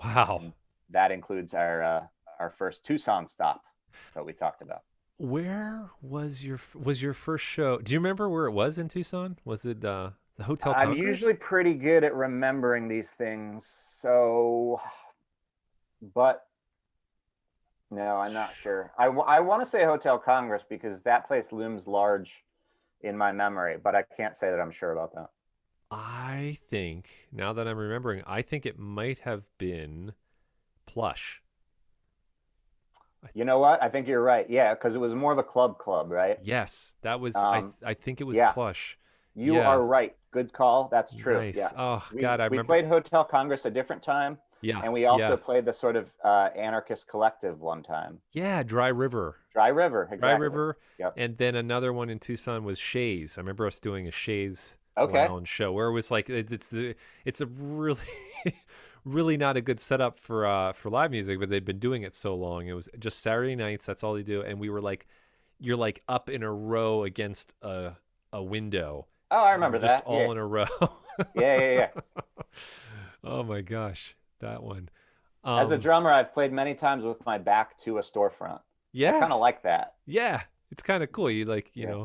[SPEAKER 1] Wow.
[SPEAKER 2] And that includes our first Tucson stop that we talked about.
[SPEAKER 1] Where was your first show? Do you remember where it was in Tucson? Was it the Hotel
[SPEAKER 2] I'm usually
[SPEAKER 1] Congress?
[SPEAKER 2] pretty good at remembering these things. So, but no, I'm not sure. I want to say Hotel Congress because that place looms large in my memory, but I can't say that I'm sure about that.
[SPEAKER 1] I think now that I'm remembering, I think it might have been Plush. I,
[SPEAKER 2] You know what? I think you're right. Yeah, because it was more of a club, right?
[SPEAKER 1] yes, that was
[SPEAKER 2] Um,
[SPEAKER 1] I think it was
[SPEAKER 2] yeah,
[SPEAKER 1] Plush.
[SPEAKER 2] you
[SPEAKER 1] Yeah,
[SPEAKER 2] are right. Good call. That's true. Yeah.
[SPEAKER 1] nice. Oh
[SPEAKER 2] We
[SPEAKER 1] God, I
[SPEAKER 2] we
[SPEAKER 1] remember.
[SPEAKER 2] played Hotel Congress a different time,
[SPEAKER 1] Yeah,
[SPEAKER 2] and we also
[SPEAKER 1] yeah,
[SPEAKER 2] played the sort of anarchist collective one time.
[SPEAKER 1] yeah. Dry River,
[SPEAKER 2] Dry River,
[SPEAKER 1] Dry
[SPEAKER 2] exactly.
[SPEAKER 1] River,
[SPEAKER 2] Yep.
[SPEAKER 1] and then another one in Tucson was Shays. I remember us doing a Shays
[SPEAKER 2] Okay.
[SPEAKER 1] Lounge show where it was like it's a really really not a good setup for live music, but they've been doing it so long. It was just Saturday nights. That's all they do, and we were like, you're like up in a row against a window,
[SPEAKER 2] Oh, I remember
[SPEAKER 1] just
[SPEAKER 2] that. Yeah.
[SPEAKER 1] all in a row.
[SPEAKER 2] Yeah, yeah, yeah.
[SPEAKER 1] Oh my gosh, that one.
[SPEAKER 2] As a
[SPEAKER 1] Um,
[SPEAKER 2] drummer, I've played many times with my back to a storefront. I
[SPEAKER 1] yeah,
[SPEAKER 2] kind of like that.
[SPEAKER 1] yeah, it's kind of cool. You like,
[SPEAKER 2] Yeah.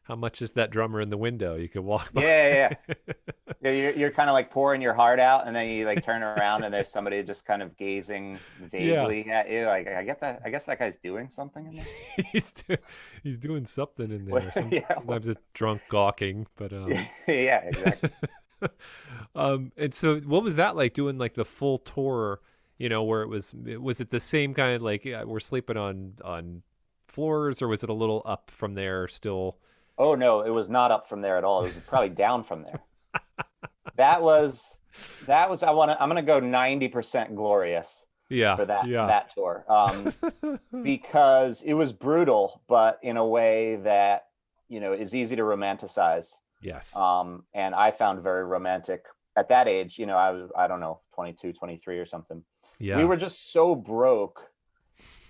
[SPEAKER 1] how much is that drummer in the window? You could walk by.
[SPEAKER 2] Yeah, yeah, yeah. Yeah, you're kind of like pouring your heart out, and then you like turn around, and there's somebody just kind of gazing
[SPEAKER 1] Yeah,
[SPEAKER 2] vaguely at you. Like, I get that. I guess that guy's doing something in there.
[SPEAKER 1] he's do, he's doing something in
[SPEAKER 2] What-
[SPEAKER 1] there.
[SPEAKER 2] yeah,
[SPEAKER 1] Sometimes it's drunk gawking, but
[SPEAKER 2] yeah, exactly.
[SPEAKER 1] and so what was that like doing like the full tour? Where was it the same kind of like we're sleeping on floors, or was it a little up from there still?
[SPEAKER 2] Oh no, it was not up from there at all. It was probably down from there. That was I'm gonna go 90% glorious
[SPEAKER 1] Yeah,
[SPEAKER 2] for
[SPEAKER 1] yeah.
[SPEAKER 2] that tour. Because it was brutal, but in a way that, is easy to romanticize.
[SPEAKER 1] Yes.
[SPEAKER 2] And I found very romantic at that age. I don't know, 22, 23 or something. We
[SPEAKER 1] Yeah.
[SPEAKER 2] were just so broke.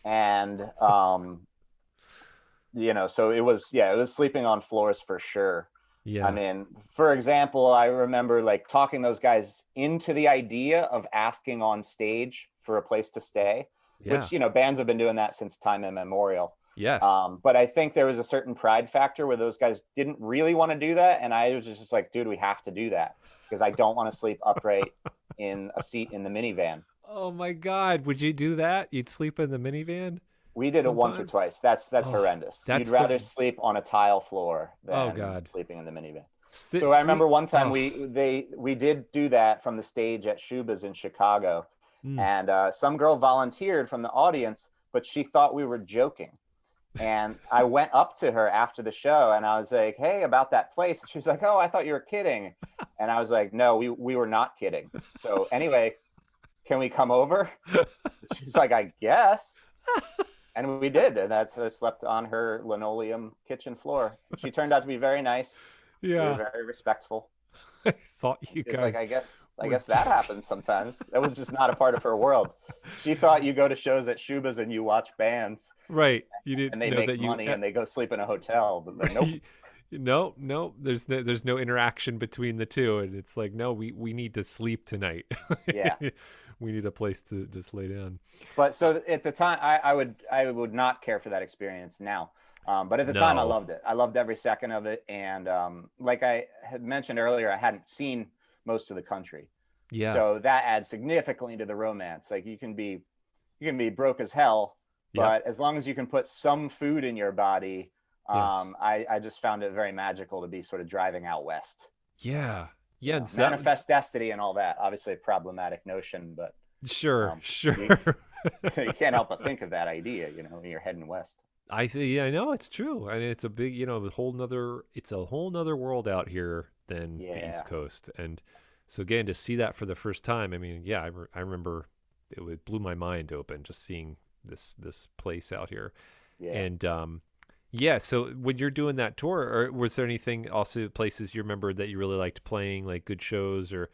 [SPEAKER 2] And, so it was sleeping on floors for sure. I
[SPEAKER 1] Yeah.
[SPEAKER 2] mean, for example, I remember like talking those guys into the idea of asking on stage for a place to stay,
[SPEAKER 1] Yeah.
[SPEAKER 2] which, bands have been doing that since time immemorial.
[SPEAKER 1] Yes.
[SPEAKER 2] But I think there was a certain pride factor where those guys didn't really want to do that. And I was just like, dude, we have to do that because I don't want to sleep upright in a seat in the minivan.
[SPEAKER 1] Oh my God. Would you do that? You'd sleep in the minivan
[SPEAKER 2] We did it once or
[SPEAKER 1] sometimes?
[SPEAKER 2] twice. That's
[SPEAKER 1] Oh,
[SPEAKER 2] horrendous. You'd
[SPEAKER 1] that's the,
[SPEAKER 2] rather sleep on a tile floor
[SPEAKER 1] oh
[SPEAKER 2] than
[SPEAKER 1] God.
[SPEAKER 2] sleeping in the minivan.
[SPEAKER 1] Sit,
[SPEAKER 2] So I remember
[SPEAKER 1] sleep.
[SPEAKER 2] one time
[SPEAKER 1] Oh,
[SPEAKER 2] we did do that from the stage at Shuba's in Chicago,
[SPEAKER 1] mm.
[SPEAKER 2] and some girl volunteered from the audience, but she thought we were joking. And I went up to her after the show and I was like, "Hey, about that place." And she was like, "Oh, I thought you were kidding." And I was like, "No, we were not kidding." So anyway, can we come over? She's like, "I guess." And we did, and that's I slept on her linoleum kitchen floor. She turned out
[SPEAKER 1] That's,
[SPEAKER 2] to be very nice. We were
[SPEAKER 1] yeah.
[SPEAKER 2] very respectful.
[SPEAKER 1] I thought you
[SPEAKER 2] It's like
[SPEAKER 1] guys
[SPEAKER 2] I
[SPEAKER 1] were
[SPEAKER 2] guess that happens sometimes. That was just not a part of her world. She thought you go to shows at Shuba's and you watch bands
[SPEAKER 1] right. You
[SPEAKER 2] and
[SPEAKER 1] didn't
[SPEAKER 2] they
[SPEAKER 1] know
[SPEAKER 2] make
[SPEAKER 1] that you
[SPEAKER 2] money and they go sleep in a hotel. But like, nope.
[SPEAKER 1] right. No, no, there's no interaction between the two, and it's like, no, we need to sleep tonight.
[SPEAKER 2] Yeah.
[SPEAKER 1] We need a place to just lay down.
[SPEAKER 2] But so at the time, I would not care for that experience now. But at the time, I
[SPEAKER 1] No.
[SPEAKER 2] loved it. I loved every second of it. And like I had mentioned earlier, I hadn't seen most of the country,
[SPEAKER 1] Yeah.
[SPEAKER 2] so that adds significantly to the romance. Like you can be broke as hell,
[SPEAKER 1] Yep.
[SPEAKER 2] but as long as you can put some food in your body,
[SPEAKER 1] Yes.
[SPEAKER 2] I just found it very magical to be sort of driving out west.
[SPEAKER 1] Yeah. Yeah. And so that,
[SPEAKER 2] Manifest destiny and all that. Obviously, a problematic notion, but
[SPEAKER 1] sure,
[SPEAKER 2] um,
[SPEAKER 1] sure.
[SPEAKER 2] you you can't help but think of that idea, when you're heading west.
[SPEAKER 1] I think, yeah, I know it's true. I mean, it's a big, it's a whole nother world out here than the East
[SPEAKER 2] Yeah,
[SPEAKER 1] Coast. And so again, to see that for the first time, I mean, yeah, I remember blew my mind open just seeing this place out here.
[SPEAKER 2] yeah.
[SPEAKER 1] And yeah, so when you're doing that tour, or was there anything also places you remember that you really liked playing, like good shows, or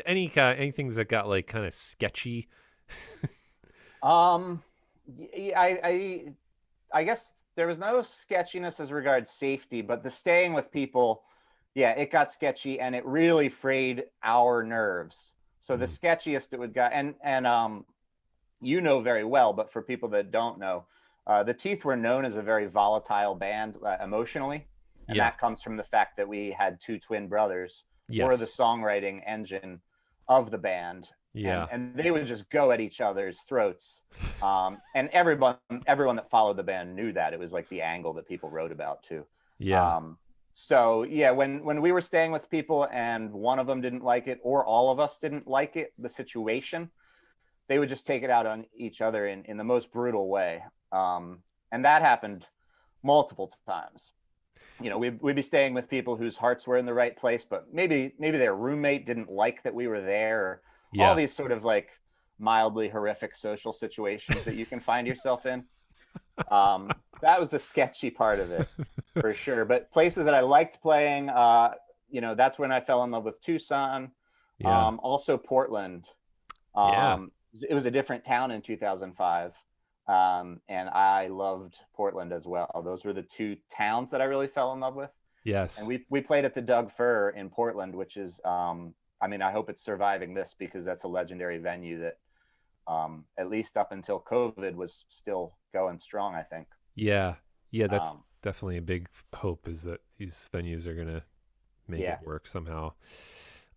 [SPEAKER 1] anything that got like kind of sketchy?
[SPEAKER 2] Um, I guess there was no sketchiness as regards safety, but the staying with people, yeah, it got sketchy and it really frayed our nerves. So the
[SPEAKER 1] Mm.
[SPEAKER 2] sketchiest it would get, and you know very well, but for people that don't know, the Teeth were known as a very volatile band emotionally, and
[SPEAKER 1] Yeah.
[SPEAKER 2] that comes from the fact that we had two twin brothers, were the
[SPEAKER 1] Yes.
[SPEAKER 2] songwriting engine of the band, and
[SPEAKER 1] Yeah.
[SPEAKER 2] they would just go at each other's throats. And everyone that followed the band knew that it was like the angle that people wrote about too.
[SPEAKER 1] Yeah.
[SPEAKER 2] Um, so yeah, when we were staying with people and one of them didn't like it, or all of us didn't like it, the situation, they would just take it out on each other in the most brutal way. And that happened multiple times. We'd be staying with people whose hearts were in the right place, but maybe their roommate didn't like that we were there, or all
[SPEAKER 1] Yeah.
[SPEAKER 2] these sort of like mildly horrific social situations that you can find yourself in. That was the sketchy part of it for sure. But places that I liked playing, that's when I fell in love with Tucson.
[SPEAKER 1] Yeah.
[SPEAKER 2] Also Portland.
[SPEAKER 1] Yeah.
[SPEAKER 2] It was a different town in 2005. And I loved Portland as well. Those were the two towns that I really fell in love with. And
[SPEAKER 1] Yes.
[SPEAKER 2] we played at the Doug Fir in Portland, which is, I mean, I hope it's surviving this because that's a legendary venue that, at least up until COVID, was still going strong, I think.
[SPEAKER 1] Yeah. Yeah. That's
[SPEAKER 2] Um,
[SPEAKER 1] definitely a big hope, is that these venues are gonna make it
[SPEAKER 2] yeah.
[SPEAKER 1] work somehow.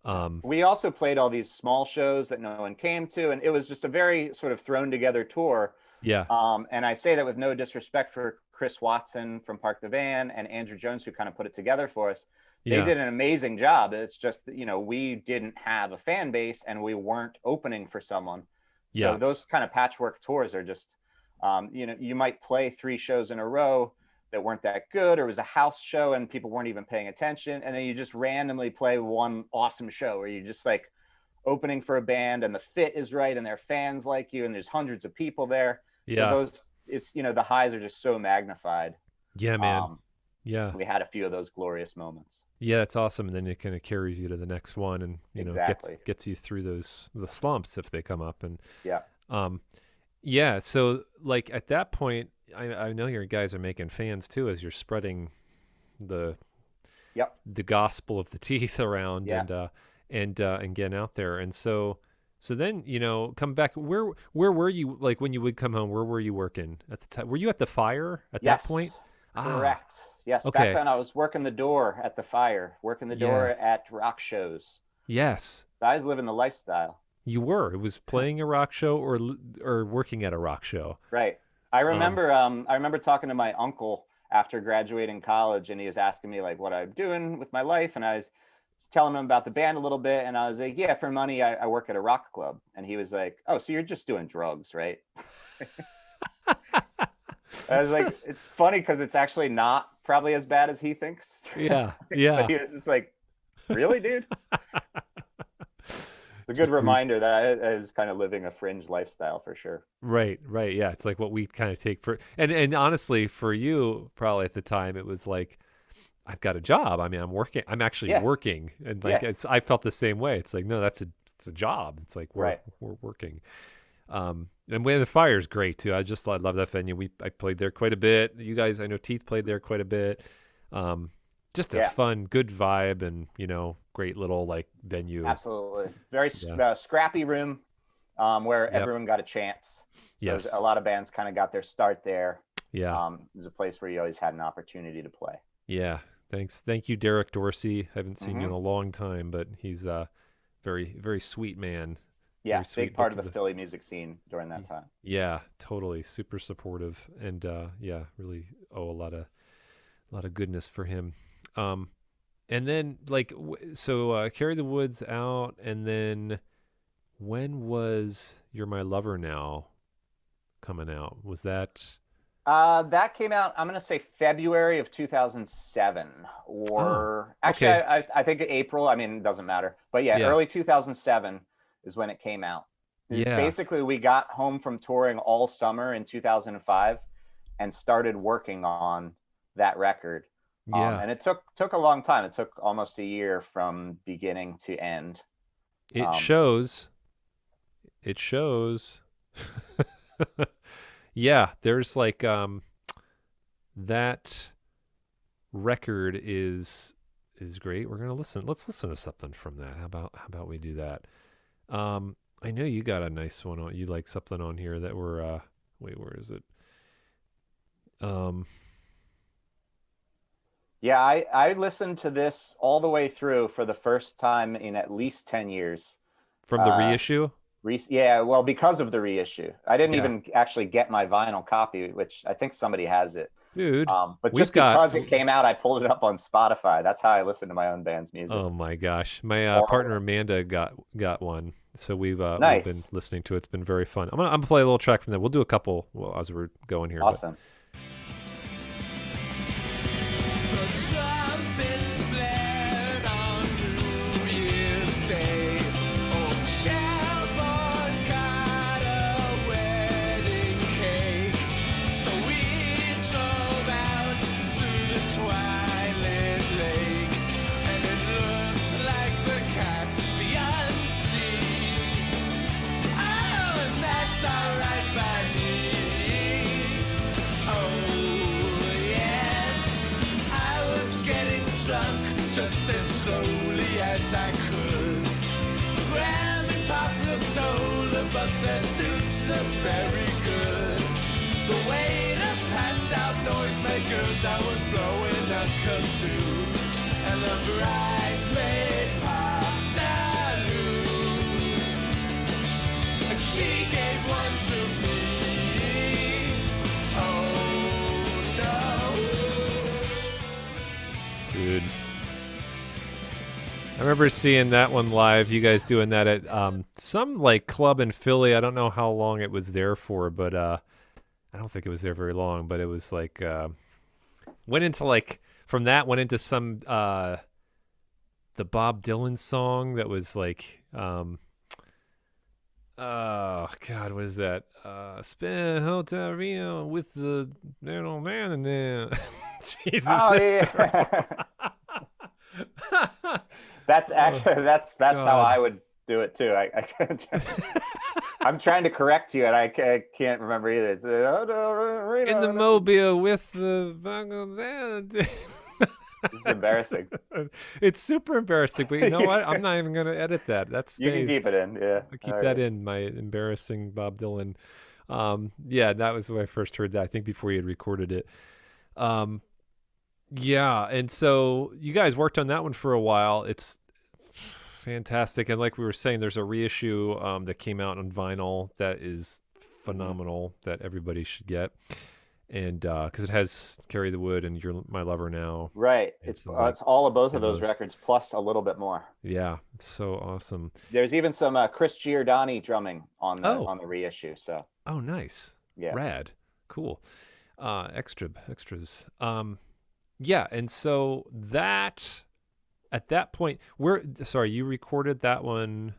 [SPEAKER 2] Yeah.
[SPEAKER 1] Um.
[SPEAKER 2] We also played all these small shows that no one came to, and it was just a very sort of thrown together tour.
[SPEAKER 1] Yeah.
[SPEAKER 2] And I say that with no disrespect for Chris Watson from Park the Van and Andrew Jones, who kind of put it together for us. They
[SPEAKER 1] Yeah.
[SPEAKER 2] did an amazing job. It's just that, we didn't have a fan base and we weren't opening for someone. So
[SPEAKER 1] Yeah.
[SPEAKER 2] those kind of patchwork tours are just, you might play three shows in a row, that weren't that good, or it was a house show and people weren't even paying attention. And then you just randomly play one awesome show where you just like opening for a band and the fit is right and their fans like you and there's hundreds of people there. So
[SPEAKER 1] Yeah.
[SPEAKER 2] those, it's, the highs are just so magnified.
[SPEAKER 1] Yeah, man.
[SPEAKER 2] Um,
[SPEAKER 1] Yeah.
[SPEAKER 2] we had a few of those glorious moments.
[SPEAKER 1] Yeah, it's awesome. And then it kind of carries you to the next one and,
[SPEAKER 2] Exactly.
[SPEAKER 1] gets you through the slumps if they come up. And
[SPEAKER 2] Yeah.
[SPEAKER 1] um yeah, so like at that point, I know your guys are making fans too as you're spreading the
[SPEAKER 2] Yep.
[SPEAKER 1] the gospel of the teeth around
[SPEAKER 2] Yeah.
[SPEAKER 1] and getting out there. And so then, come back. Where were you, like when you would come home, where were you working at the time? Were you at the fire at that point?
[SPEAKER 2] Yes.
[SPEAKER 1] Ah,
[SPEAKER 2] Correct. Yes. Back
[SPEAKER 1] okay.
[SPEAKER 2] then I was working the door at the fire, working the door
[SPEAKER 1] Yeah.
[SPEAKER 2] at rock shows.
[SPEAKER 1] Yes.
[SPEAKER 2] I was living the lifestyle.
[SPEAKER 1] You were. It was playing a rock show or working at a rock show.
[SPEAKER 2] Right. I
[SPEAKER 1] Um,
[SPEAKER 2] remember I remember talking to my uncle after graduating college, and he was asking me like what I'm doing with my life, and I was telling him about the band a little bit, and I was like, yeah, for money I work at a rock club. And he was like, oh, so you're just doing drugs, right? I was like, it's funny because it's actually not probably as bad as he thinks.
[SPEAKER 1] yeah.
[SPEAKER 2] But
[SPEAKER 1] Yeah.
[SPEAKER 2] he was just like, really, dude? It's a good
[SPEAKER 1] Just
[SPEAKER 2] reminder that I was kind of living a fringe lifestyle for sure.
[SPEAKER 1] right, right. Yeah. It's like what we kind of take for, and honestly, for you, probably at the time, it was like, I've got a job. I mean, I'm working. I'm actually
[SPEAKER 2] Yeah.
[SPEAKER 1] working, and like
[SPEAKER 2] Yeah.
[SPEAKER 1] I felt the same way. It's like, no, it's a job. It's like we're
[SPEAKER 2] Right.
[SPEAKER 1] we're working. And Way of the Fire is great too. I love that venue. I played there quite a bit. You guys, I know Teeth played there quite a bit. Um, just a
[SPEAKER 2] Yeah.
[SPEAKER 1] fun, good vibe, and great little like venue.
[SPEAKER 2] Absolutely. Very
[SPEAKER 1] Yeah.
[SPEAKER 2] scrappy room where
[SPEAKER 1] Yep.
[SPEAKER 2] everyone got a chance. So
[SPEAKER 1] Yes.
[SPEAKER 2] a lot of bands kind of got their start there.
[SPEAKER 1] Yeah.
[SPEAKER 2] It was a place where you always had an opportunity to play.
[SPEAKER 1] Yeah. Thanks. Thank you, Derek Dorsey. I haven't seen you in
[SPEAKER 2] Hmm.
[SPEAKER 1] a long time, but he's a very, very sweet man.
[SPEAKER 2] Yeah,
[SPEAKER 1] Very
[SPEAKER 2] big
[SPEAKER 1] sweet.
[SPEAKER 2] part of the Philly music scene during that time.
[SPEAKER 1] Yeah, totally. Super supportive, and yeah, really owe a lot of goodness for him. Um, and then like so, Carry the Woods out, and then when was You're My Lover Now coming out? Was that?
[SPEAKER 2] That came out, I'm going to say February of 2007,
[SPEAKER 1] Oh,
[SPEAKER 2] or actually,
[SPEAKER 1] okay.
[SPEAKER 2] I think April. I mean, it doesn't matter. But yeah,
[SPEAKER 1] Yeah,
[SPEAKER 2] early 2007 is when it came out.
[SPEAKER 1] yeah,
[SPEAKER 2] Basically, we got home from touring all summer in 2005 and started working on that record.
[SPEAKER 1] yeah.
[SPEAKER 2] And it took a long time. It took almost a year from beginning to end.
[SPEAKER 1] It
[SPEAKER 2] Um,
[SPEAKER 1] shows. It shows. Yeah, there's like that record is great. We're gonna listen. Let's listen to something from that. How about we do that? I know you got a nice one on. You like something on here that we're wait, where is it? Um,
[SPEAKER 2] yeah, I listened to this all the way through for the first time in at least 10 years.
[SPEAKER 1] from the
[SPEAKER 2] Uh,
[SPEAKER 1] reissue.
[SPEAKER 2] Yeah, well, because of the reissue. I didn't
[SPEAKER 1] Yeah,
[SPEAKER 2] even actually get my vinyl copy, which I think somebody has it.
[SPEAKER 1] dude,
[SPEAKER 2] But
[SPEAKER 1] we've
[SPEAKER 2] just
[SPEAKER 1] got.
[SPEAKER 2] because it came out, I pulled it up on Spotify. That's how I listen to my own band's music.
[SPEAKER 1] Oh my gosh, my partner
[SPEAKER 2] Horrible.
[SPEAKER 1] Amanda got one, so we've been
[SPEAKER 2] Nice.
[SPEAKER 1] listening to it. It's been very fun. I'm gonna play a little track from that. We'll do a couple as we're going here, but
[SPEAKER 2] Awesome.
[SPEAKER 3] The trumpets blared on New Year's Day. Old Shelburne got a wedding cake. So we drove out to the Twilight Lake, and it looked like the Caspian Sea. Oh, and that's alright by me. Oh, yes. I was getting drunk just as slowly as I could. Graham and Pop looked older, but their suits looked very good. The waiter passed out noisemakers, I was blowing a kazoo. And the bridesmaid popped a loo. And she gave one to me. Oh no.
[SPEAKER 1] dude, I remember seeing that one live. You guys doing that at some like club in Philly. I don't know how long it was there for, but I don't think it was there very long. But it was like Went into like from that went into some the Bob Dylan song that was like oh God, what is that? Spin Hotel Rio with the little man in there. Jesus,
[SPEAKER 2] Oh
[SPEAKER 1] that's terrible.
[SPEAKER 2] yeah. That's
[SPEAKER 1] Oh
[SPEAKER 2] actually that's how
[SPEAKER 1] God.
[SPEAKER 2] I would do it too. I'm trying to correct you, and I can't remember either. It's, oh, no,
[SPEAKER 1] In the
[SPEAKER 2] Reno, no.
[SPEAKER 1] mobile with the band.
[SPEAKER 2] This is embarrassing.
[SPEAKER 1] It's super embarrassing, but you know what? I'm not even gonna edit that. That
[SPEAKER 2] You can
[SPEAKER 1] stays.
[SPEAKER 2] keep it in. Yeah.
[SPEAKER 1] I keep
[SPEAKER 2] All
[SPEAKER 1] that
[SPEAKER 2] right.
[SPEAKER 1] in my embarrassing Bob Dylan. Yeah, that was when I first heard that. I think before he had recorded it. Um, yeah, and so you guys worked on that one for a while. It's fantastic, and like we were saying, there's a reissue that came out on vinyl that is
[SPEAKER 2] Hmm.
[SPEAKER 1] phenomenal that everybody should get, and because it has "Carry the Wood" and "You're My Lover Now"
[SPEAKER 2] Right.
[SPEAKER 1] and some like
[SPEAKER 2] It's all of both of those
[SPEAKER 1] demos.
[SPEAKER 2] records plus a little bit more.
[SPEAKER 1] Yeah, it's so awesome.
[SPEAKER 2] There's even some Chris Giordani drumming
[SPEAKER 1] Oh,
[SPEAKER 2] on the reissue. So
[SPEAKER 1] oh, nice,
[SPEAKER 2] yeah.
[SPEAKER 1] rad, cool. Extras. Yeah, and so that at that point, where sorry, you recorded that one.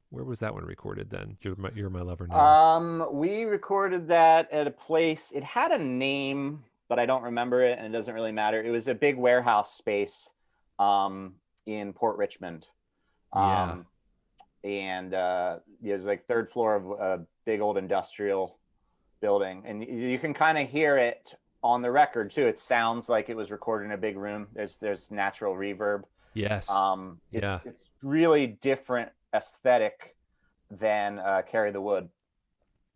[SPEAKER 1] Where was that one recorded then? You're my lover now.
[SPEAKER 2] We recorded that at a place. It had a name, but I don't remember it, and it doesn't really matter. It was a big warehouse space, um, in Port Richmond,
[SPEAKER 1] Yeah.
[SPEAKER 2] um, and it was like third floor of a big old industrial building, and you can kind of hear it on the record too. It sounds like it was recorded in a big room. There's natural reverb.
[SPEAKER 1] Yes.
[SPEAKER 2] It's
[SPEAKER 1] Yeah.
[SPEAKER 2] it's really different aesthetic than Carry the Wood.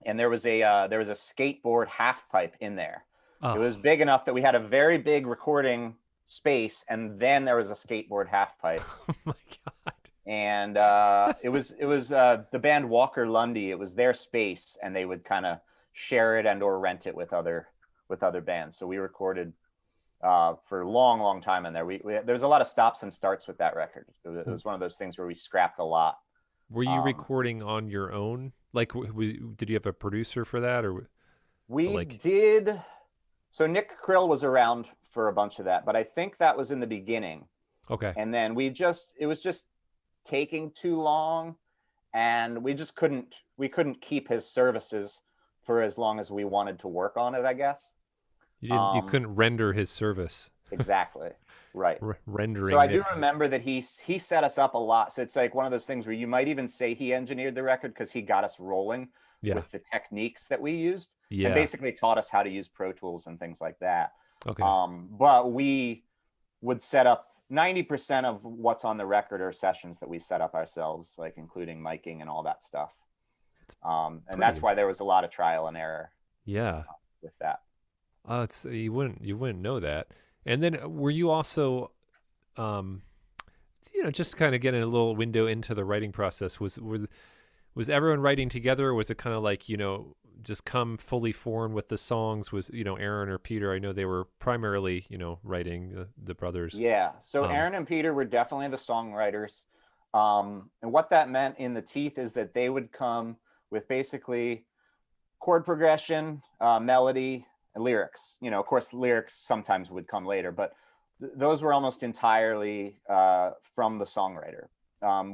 [SPEAKER 2] And there was a skateboard half pipe in there. It
[SPEAKER 1] Oh,
[SPEAKER 2] was big enough that we had a very big recording space, and then there was a skateboard half pipe.
[SPEAKER 1] oh my God.
[SPEAKER 2] And it was the band Walker Lundy. It was their space, and they would kind of share it and or rent it with other bands. So we recorded for a long time in there. There was a lot of stops and starts with that record. It was one of those things where we scrapped a lot.
[SPEAKER 1] Were you
[SPEAKER 2] Um,
[SPEAKER 1] recording on your own? Like, did you have a producer for that, or
[SPEAKER 2] we
[SPEAKER 1] like?
[SPEAKER 2] did. So Nick Krill was around for a bunch of that, but I think that was in the beginning.
[SPEAKER 1] Okay.
[SPEAKER 2] And then it was just taking too long, and we couldn't keep his services for as long as we wanted to work on it, I guess.
[SPEAKER 1] You
[SPEAKER 2] Um,
[SPEAKER 1] couldn't render his service.
[SPEAKER 2] exactly. Right. So
[SPEAKER 1] Rendering
[SPEAKER 2] I do
[SPEAKER 1] Nick's.
[SPEAKER 2] remember that he set us up a lot. So it's like one of those things where you might even say he engineered the record because he got us rolling
[SPEAKER 1] Yeah.
[SPEAKER 2] with the techniques that we used and
[SPEAKER 1] Yeah.
[SPEAKER 2] basically taught us how to use Pro Tools and things like that.
[SPEAKER 1] Okay.
[SPEAKER 2] But we would set up 90% of what's on the record are sessions that we set up ourselves, like including miking and all that stuff. And
[SPEAKER 1] Pretty.
[SPEAKER 2] that's why there was a lot of trial and error
[SPEAKER 1] Yeah.
[SPEAKER 2] with that.
[SPEAKER 1] It's you wouldn't know that. And then were you also, um, just kind of getting a little window into the writing process? Was everyone writing together, or was it kind of like just come fully formed with the songs? Was Aaron or Peter? I know they were primarily writing the brothers.
[SPEAKER 2] Yeah. So
[SPEAKER 1] Um,
[SPEAKER 2] Aaron and Peter were definitely the songwriters. And what that meant in the teeth is that they would come with basically chord progression, melody, and lyrics. Of course, lyrics sometimes would come later, but those were almost entirely from the songwriter.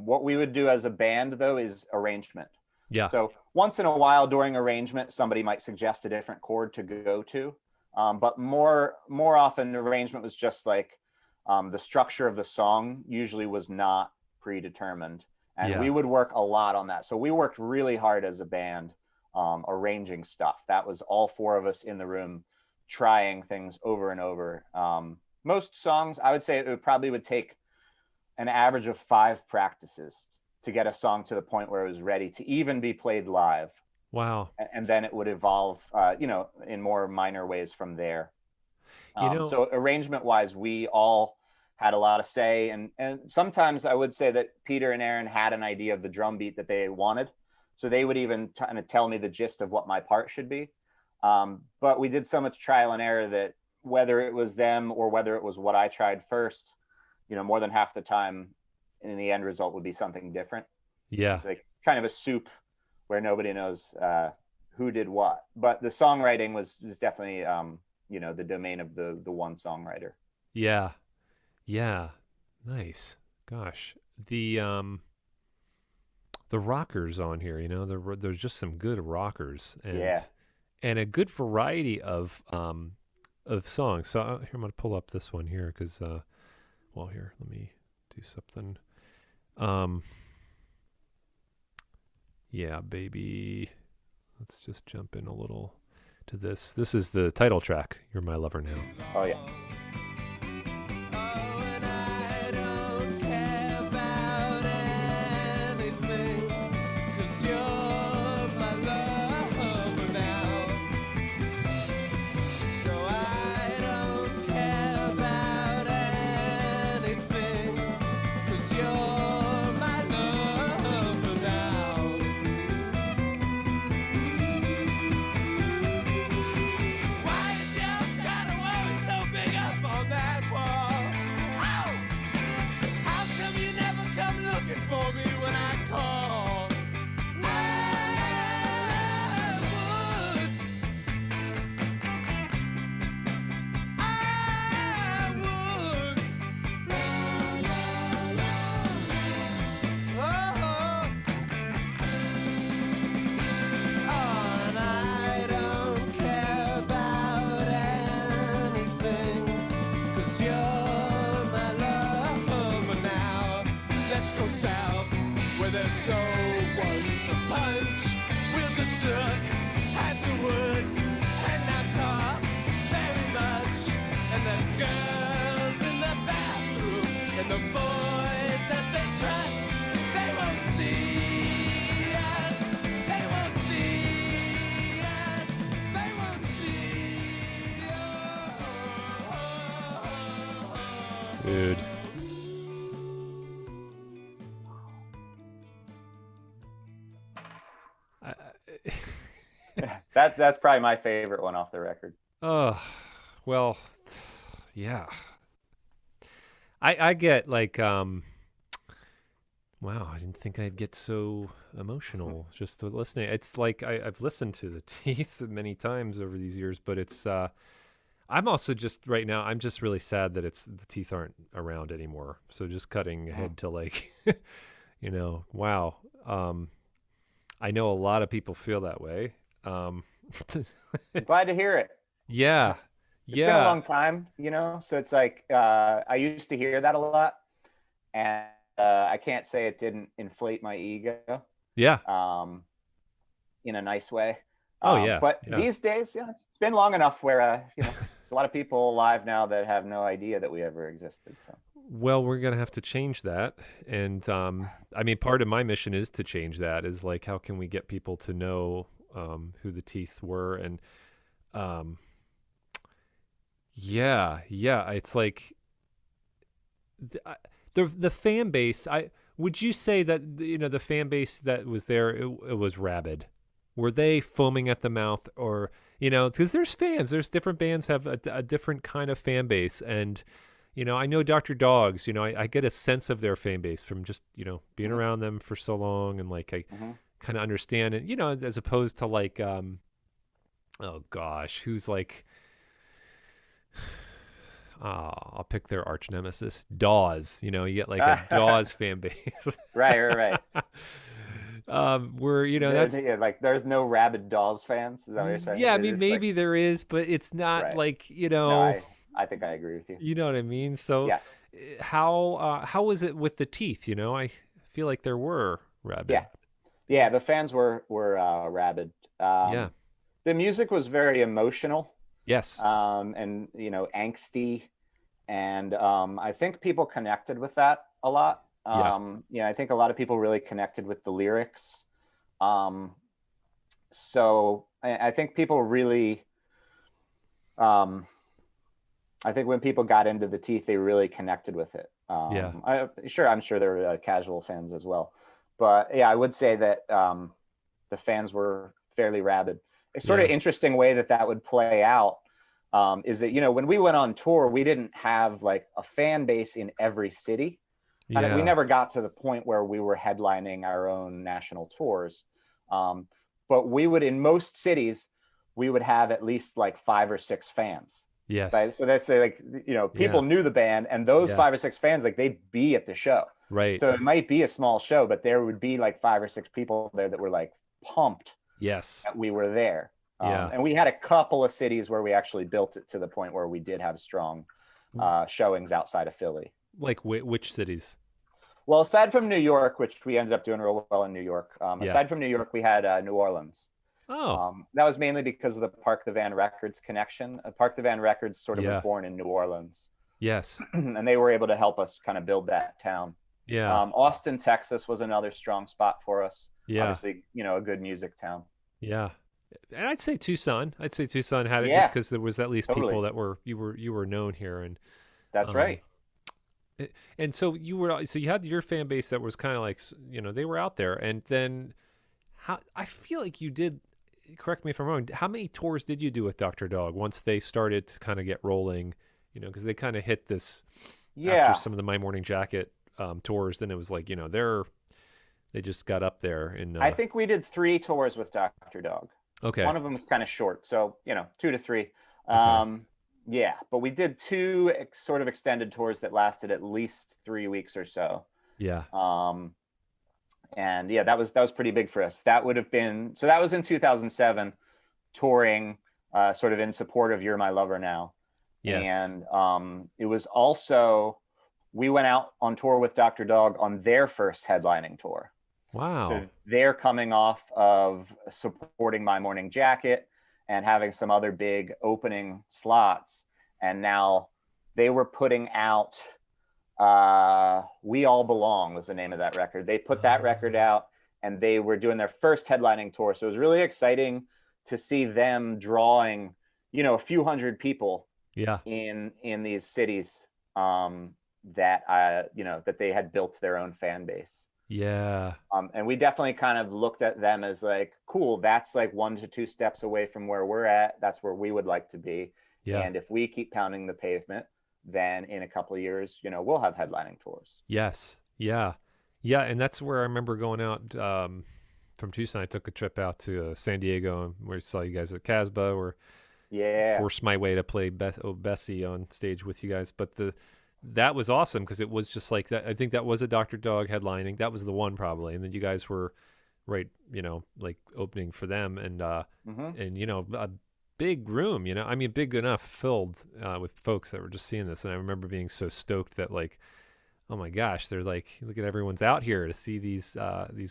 [SPEAKER 2] What we would do as a band, though, is arrangement.
[SPEAKER 1] yeah,
[SPEAKER 2] So once in a while during arrangement, somebody might suggest a different chord to go to. But more often, the arrangement was just like the structure of the song usually was not predetermined. And we
[SPEAKER 1] yeah,
[SPEAKER 2] would work a lot on that. So we worked really hard as a band arranging stuff. That was all four of us in the room trying things over and over. Most songs, I would say it probably would take an average of 5 practices to get a song to the point where it was ready to even be played live.
[SPEAKER 1] wow.
[SPEAKER 2] And then it would evolve, in more minor ways from there.
[SPEAKER 1] You know,
[SPEAKER 2] So arrangement wise, we all had a lot of say. And sometimes I would say that Peter and Aaron had an idea of the drum beat that they wanted. So they would even kind of tell me the gist of what my part should be. But we did so much trial and error that whether it was them or whether it was what I tried first, more than half the time in the end result would be something different.
[SPEAKER 1] yeah,
[SPEAKER 2] It's like kind of a soup where nobody knows who did what. But the songwriting was definitely the domain of the one songwriter.
[SPEAKER 1] Yeah. Yeah. Nice. Gosh. The rockers on here, there's just some good rockers
[SPEAKER 2] Yeah.
[SPEAKER 1] and a good variety of songs. So here I'm gonna pull up this one here because well, here, let me do something. Yeah, baby. Let's just jump in a little to this. This is the title track, You're My Lover Now.
[SPEAKER 2] Oh yeah.
[SPEAKER 3] Oh, and I don't care about anything, 'cause you're my lover now. So I don't care about anything, 'cause you're my lover now. Why is your shadow always so big up on that wall? Oh! How come you never come looking for me when I call? I would. Oh. And I don't care about anything, 'cause you're my lover now. Let's go south, where there's no one to punch. We'll just look at the woods and not talk very much. And the girls in the bathroom and the boys that they trust, they won't see us. They won't see us. They won't see us.
[SPEAKER 1] Dude.
[SPEAKER 2] That's probably my favorite one off the record.
[SPEAKER 1] Oh, well, yeah. I get like wow, I didn't think I'd get so emotional just to listening. It's like I've listened to the Teeth many times over these years, but it's I'm also just right now I'm just really sad that the Teeth aren't around anymore. So just cutting ahead to like wow. I know a lot of people feel that way.
[SPEAKER 2] Glad to hear it.
[SPEAKER 1] Yeah.
[SPEAKER 2] It's been a long time, so it's like I used to hear that a lot, and I can't say it didn't inflate my ego
[SPEAKER 1] Yeah.
[SPEAKER 2] in a nice way.
[SPEAKER 1] Oh, yeah.
[SPEAKER 2] But
[SPEAKER 1] Yeah.
[SPEAKER 2] these days, it's been long enough where there's a lot of people alive now that have no idea that we ever existed. So
[SPEAKER 1] Well, we're gonna have to change that, and I mean, part of my mission is to change that. Is like, how can we get people to know who the Teeth were, and yeah, it's like the fan base. Would you say that the fan base that was there, it was rabid? Were they foaming at the mouth, or because there's fans, there's different bands have a different kind of fan base, and I know Dr. Dogs, I get a sense of their fan base from just being around them for so long, and like I kind of understand it, as opposed to like oh gosh, who's like I'll pick their arch nemesis, Dawes. You get like a Dawes fan base.
[SPEAKER 2] right.
[SPEAKER 1] Where that's
[SPEAKER 2] like there's no rabid Dawes fans. Is that what you're saying?
[SPEAKER 1] Yeah, I mean maybe there is, but it's not
[SPEAKER 2] Right.
[SPEAKER 1] like
[SPEAKER 2] No, I think I agree with you.
[SPEAKER 1] you know what I mean. So
[SPEAKER 2] Yes.
[SPEAKER 1] how was it with the Teeth? I feel like there were rabid.
[SPEAKER 2] Yeah. The fans were rabid.
[SPEAKER 1] Yeah.
[SPEAKER 2] The music was very emotional.
[SPEAKER 1] Yes.
[SPEAKER 2] And angsty, and I think people connected with that a lot. I think a lot of people really connected with the lyrics. So I think people really, I think when people got into the Teeth, they really connected with it. I'm sure there were casual fans as well, but yeah, I would say that the fans were fairly rabid. A sort of interesting way that would play out is that, when we went on tour, we didn't have like a fan base in every city. We never got to the point where we were headlining our own national tours. But we would, in most cities, we would have at least like 5 or 6 fans.
[SPEAKER 1] Yes.
[SPEAKER 2] Right. So that's like, people knew the band, and those 5 or 6 fans, like they'd be at the show.
[SPEAKER 1] Right.
[SPEAKER 2] So it might be a small show, but there would be like 5 or 6 people there that were like pumped
[SPEAKER 1] Yes.
[SPEAKER 2] that we were there.
[SPEAKER 1] Yeah.
[SPEAKER 2] And we had a couple of cities where we actually built it to the point where we did have strong showings outside of Philly.
[SPEAKER 1] Like which cities?
[SPEAKER 2] Well, aside from New York, which we ended up doing real well in New York, aside from New York, we had New Orleans.
[SPEAKER 1] Oh.
[SPEAKER 2] That was mainly because of the Park the Van Records connection. Park the Van Records sort of was born in New Orleans.
[SPEAKER 1] Yes.
[SPEAKER 2] And they were able to help us kind of build that town.
[SPEAKER 1] Yeah.
[SPEAKER 2] Austin, Texas was another strong spot for us.
[SPEAKER 1] Yeah.
[SPEAKER 2] Obviously, a good music town.
[SPEAKER 1] Yeah. And I'd say Tucson. Had it just because there was at least people that you were known here, and
[SPEAKER 2] that's right.
[SPEAKER 1] And so you had your fan base that was kind of like, they were out there, and then I feel like you did. Correct me if I'm wrong. How many tours did you do with Dr. Dog once they started to kind of get rolling? Because they kind of hit this after some of the My Morning Jacket tours. Then it was like, they just got up there. And
[SPEAKER 2] I think we did 3 tours with Dr. Dog.
[SPEAKER 1] Okay.
[SPEAKER 2] One of them was kind of short, so 2 to 3.
[SPEAKER 1] Okay.
[SPEAKER 2] Yeah, but we did 2 sort of extended tours that lasted at least 3 weeks or so.
[SPEAKER 1] Yeah.
[SPEAKER 2] And that was pretty big for us. That was in 2007, touring sort of in support of You're My Lover Now.
[SPEAKER 1] Yes.
[SPEAKER 2] And it was also, we went out on tour with Dr. Dog on their first headlining tour.
[SPEAKER 1] Wow.
[SPEAKER 2] So they're coming off of supporting My Morning Jacket and having some other big opening slots. And now they were putting out We All Belong was the name of that record. They put that record out, and they were doing their first headlining tour. So it was really exciting to see them drawing, a few hundred people in these cities that they had built their own fan base.
[SPEAKER 1] Yeah.
[SPEAKER 2] And we definitely kind of looked at them as like, cool, that's like 1 to 2 steps away from where we're at. That's where we would like to be. Yeah. And if we keep pounding the pavement, then in a couple of years, we'll have headlining tours.
[SPEAKER 1] Yes. Yeah. Yeah. And that's where I remember going out from Tucson. I took a trip out to San Diego, where I saw you guys at Casbah, or forced my way to play Bessie on stage with you guys. But that was awesome, because it was just like that. I think that was a Dr. Dog headlining. That was the one probably. And then you guys were right, like opening for them, and and a big room, big enough filled with folks that were just seeing this. And I remember being so stoked that, like, oh my gosh, they're like, look at everyone's out here to see these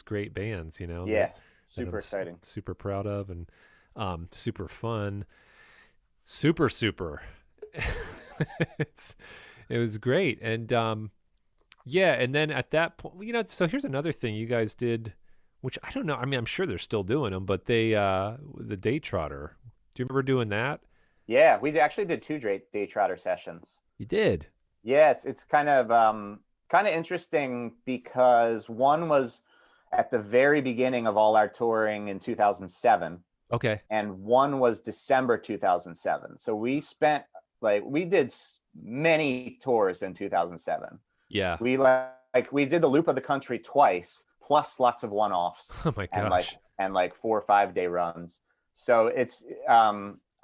[SPEAKER 1] great bands,
[SPEAKER 2] Yeah. Super exciting.
[SPEAKER 1] Super proud of, and super fun. Super. It was great. And and then at that point, so here's another thing you guys did, which I don't know. I mean, I'm sure they're still doing them, but they the Day Trotter. Do you remember doing that?
[SPEAKER 2] Yeah, we actually did 2 Day Trotter sessions.
[SPEAKER 1] You did?
[SPEAKER 2] Yes, it's kind of interesting, because one was at the very beginning of all our touring in 2007.
[SPEAKER 1] Okay.
[SPEAKER 2] And one was December 2007. So we did many tours in 2007.
[SPEAKER 1] Yeah.
[SPEAKER 2] We did the loop of the country twice, plus lots of one-offs.
[SPEAKER 1] Oh my gosh.
[SPEAKER 2] And 4 or 5 day runs. So it's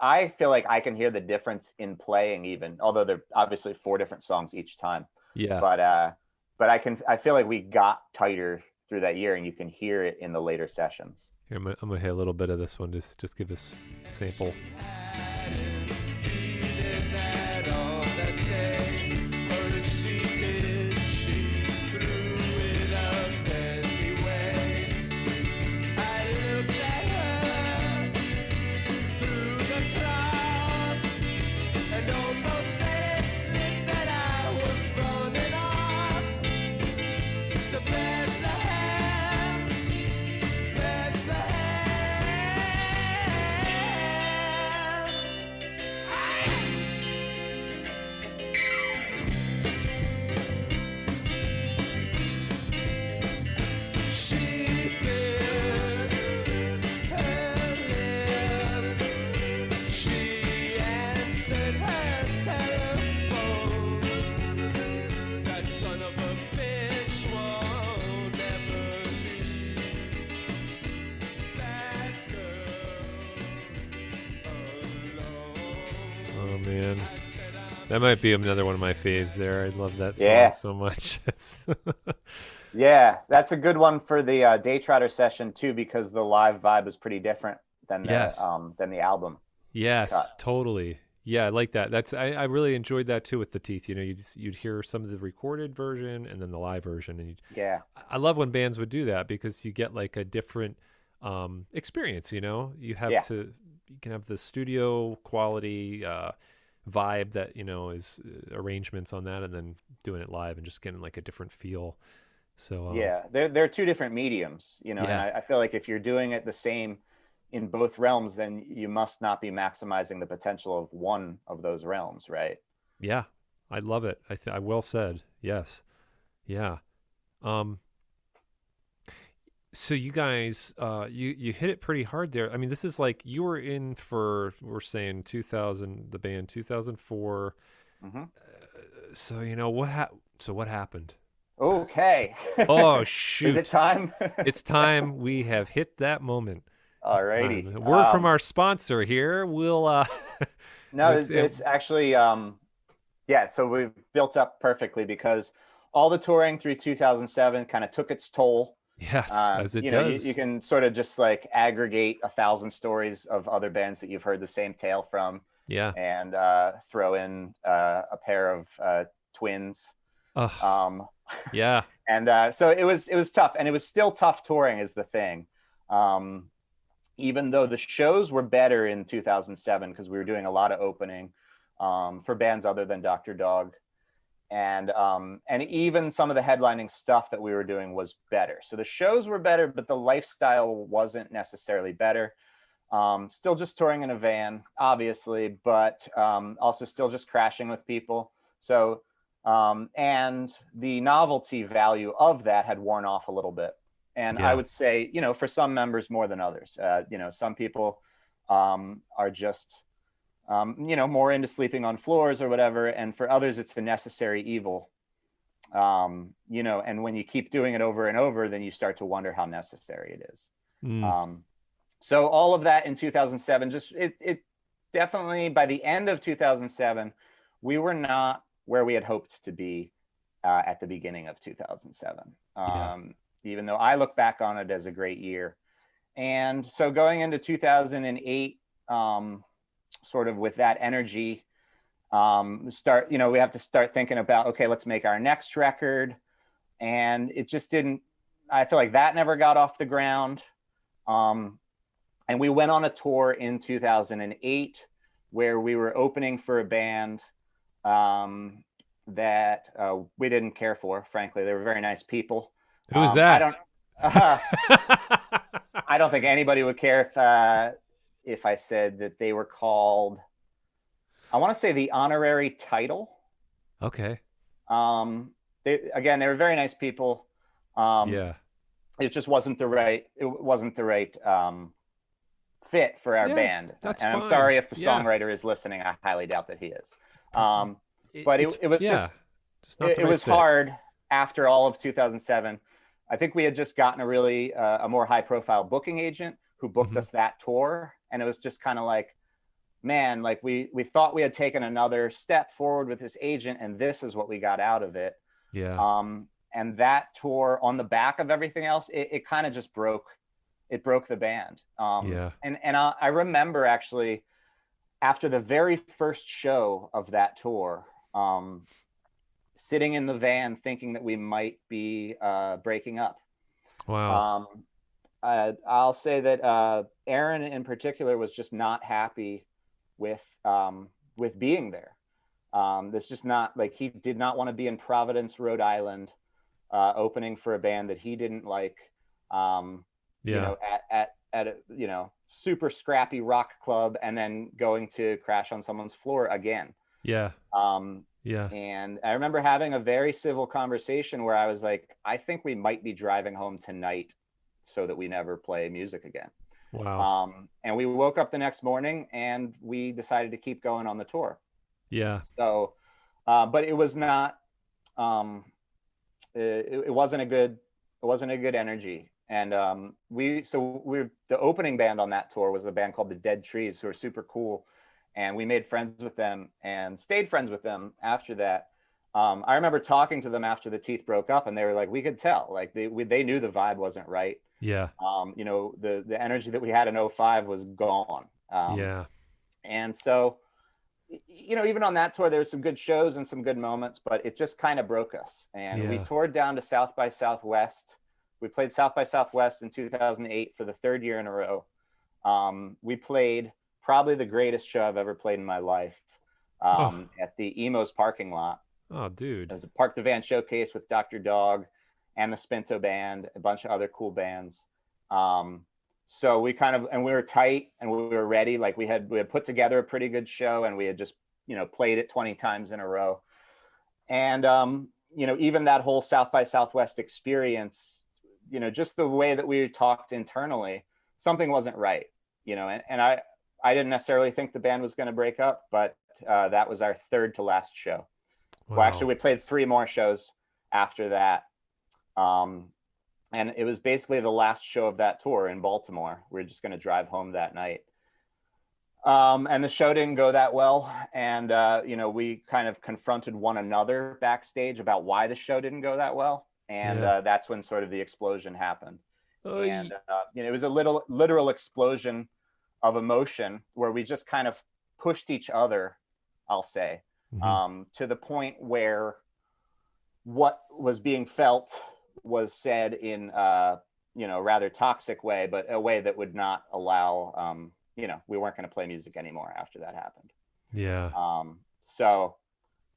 [SPEAKER 2] I feel like I can hear the difference in playing, even although they're obviously 4 different songs each time.
[SPEAKER 1] Yeah.
[SPEAKER 2] But I feel like we got tighter through that year, and you can hear it in the later sessions.
[SPEAKER 1] Here, I'm gonna hit a little bit of this one. Just give us a sample. man. That might be another one of my faves there. I love that song
[SPEAKER 2] Yeah.
[SPEAKER 1] so much.
[SPEAKER 2] Yeah, that's a good one for the day trotter session too, because the live vibe is pretty different
[SPEAKER 1] Yes.
[SPEAKER 2] than the album cut.
[SPEAKER 1] Yes, totally. Yeah, I like that. I really enjoyed that too with the Teeth. You know, you'd hear some of the recorded version and then the live version, and
[SPEAKER 2] Yeah,
[SPEAKER 1] I love when bands would do that because you get like a different experience. You know,
[SPEAKER 2] yeah,
[SPEAKER 1] you can have the studio quality vibe that is arrangements on that, and then doing it live and just getting like a different feel. So
[SPEAKER 2] yeah. They're two different mediums, and
[SPEAKER 1] yeah,
[SPEAKER 2] I feel like if you're doing it the same in both realms, then you must not be maximizing the potential of one of those realms, right?
[SPEAKER 1] yeah, I love it. I well said. Yes, yeah. Um, So you guys, you hit it pretty hard there. I mean, this is like you were in for we're saying 2000, the band 2004.
[SPEAKER 2] Hmm.
[SPEAKER 1] So what happened?
[SPEAKER 2] Okay.
[SPEAKER 1] Oh
[SPEAKER 2] Is it
[SPEAKER 1] shoot!
[SPEAKER 2] time?
[SPEAKER 1] It's time. We have hit that moment.
[SPEAKER 2] Alrighty.
[SPEAKER 1] Word from our sponsor here. We'll
[SPEAKER 2] No,
[SPEAKER 1] it's
[SPEAKER 2] this actually, yeah, so we've built up perfectly because all the touring through 2007 kind of took its toll.
[SPEAKER 1] yes, as it
[SPEAKER 2] You
[SPEAKER 1] does.
[SPEAKER 2] can sort of just like aggregate 1,000 stories of other bands that you've heard the same tale from,
[SPEAKER 1] Yeah.
[SPEAKER 2] and throw in a pair of twins.
[SPEAKER 1] Oh,
[SPEAKER 2] Um,
[SPEAKER 1] yeah.
[SPEAKER 2] and so it was tough, and it was still tough touring is the thing. Um, Even though the shows were better in 2007 because we were doing a lot of opening for bands other than Dr. Dog, and even some of the headlining stuff that we were doing was better. So the shows were better, but the lifestyle wasn't necessarily better. Still just touring in a van, obviously, but also still just crashing with people. So and the novelty value of that had worn off a little bit. And I
[SPEAKER 1] Yeah.
[SPEAKER 2] would say, for some members more than others. Some people are just more into sleeping on floors or whatever, and for others it's a necessary evil. And when you keep doing it over and over, then you start to wonder how necessary it is.
[SPEAKER 1] Mm,
[SPEAKER 2] um, so all of that in 2007, just it definitely, by the end of 2007, we were not where we had hoped to be at the beginning of 2007.
[SPEAKER 1] yeah.
[SPEAKER 2] Even though I look back on it as a great year. And so going into 2008, sort of with that energy, we have to start thinking about, okay, let's make our next record. And it just didn't, I feel like that never got off the ground. And we went on a tour in 2008 where we were opening for a band that we didn't care for, frankly. They were very nice people.
[SPEAKER 1] Who's
[SPEAKER 2] I
[SPEAKER 1] that?
[SPEAKER 2] don't, I don't think anybody would care if I said that they were called, I want to say, the Honorary Title.
[SPEAKER 1] Okay.
[SPEAKER 2] They were very nice people.
[SPEAKER 1] Yeah.
[SPEAKER 2] It just wasn't the right fit for our
[SPEAKER 1] Yeah,
[SPEAKER 2] band.
[SPEAKER 1] that's
[SPEAKER 2] And I'm
[SPEAKER 1] fine.
[SPEAKER 2] sorry if the
[SPEAKER 1] Yeah.
[SPEAKER 2] songwriter is listening. I highly doubt that he is.
[SPEAKER 1] It,
[SPEAKER 2] But
[SPEAKER 1] it's
[SPEAKER 2] it was
[SPEAKER 1] yeah,
[SPEAKER 2] just,
[SPEAKER 1] just not the
[SPEAKER 2] it
[SPEAKER 1] right
[SPEAKER 2] was
[SPEAKER 1] fit.
[SPEAKER 2] hard after all of 2007. I think we had just gotten a more high profile booking agent who booked
[SPEAKER 1] Hmm.
[SPEAKER 2] us that tour. And it was just kind of like, man, like we thought we had taken another step forward with this agent, and this is what we got out of it.
[SPEAKER 1] Yeah.
[SPEAKER 2] And that tour, on the back of everything else, it kind of just broke the band.
[SPEAKER 1] Yeah.
[SPEAKER 2] And I remember actually after the very first show of that tour, sitting in the van thinking that we might be breaking up.
[SPEAKER 1] Wow.
[SPEAKER 2] Um, I'll say that Aaron in particular was just not happy with being there. That's just not, like, he did not want to be in Providence, Rhode Island, opening for a band that he didn't like.
[SPEAKER 1] Yeah.
[SPEAKER 2] At a super scrappy rock club, and then going to crash on someone's floor again.
[SPEAKER 1] Yeah.
[SPEAKER 2] Um,
[SPEAKER 1] Yeah.
[SPEAKER 2] and I remember having a very civil conversation where I was like, I think we might be driving home tonight so that we never play music again.
[SPEAKER 1] Wow.
[SPEAKER 2] And we woke up the next morning and we decided to keep going on the tour.
[SPEAKER 1] Yeah.
[SPEAKER 2] So, but it was not, it wasn't a good energy. And the opening band on that tour was a band called the Dead Trees, who are super cool. and we made friends with them and stayed friends with them after that. I remember talking to them after the Teeth broke up, and they were like, we could tell, like they knew the vibe wasn't right.
[SPEAKER 1] Yeah.
[SPEAKER 2] You know, the energy that we had in '05 was gone.
[SPEAKER 1] Yeah.
[SPEAKER 2] And so, you know, even on that tour, there were some good shows and some good moments, but it just kind of broke us. And we
[SPEAKER 1] Yeah.
[SPEAKER 2] toured down to South by Southwest. We played South by Southwest in 2008 for the third year in a row. We played probably the greatest show I've ever played in my life at the Emo's parking lot.
[SPEAKER 1] Oh, dude.
[SPEAKER 2] It was a Park the Van showcase with Dr. Dog and the Spinto Band, a bunch of other cool bands. So we were tight and we were ready. Like we had put together a pretty good show, and we had just, you know, played it 20 times in a row. And, you know, even that whole South by Southwest experience, you know, just the way that we talked internally, something wasn't right, you know, and I didn't necessarily think the band was going to break up, but that was our third to last show.
[SPEAKER 1] Wow.
[SPEAKER 2] Well, actually, we played 3 more shows after that. And it was basically the last show of that tour in Baltimore. We were just going to drive home that night. And the show didn't go that well. And, you know, we kind of confronted one another backstage about why the show didn't go that well. And that's when sort of the explosion happened.
[SPEAKER 1] Oh,
[SPEAKER 2] And, you know, it was a literal explosion of emotion where we just kind of pushed each other, I'll say, to the point where what was being felt was said in, you know, a rather toxic way, but a way that would not allow, you know, we weren't going to play music anymore after that happened.
[SPEAKER 1] Yeah.
[SPEAKER 2] So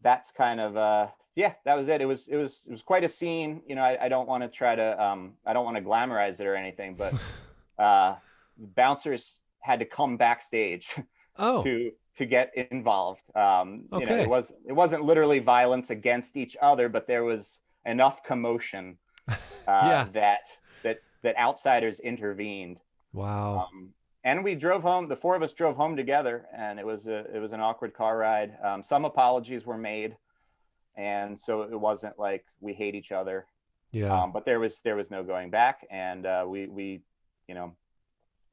[SPEAKER 2] that's kind of, yeah, that was it. It was quite a scene. You know, I don't want to try to, I don't want to glamorize it or anything, but bouncers had to come backstage to get involved. You know, it wasn't literally violence against each other, but there was enough commotion that outsiders intervened.
[SPEAKER 1] Wow.
[SPEAKER 2] And we drove home. The 4 of us drove home together, and it was an awkward car ride. Some apologies were made, and so it wasn't like we hate each other.
[SPEAKER 1] Yeah.
[SPEAKER 2] But there was no going back, and we you know,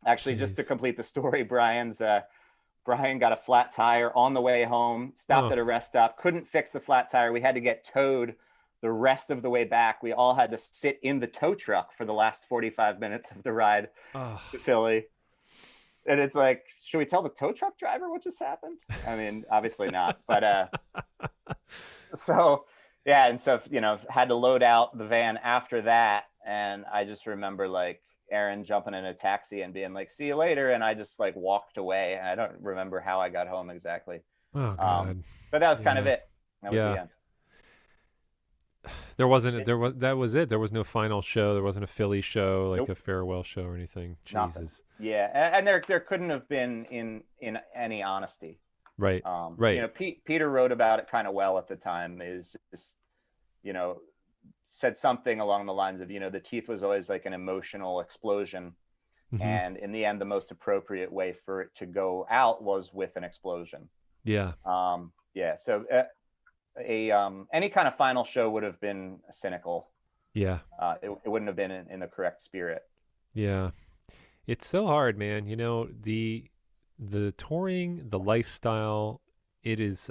[SPEAKER 2] actually, just to complete the story, Brian got a flat tire on the way home, stopped at a rest stop, couldn't fix the flat tire. We had to get towed the rest of the way back. We all had to sit in the tow truck for the last 45 minutes of the ride to Philly. And it's like, should we tell the tow truck driver what just happened? I mean, obviously not. But so, yeah. And so, you know, had to load out the van after that. And I just remember like Aaron jumping in a taxi and being like, see you later. And I just like walked away. And I don't remember how I got home exactly.
[SPEAKER 1] Oh, God.
[SPEAKER 2] But that was kind of it. That was the end.
[SPEAKER 1] That was it. There was no final show. There wasn't a Philly show, like a farewell show or anything. Jesus.
[SPEAKER 2] Nothing. Yeah. And there couldn't have been in any honesty.
[SPEAKER 1] Right. Right.
[SPEAKER 2] You know, Peter wrote about it kind of well at the time, is just, you know, said something along the lines of, you know, the Teeth was always like an emotional explosion. And in the end, the most appropriate way for it to go out was with an explosion.
[SPEAKER 1] Yeah.
[SPEAKER 2] Yeah. So any kind of final show would have been cynical.
[SPEAKER 1] Yeah.
[SPEAKER 2] It wouldn't have been in the correct spirit.
[SPEAKER 1] Yeah. It's so hard, man. You know, the touring, the lifestyle, it's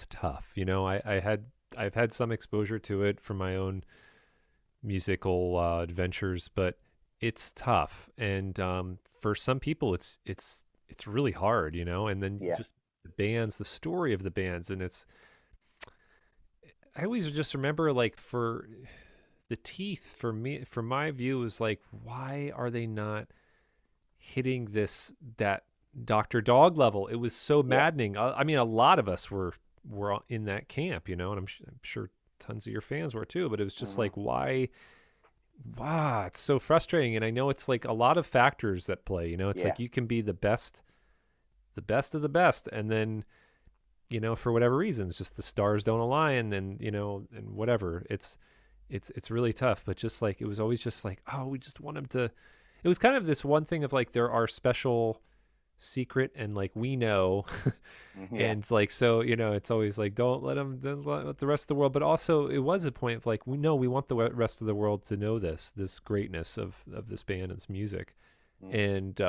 [SPEAKER 1] tough. You know, I've had some exposure to it from my own musical adventures, but it's tough. And for some people it's really hard, you know, and then just the bands, the story of the bands, and I always just remember, like, for the Teeth, for me, from my view, was like, why are they not hitting that Dr. Dog level? It was so maddening. I mean, a lot of us were in that camp, you know, and I'm sure tons of your fans were too, but it was just like, why? Wow, it's so frustrating. And I know it's like a lot of factors that play, you know, it's like you can be the best of the best, and then, you know, for whatever reasons, just the stars don't align, and, you know, and whatever. It's really tough. But just like, it was always just like, oh, we just want them to. It was kind of this one thing of like, there are special secret, and like, we know, and it's like, so, you know, it's always like, don't let the rest of the world. But also, it was a point of like, we want the rest of the world to know this greatness of this band and this music, and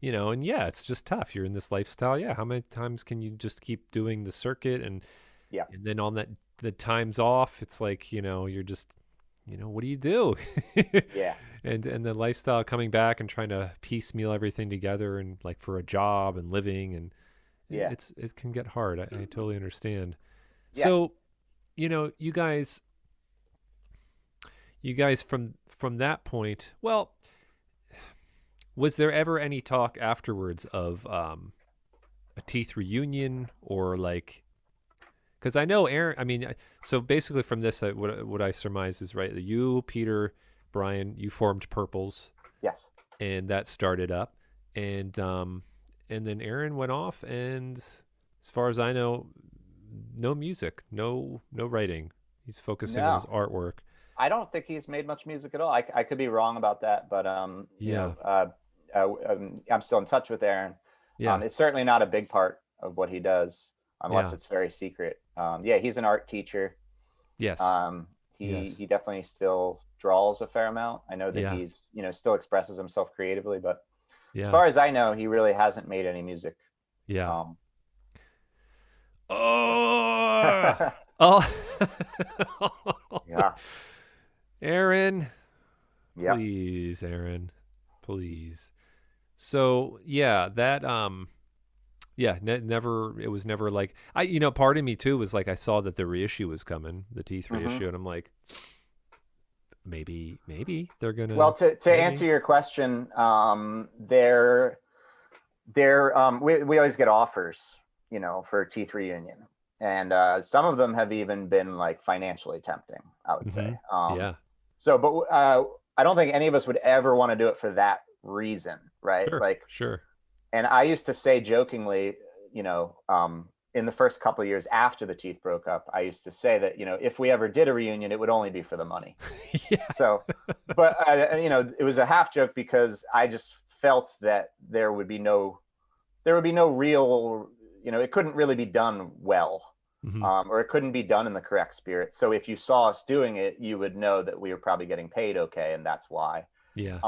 [SPEAKER 1] and yeah, it's just tough. You're in this lifestyle. Yeah, how many times can you just keep doing the circuit
[SPEAKER 2] Yeah.
[SPEAKER 1] and then on that the time's off, it's like, you're just, what do you do?
[SPEAKER 2] Yeah.
[SPEAKER 1] And the lifestyle coming back and trying to piecemeal everything together and like for a job and living and
[SPEAKER 2] Yeah.
[SPEAKER 1] it can get hard. I totally understand.
[SPEAKER 2] Yeah.
[SPEAKER 1] So, you guys from that point, well, was there ever any talk afterwards of a teeth reunion or like, because I know Aaron, I mean, so basically from this, what I surmise is, right, that you, Peter, Brian, you formed Purples,
[SPEAKER 2] Yes.
[SPEAKER 1] and that started up, and then Aaron went off, and as far as I know, no music, no writing. He's focusing on his
[SPEAKER 2] No,
[SPEAKER 1] artwork.
[SPEAKER 2] I don't think he's made much music at all. I could be wrong about that, but
[SPEAKER 1] Yeah.
[SPEAKER 2] I'm still in touch with Aaron.
[SPEAKER 1] Yeah.
[SPEAKER 2] It's certainly not a big part of what he does, unless
[SPEAKER 1] Yeah.
[SPEAKER 2] it's very secret. Yeah, he's an art teacher.
[SPEAKER 1] Yes. Yes.
[SPEAKER 2] He definitely still draws a fair amount. I know that
[SPEAKER 1] Yeah.
[SPEAKER 2] he's still expresses himself creatively, but as
[SPEAKER 1] Yeah.
[SPEAKER 2] far as I know, he really hasn't made any music.
[SPEAKER 1] Yeah. Oh. Oh.
[SPEAKER 2] Yeah.
[SPEAKER 1] Aaron.
[SPEAKER 2] Yep.
[SPEAKER 1] Please, Aaron. Please. So yeah, that never. It was never like part of me too was like I saw that the reissue was coming, the Teeth reissue, and I'm like, maybe they're gonna.
[SPEAKER 2] Well, to answer your question, we always get offers, for Teeth reunion, and some of them have even been like financially tempting, I would say.
[SPEAKER 1] Yeah.
[SPEAKER 2] So, but I don't think any of us would ever want to do it for that reason, right?
[SPEAKER 1] Sure.
[SPEAKER 2] Like,
[SPEAKER 1] Sure.
[SPEAKER 2] and I used to say jokingly, in the first couple of years after the Teeth broke up, I used to say that, if we ever did a reunion, it would only be for the money.
[SPEAKER 1] Yeah.
[SPEAKER 2] So, but, it was a half joke because I just felt that there would be no real, it couldn't really be done well, or it couldn't be done in the correct spirit. So if you saw us doing it, you would know that we were probably getting paid okay, and that's why.
[SPEAKER 1] Yeah.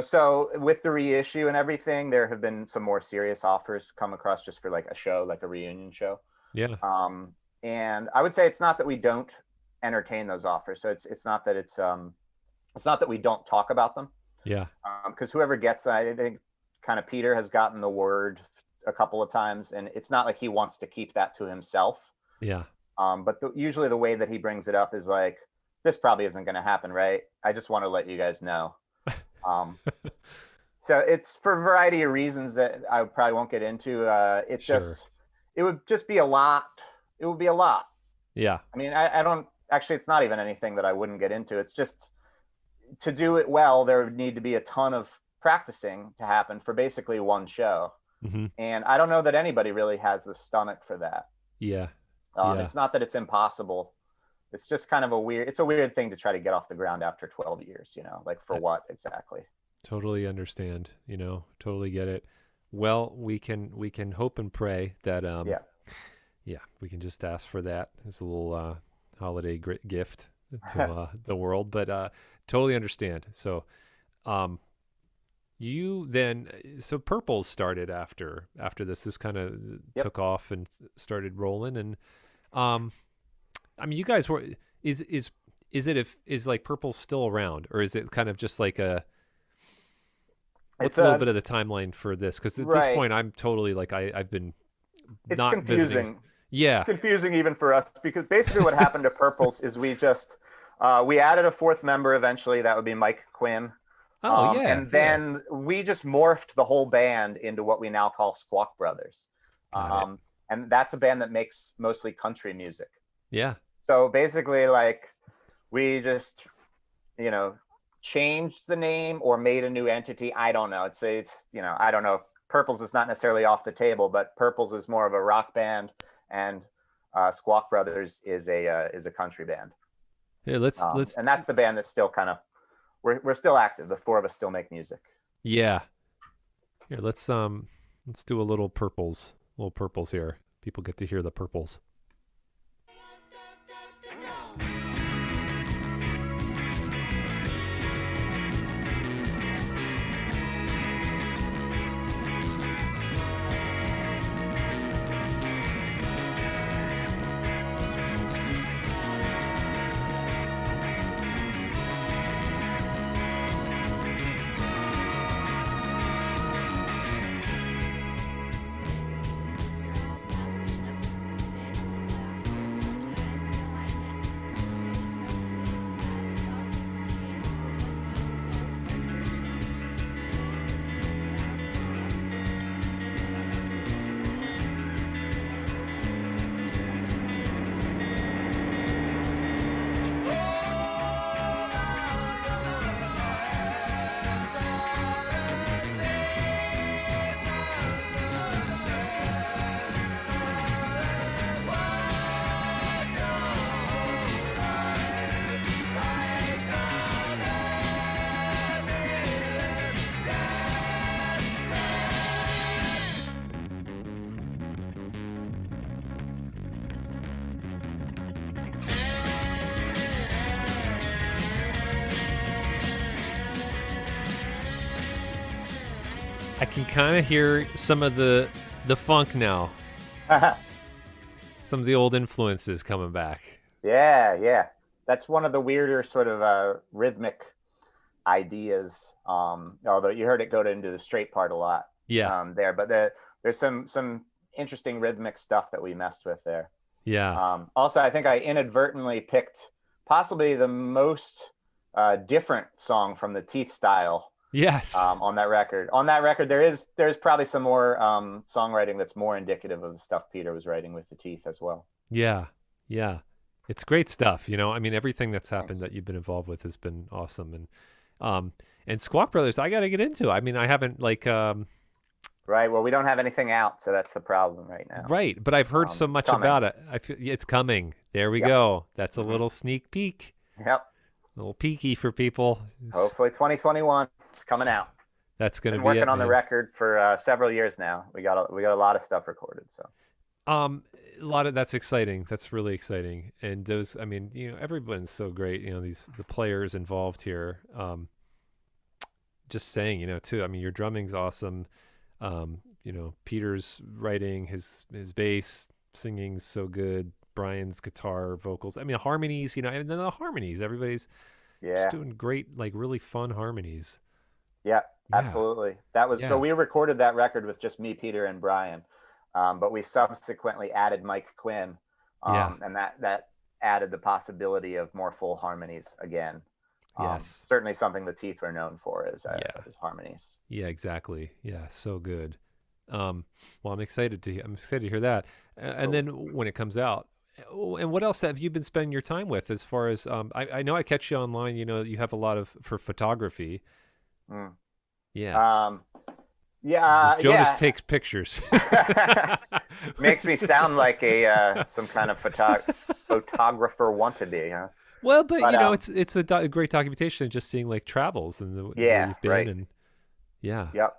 [SPEAKER 2] So with the reissue and everything, there have been some more serious offers come across just for like a show, like a reunion show.
[SPEAKER 1] Yeah.
[SPEAKER 2] And I would say it's not that we don't entertain those offers. So it's not that it's not that we don't talk about them.
[SPEAKER 1] Yeah.
[SPEAKER 2] Because whoever gets, I think kind of Peter has gotten the word a couple of times, and it's not like he wants to keep that to himself.
[SPEAKER 1] Yeah.
[SPEAKER 2] But usually the way that he brings it up is like, this probably isn't going to happen, right? I just want to let you guys know. So it's for a variety of reasons that I probably won't get into. It would just be a lot. It would be a lot.
[SPEAKER 1] Yeah.
[SPEAKER 2] I mean, I don't actually, it's not even anything that I wouldn't get into. It's just to do it well, there would need to be a ton of practicing to happen for basically one show. And I don't know that anybody really has the stomach for that.
[SPEAKER 1] Yeah.
[SPEAKER 2] It's not that it's impossible. It's just kind of a weird thing to try to get off the ground after 12 years, like for what exactly?
[SPEAKER 1] Totally understand, totally get it. Well, we can hope and pray that, we can just ask for that as a little holiday gift to the world, but totally understand. So, so Purples started after this kind of took off and started rolling, and I mean, you guys were is like Purple's still around, or is it kind of just like what's a little bit of the timeline for this? Because at this point, I'm totally like I've been not
[SPEAKER 2] confusing.
[SPEAKER 1] Visiting. Yeah,
[SPEAKER 2] it's confusing even for us, because basically what happened to Purples is we just we added a fourth member eventually. That would be Mike Quinn. And then we just morphed the whole band into what we now call Squawk Brothers. And that's a band that makes mostly country music.
[SPEAKER 1] Yeah.
[SPEAKER 2] So basically, like, we just, changed the name or made a new entity. I don't know. It's I don't know. Purples is not necessarily off the table, but Purples is more of a rock band, and Squawk Brothers is a country band.
[SPEAKER 1] Yeah, let's
[SPEAKER 2] and that's the band that's still kind of we're still active. The four of us still make music.
[SPEAKER 1] Yeah. Here, let's do a little Purples here. People get to hear the Purples. I can kind of hear some of the funk now. Some of the old influences coming back.
[SPEAKER 2] Yeah, yeah. That's one of the weirder sort of rhythmic ideas. Although you heard it go into the straight part a lot
[SPEAKER 1] Yeah.
[SPEAKER 2] there, but there's some interesting rhythmic stuff that we messed with there.
[SPEAKER 1] Yeah.
[SPEAKER 2] Also, I think I inadvertently picked possibly the most different song from the Teeth style
[SPEAKER 1] Yes.
[SPEAKER 2] on that record. On that record, there's probably some more songwriting that's more indicative of the stuff Peter was writing with the Teeth as well.
[SPEAKER 1] Yeah. Yeah. It's great stuff, you know. I mean, everything that's happened
[SPEAKER 2] Thanks.
[SPEAKER 1] that you've been involved with has been awesome. And Squawk Brothers, I got to get into. I mean, I haven't like
[SPEAKER 2] Right. Well, we don't have anything out, so that's the problem right now.
[SPEAKER 1] right, but I've heard so
[SPEAKER 2] It's
[SPEAKER 1] much
[SPEAKER 2] coming.
[SPEAKER 1] about it. I feel it's coming. There we
[SPEAKER 2] Yep.
[SPEAKER 1] go. That's a
[SPEAKER 2] Mhm.
[SPEAKER 1] little sneak peek,
[SPEAKER 2] Yep.
[SPEAKER 1] a little peeky for people.
[SPEAKER 2] Hopefully, 2021 it's coming out.
[SPEAKER 1] That's going to
[SPEAKER 2] Been
[SPEAKER 1] be
[SPEAKER 2] working
[SPEAKER 1] it,
[SPEAKER 2] on the
[SPEAKER 1] man.
[SPEAKER 2] record for several years now. We got a lot of stuff recorded. So
[SPEAKER 1] A lot of that's exciting. That's really exciting. And those, I mean, you know, everyone's so great. You know, the players involved here. Just saying, you know, too. I mean, your drumming's awesome. You know, Peter's writing, his bass singing's so good. Brian's guitar, vocals. I mean, harmonies. You know, and then the harmonies. Everybody's just
[SPEAKER 2] yeah,
[SPEAKER 1] doing great, like really fun harmonies.
[SPEAKER 2] yeah,
[SPEAKER 1] Yeah,
[SPEAKER 2] absolutely. That was so
[SPEAKER 1] yeah,
[SPEAKER 2] we recorded that record with just me, Peter, and Brian, but we subsequently added Mike Quinn,
[SPEAKER 1] yeah.
[SPEAKER 2] and that added the possibility of more full harmonies again.
[SPEAKER 1] Yes.
[SPEAKER 2] Certainly something the Teeth were known for
[SPEAKER 1] Yeah.
[SPEAKER 2] is harmonies.
[SPEAKER 1] Yeah, exactly. Yeah, so good. Well, I'm excited to hear that. And
[SPEAKER 2] Cool.
[SPEAKER 1] then when it comes out, and what else have you been spending your time with as far as I know I catch you online, you know, you have a lot of for photography.
[SPEAKER 2] Mm.
[SPEAKER 1] Yeah.
[SPEAKER 2] Um, yeah,
[SPEAKER 1] Jonas
[SPEAKER 2] yeah.
[SPEAKER 1] takes pictures.
[SPEAKER 2] Makes me sound like a some kind of photographer want to be, huh?
[SPEAKER 1] Well, but
[SPEAKER 2] But
[SPEAKER 1] you know, it's a great documentation of just seeing like travels and where
[SPEAKER 2] yeah,
[SPEAKER 1] you've been
[SPEAKER 2] right.
[SPEAKER 1] and yeah.
[SPEAKER 2] Yep.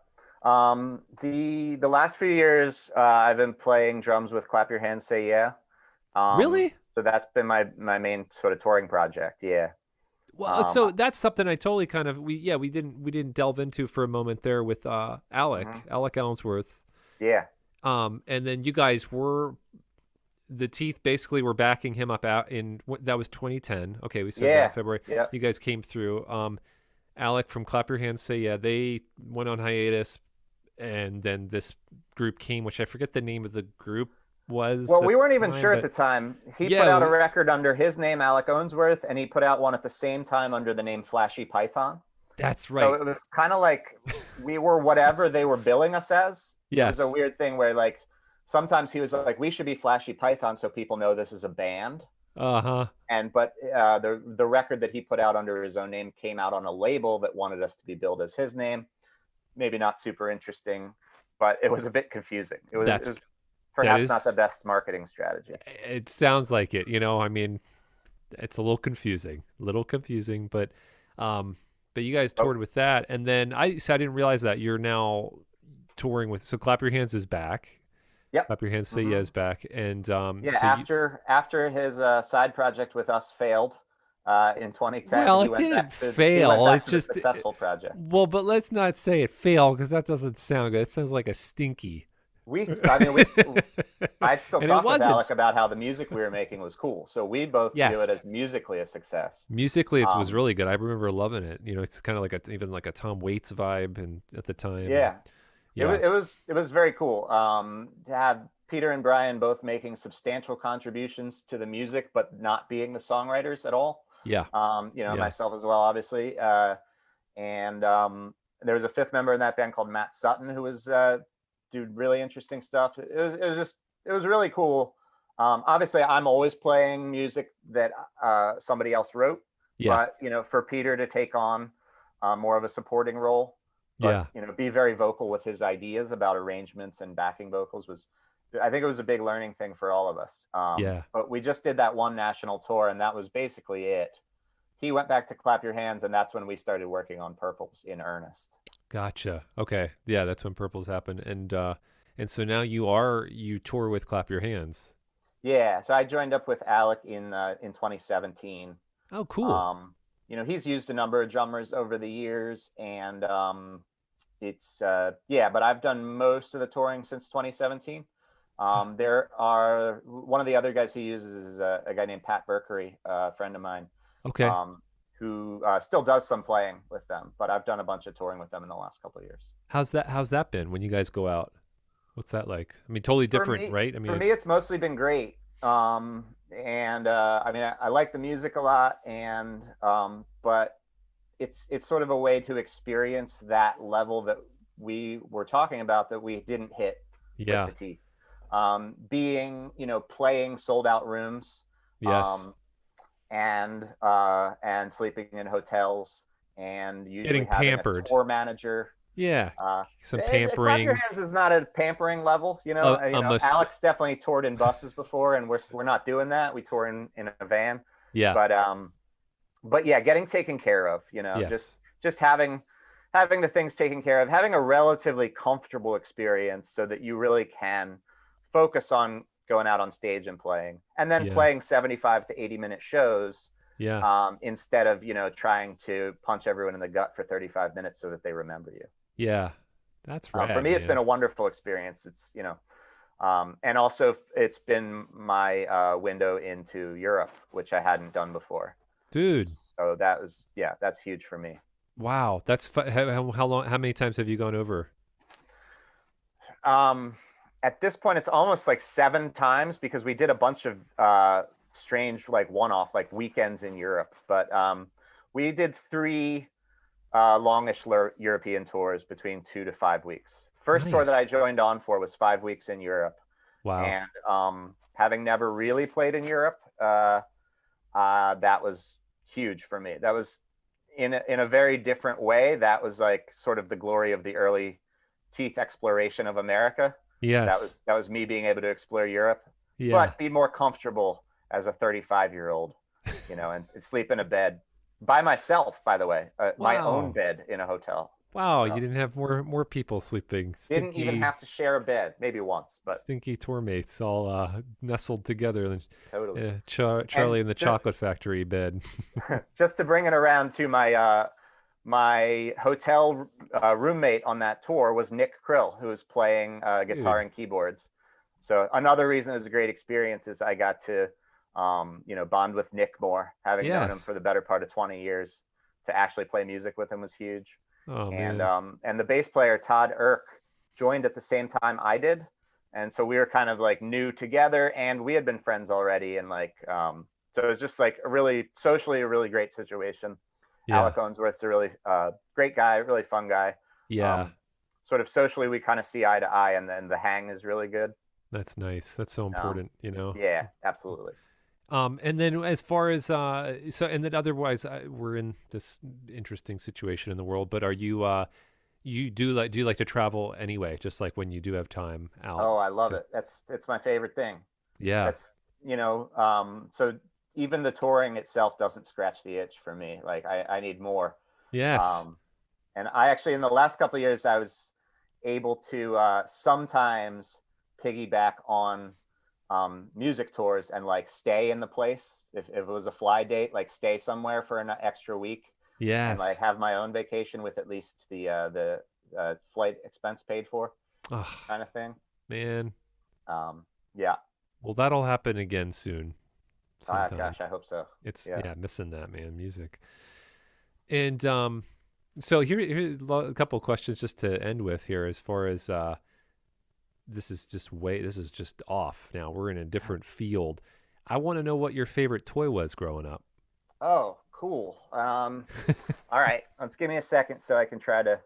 [SPEAKER 2] The last few years, I've been playing drums with Clap Your Hands, Say Yeah.
[SPEAKER 1] Really?
[SPEAKER 2] So that's been my main sort of touring project. Yeah.
[SPEAKER 1] Well,
[SPEAKER 2] Um,
[SPEAKER 1] so that's something I totally kind of we didn't delve into for a moment there with
[SPEAKER 2] mhm.
[SPEAKER 1] Alec Ellsworth.
[SPEAKER 2] Yeah.
[SPEAKER 1] And then you guys were the Teeth basically were backing him up out in that was 2010. Okay, we said that in
[SPEAKER 2] Yeah.
[SPEAKER 1] February.
[SPEAKER 2] Yeah.
[SPEAKER 1] You guys came through. Alec from Clap Your Hands Say Yeah, they went on hiatus, and then this group came, which I forget the name of the group was
[SPEAKER 2] Well,
[SPEAKER 1] at
[SPEAKER 2] we weren't
[SPEAKER 1] the
[SPEAKER 2] even
[SPEAKER 1] time,
[SPEAKER 2] sure at
[SPEAKER 1] but
[SPEAKER 2] the time. He put
[SPEAKER 1] yeah,
[SPEAKER 2] out a record under his name, Alec Owensworth, and he put out one at the same time under the name Flashy Python.
[SPEAKER 1] that's
[SPEAKER 2] So
[SPEAKER 1] right.
[SPEAKER 2] it was kind of like we were whatever they were billing us as. It was a
[SPEAKER 1] Yes.
[SPEAKER 2] weird thing where like sometimes he was like, we should be Flashy Python so people know this is a band.
[SPEAKER 1] Uh-huh.
[SPEAKER 2] But the record that he put out under his own name came out on a label that wanted us to be billed as his name. Maybe not super interesting, but it was a bit confusing. It was
[SPEAKER 1] That
[SPEAKER 2] perhaps
[SPEAKER 1] is
[SPEAKER 2] not the best marketing strategy.
[SPEAKER 1] it sounds like it, you know. I mean, it's a little confusing, but you guys
[SPEAKER 2] Oh,
[SPEAKER 1] toured with that, and then I didn't realize that you're now touring with. So Clap Your Hands is back.
[SPEAKER 2] yep.
[SPEAKER 1] Clap Your Hands Say
[SPEAKER 2] Hmm.
[SPEAKER 1] Yeah is back, and
[SPEAKER 2] Yeah,
[SPEAKER 1] so you.
[SPEAKER 2] after his side project with us failed in 2010,
[SPEAKER 1] Well, it didn't
[SPEAKER 2] he went
[SPEAKER 1] fail.
[SPEAKER 2] back
[SPEAKER 1] It
[SPEAKER 2] to the
[SPEAKER 1] just
[SPEAKER 2] successful project.
[SPEAKER 1] well, but let's not say it failed because that doesn't sound good. It sounds like a stinky.
[SPEAKER 2] I mean, I'd still
[SPEAKER 1] And it
[SPEAKER 2] talk with
[SPEAKER 1] wasn't.
[SPEAKER 2] Alec about how the music we were making was cool. So we both view it
[SPEAKER 1] Yes.
[SPEAKER 2] as musically a success.
[SPEAKER 1] Musically, it was
[SPEAKER 2] Um,
[SPEAKER 1] really good. I remember loving it. You know, it's kind of like even like a Tom Waits vibe, and at the time, and
[SPEAKER 2] yeah,
[SPEAKER 1] yeah,
[SPEAKER 2] it was very cool to have Peter and Brian both making substantial contributions to the music, but not being the songwriters at all.
[SPEAKER 1] yeah, yeah.
[SPEAKER 2] Myself as well, obviously. And there was a fifth member in that band called Matt Sutton, who was do really interesting stuff. It was really cool. Obviously, I'm always playing music that somebody else wrote,
[SPEAKER 1] Yeah.
[SPEAKER 2] but for Peter to take on more of a supporting role,
[SPEAKER 1] Yeah.
[SPEAKER 2] but be very vocal with his ideas about arrangements and backing vocals I think it was a big learning thing for all of us.
[SPEAKER 1] Yeah.
[SPEAKER 2] But we just did that one national tour, and that was basically it. He went back to Clap Your Hands, and that's when we started working on Purples in earnest.
[SPEAKER 1] Gotcha. Okay. Yeah, that's when Purples happened. And so now you tour with Clap Your Hands.
[SPEAKER 2] Yeah, so I joined up with Alec in 2017.
[SPEAKER 1] Oh, cool.
[SPEAKER 2] He's used a number of drummers over the years, and it's yeah, but I've done most of the touring since 2017. There are one of the other guys he uses is a guy named Pat Berkery, a friend of mine,
[SPEAKER 1] Okay.
[SPEAKER 2] um, who still does some playing with them. But I've done a bunch of touring with them in the last couple of years.
[SPEAKER 1] How's that been when you guys go out? What's that like? I mean, totally different, right? I mean,
[SPEAKER 2] For me,
[SPEAKER 1] it's
[SPEAKER 2] it's mostly been great. And I mean, I like the music a lot, and but it's sort of a way to experience that level that we were talking about that we didn't hit with
[SPEAKER 1] yeah.
[SPEAKER 2] the teeth. Being, playing sold out rooms,
[SPEAKER 1] Yes.
[SPEAKER 2] um, and sleeping in hotels, and usually
[SPEAKER 1] Getting
[SPEAKER 2] having a
[SPEAKER 1] pampered.
[SPEAKER 2] tour manager.
[SPEAKER 1] Yeah.
[SPEAKER 2] uh,
[SPEAKER 1] Some
[SPEAKER 2] Clap Your
[SPEAKER 1] pampering.
[SPEAKER 2] Hands is not a pampering level,
[SPEAKER 1] I'm a
[SPEAKER 2] Alex definitely toured in buses before, and we're not doing that. We tour in a van,
[SPEAKER 1] yeah.
[SPEAKER 2] but yeah, getting taken care of,
[SPEAKER 1] Yes.
[SPEAKER 2] just having the things taken care of, having a relatively comfortable experience so that you really can focus on going out on stage and playing, and then
[SPEAKER 1] Yeah.
[SPEAKER 2] playing 75 to 80-minute shows,
[SPEAKER 1] Yeah.
[SPEAKER 2] instead of trying to punch everyone in the gut for 35 minutes so that they remember you.
[SPEAKER 1] Yeah. That's
[SPEAKER 2] For
[SPEAKER 1] rad,
[SPEAKER 2] me, it's been
[SPEAKER 1] man.
[SPEAKER 2] a wonderful experience. It's and also it's been my window into Europe, which I hadn't done before.
[SPEAKER 1] Dude.
[SPEAKER 2] So that's huge for me.
[SPEAKER 1] Wow. How long how many times have you gone over?
[SPEAKER 2] Um, at this point, it's almost like 7 times because we did a bunch of strange, like one-off, like weekends in Europe. But we did three longish European tours between 2 to 5 weeks. First tour that
[SPEAKER 1] Nice.
[SPEAKER 2] I joined on for was 5 weeks in Europe,
[SPEAKER 1] Wow.
[SPEAKER 2] and having never really played in Europe, that was huge for me. That was in a very different way. That was like sort of the glory of the early teeth exploration of America.
[SPEAKER 1] Yes.
[SPEAKER 2] That was me being able to explore Europe,
[SPEAKER 1] Yeah.
[SPEAKER 2] but be more comfortable as a 35-year-old, and sleep in a bed by myself. By the way, my own
[SPEAKER 1] Wow.
[SPEAKER 2] bed in a hotel.
[SPEAKER 1] Wow, you
[SPEAKER 2] So
[SPEAKER 1] didn't have more people sleeping.
[SPEAKER 2] didn't even
[SPEAKER 1] Stinky
[SPEAKER 2] have to share a bed, maybe once, but
[SPEAKER 1] stinky tour mates all nestled together in
[SPEAKER 2] totally.
[SPEAKER 1] Charlie
[SPEAKER 2] And
[SPEAKER 1] in the Chocolate Factory bed.
[SPEAKER 2] just to bring it around to my hotel roommate on that tour was Nick Krill, who was playing guitar
[SPEAKER 1] Dude.
[SPEAKER 2] and keyboards. So another reason it was a great experience is I got to bond with Nick more, having known him
[SPEAKER 1] Yes.
[SPEAKER 2] for the better part of 20 years. To actually play music with him was huge.
[SPEAKER 1] Oh
[SPEAKER 2] and
[SPEAKER 1] man.
[SPEAKER 2] and the bass player Todd Irk joined at the same time I did, and so we were kind of like new together, and we had been friends already, and like so it was just like a really socially a really great situation.
[SPEAKER 1] Yeah.
[SPEAKER 2] Alec Owensworth's a really great guy, really fun guy.
[SPEAKER 1] Yeah.
[SPEAKER 2] um, Sort of socially we kind of see eye to eye, and then the hang is really good.
[SPEAKER 1] That's nice. That's so
[SPEAKER 2] um,
[SPEAKER 1] important, you know.
[SPEAKER 2] yeah, absolutely.
[SPEAKER 1] And then as far as so and then otherwise we're in this interesting situation in the world, but are you do you like to travel anyway, just like when you do have time out
[SPEAKER 2] Oh, I love
[SPEAKER 1] to
[SPEAKER 2] it. It's my favorite thing.
[SPEAKER 1] yeah.
[SPEAKER 2] That's so even the touring itself doesn't scratch the itch for me. Like I need more.
[SPEAKER 1] Yes.
[SPEAKER 2] um, and I actually, in the last couple of years, I was able to sometimes piggyback on music tours and like stay in the place. If it was a fly date, like stay somewhere for an extra week, and like
[SPEAKER 1] Yes.
[SPEAKER 2] have my own vacation with at least the flight expense paid for,
[SPEAKER 1] Oh,
[SPEAKER 2] kind of thing.
[SPEAKER 1] man.
[SPEAKER 2] Yeah.
[SPEAKER 1] Well, that'll happen again soon sometime.
[SPEAKER 2] Gosh, I hope so.
[SPEAKER 1] It's
[SPEAKER 2] Yeah.
[SPEAKER 1] yeah, missing that, man, music. And so here's a couple of questions just to end with here as far as this is just off now. We're in a different field. I want to know what your favorite toy was growing up.
[SPEAKER 2] Oh, cool. All right, let's give me a second so I can try to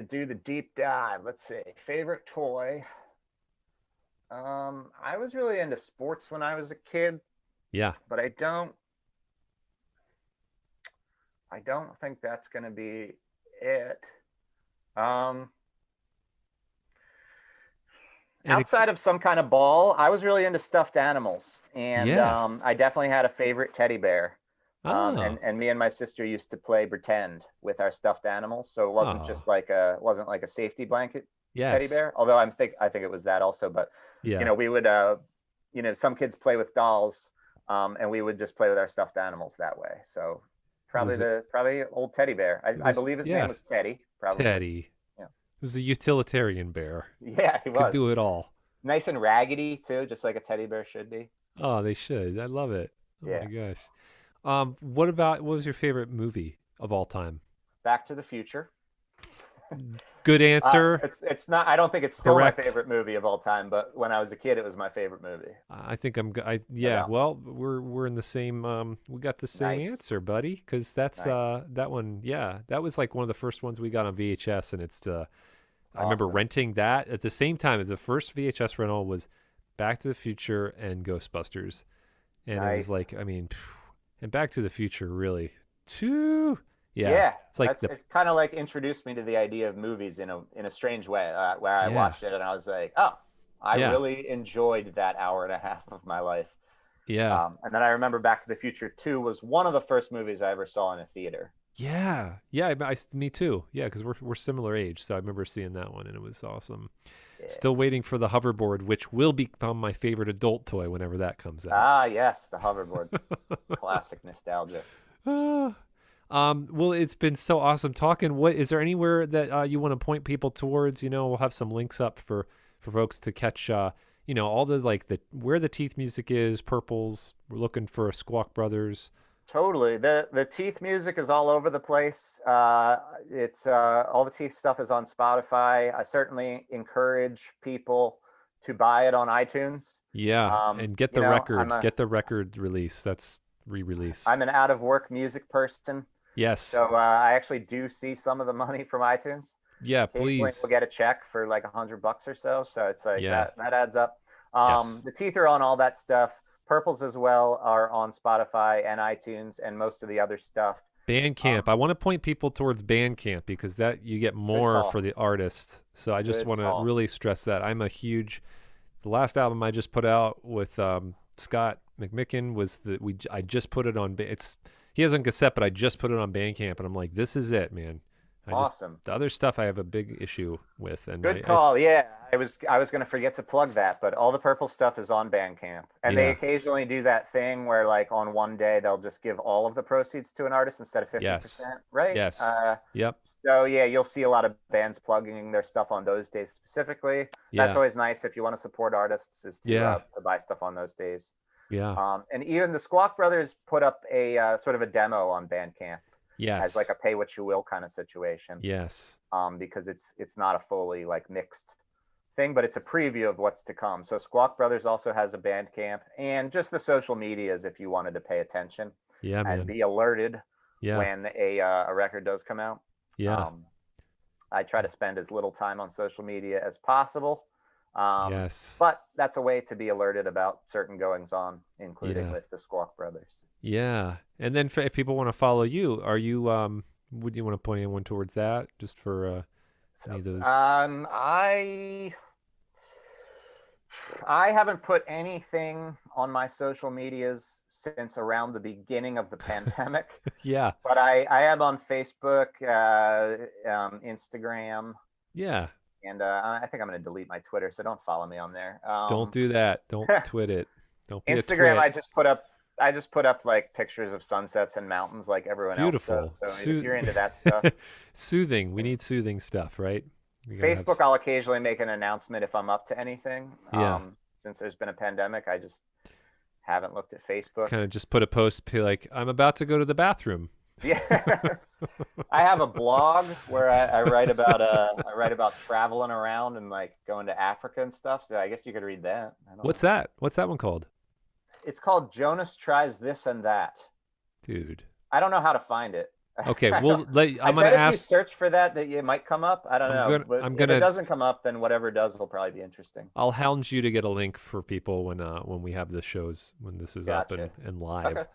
[SPEAKER 2] do the deep dive. Let's see. Favorite toy. I was really into sports when I was a kid,
[SPEAKER 1] Yeah.
[SPEAKER 2] but I don't think that's going to be it. Um,
[SPEAKER 1] And
[SPEAKER 2] Outside of some kind of ball, I was really into stuffed animals, and
[SPEAKER 1] yeah.
[SPEAKER 2] I definitely had a favorite teddy bear.
[SPEAKER 1] Oh.
[SPEAKER 2] And me and my sister used to play pretend with our stuffed animals, so it
[SPEAKER 1] Oh.
[SPEAKER 2] wasn't like a safety blanket teddy
[SPEAKER 1] Yes.
[SPEAKER 2] bear. Although I think it was that also, but
[SPEAKER 1] Yeah.
[SPEAKER 2] we would some kids play with dolls, and we would just play with our stuffed animals that way. So
[SPEAKER 1] Was it
[SPEAKER 2] Probably old teddy bear.
[SPEAKER 1] it
[SPEAKER 2] I
[SPEAKER 1] was
[SPEAKER 2] believe his name
[SPEAKER 1] yeah,
[SPEAKER 2] was Teddy. Probably.
[SPEAKER 1] Teddy.
[SPEAKER 2] Yeah.
[SPEAKER 1] It was a utilitarian bear.
[SPEAKER 2] Yeah, he
[SPEAKER 1] Could
[SPEAKER 2] was
[SPEAKER 1] do it all.
[SPEAKER 2] nice and raggedy too, just like a teddy bear should be.
[SPEAKER 1] Oh, they should. I love it. Oh my
[SPEAKER 2] Yeah.
[SPEAKER 1] gosh. What was your favorite movie of all time?
[SPEAKER 2] Back to the Future.
[SPEAKER 1] Good answer.
[SPEAKER 2] It's not. I don't think it's still my
[SPEAKER 1] Correct.
[SPEAKER 2] favorite movie of all time, but when I was a kid, it was my favorite movie.
[SPEAKER 1] I think yeah,
[SPEAKER 2] Yeah.
[SPEAKER 1] well, we're in the same we got the same
[SPEAKER 2] Nice.
[SPEAKER 1] answer, buddy, cuz that's
[SPEAKER 2] Nice.
[SPEAKER 1] that one, yeah. That was like one of the first ones we got on VHS, and I remember
[SPEAKER 2] Awesome.
[SPEAKER 1] renting that at the same time as the first VHS rental was Back to the Future and Ghostbusters. And it was
[SPEAKER 2] Nice.
[SPEAKER 1] like, I mean, and Back to the Future really too, yeah.
[SPEAKER 2] Yeah,
[SPEAKER 1] It's like
[SPEAKER 2] that's
[SPEAKER 1] the
[SPEAKER 2] it's kind of like introduced me to the idea of movies in a strange way, where I
[SPEAKER 1] yeah.
[SPEAKER 2] watched it and I was like, oh, I
[SPEAKER 1] Yeah.
[SPEAKER 2] really enjoyed that hour and a half of my life.
[SPEAKER 1] Yeah.
[SPEAKER 2] And then I remember Back to the Future 2 was one of the first movies I ever saw in a theater.
[SPEAKER 1] Yeah. Yeah, me too. Yeah, cuz we're similar age, so I remember seeing that one and it was awesome.
[SPEAKER 2] Yeah.
[SPEAKER 1] Still waiting for the hoverboard, which will become my favorite adult toy whenever that comes out.
[SPEAKER 2] Ah, yes, the hoverboard, classic nostalgia.
[SPEAKER 1] Ah. Well, it's been so awesome talking. What is there anywhere that you want to point people towards? We'll have some links up for folks to catch. All the like the where the Teeth music is. Purples. We're looking for Squawk Brothers.
[SPEAKER 2] Totally. The Teeth music is all over the place. It's all the Teeth stuff is on Spotify. I certainly encourage people to buy it on iTunes.
[SPEAKER 1] Yeah, and get the
[SPEAKER 2] You know,
[SPEAKER 1] record. Get the record release. That's re-release.
[SPEAKER 2] I'm an out of work music person,
[SPEAKER 1] Yes.
[SPEAKER 2] so I actually do see some of the money from iTunes.
[SPEAKER 1] Yeah,
[SPEAKER 2] Occasionally
[SPEAKER 1] please.
[SPEAKER 2] we'll get a check for like $100 or so. So it's like
[SPEAKER 1] Yeah.
[SPEAKER 2] that adds up.
[SPEAKER 1] Yes.
[SPEAKER 2] The Teeth are on all that stuff. Purples as well are on Spotify and iTunes and most of the other stuff.
[SPEAKER 1] Bandcamp. I want to point people towards Bandcamp because that you get more
[SPEAKER 2] call.
[SPEAKER 1] for the artist. So I just
[SPEAKER 2] Good
[SPEAKER 1] want to
[SPEAKER 2] call.
[SPEAKER 1] really stress that. The last album I just put out with Scott McMicken was I just put it on. He has it on cassette, but I just put it on Bandcamp, and I'm like, this is it, man.
[SPEAKER 2] Awesome.
[SPEAKER 1] The other stuff I have a big issue with, and
[SPEAKER 2] Good call. Yeah, I was going to forget to plug that, but all the Purple stuff is on Bandcamp, and they
[SPEAKER 1] Yeah.
[SPEAKER 2] occasionally do that thing where like on one day they'll just give all of the proceeds to an artist instead of 50%.
[SPEAKER 1] Yes.
[SPEAKER 2] Right?
[SPEAKER 1] Yes. Yep.
[SPEAKER 2] So yeah, you'll see a lot of bands plugging their stuff on those days specifically. That's
[SPEAKER 1] Yeah.
[SPEAKER 2] always nice if you want to support artists is to buy stuff on those days.
[SPEAKER 1] Yeah.
[SPEAKER 2] And even the Squawk Brothers put up a sort of a demo on Bandcamp
[SPEAKER 1] Yes.
[SPEAKER 2] as like a pay what you will kind of situation.
[SPEAKER 1] Yes.
[SPEAKER 2] Because it's not a fully like mixed thing, but it's a preview of what's to come. So Squawk Brothers also has a Bandcamp and just the social medias if you wanted to pay attention
[SPEAKER 1] Yeah, man.
[SPEAKER 2] and be alerted
[SPEAKER 1] Yeah.
[SPEAKER 2] when a record does come out.
[SPEAKER 1] Yeah.
[SPEAKER 2] I try to spend as little time on social media as possible.
[SPEAKER 1] Yes.
[SPEAKER 2] But that's a way to be alerted about certain goings on, including with the Squawk Brothers.
[SPEAKER 1] Yeah. And then if people want to follow you, would you want to point anyone towards that just for any of those?
[SPEAKER 2] I haven't put anything on my social medias since around the beginning of the pandemic.
[SPEAKER 1] Yeah.
[SPEAKER 2] But I am on Facebook, Instagram.
[SPEAKER 1] Yeah.
[SPEAKER 2] And I think I'm going to delete my Twitter, so don't follow me on there.
[SPEAKER 1] Don't do that. Don't twit it. Don't be
[SPEAKER 2] Instagram.
[SPEAKER 1] a twit.
[SPEAKER 2] I just put up like pictures of sunsets and mountains, like everyone
[SPEAKER 1] beautiful.
[SPEAKER 2] else does. So if you're into that stuff,
[SPEAKER 1] soothing. We need soothing stuff, right?
[SPEAKER 2] Facebook. I'll occasionally make an announcement if I'm up to anything.
[SPEAKER 1] Yeah.
[SPEAKER 2] Since there's been a pandemic, I just haven't looked at Facebook.
[SPEAKER 1] Kind of just put a post, be like, I'm about to go to the bathroom.
[SPEAKER 2] Yeah. I have a blog where I write about traveling around and like going to Africa and stuff. So I guess you could read that.
[SPEAKER 1] What's that? What's that one called?
[SPEAKER 2] It's called Jonas Tries This and That.
[SPEAKER 1] Dude.
[SPEAKER 2] I don't know how to find it.
[SPEAKER 1] Okay, well, I'm
[SPEAKER 2] going to
[SPEAKER 1] ask.
[SPEAKER 2] If you search for that it might come up. I don't know. If it doesn't come up, then whatever does will probably be interesting.
[SPEAKER 1] I'll hound you to get a link for people when we have the shows, when this is up and live.
[SPEAKER 2] Okay.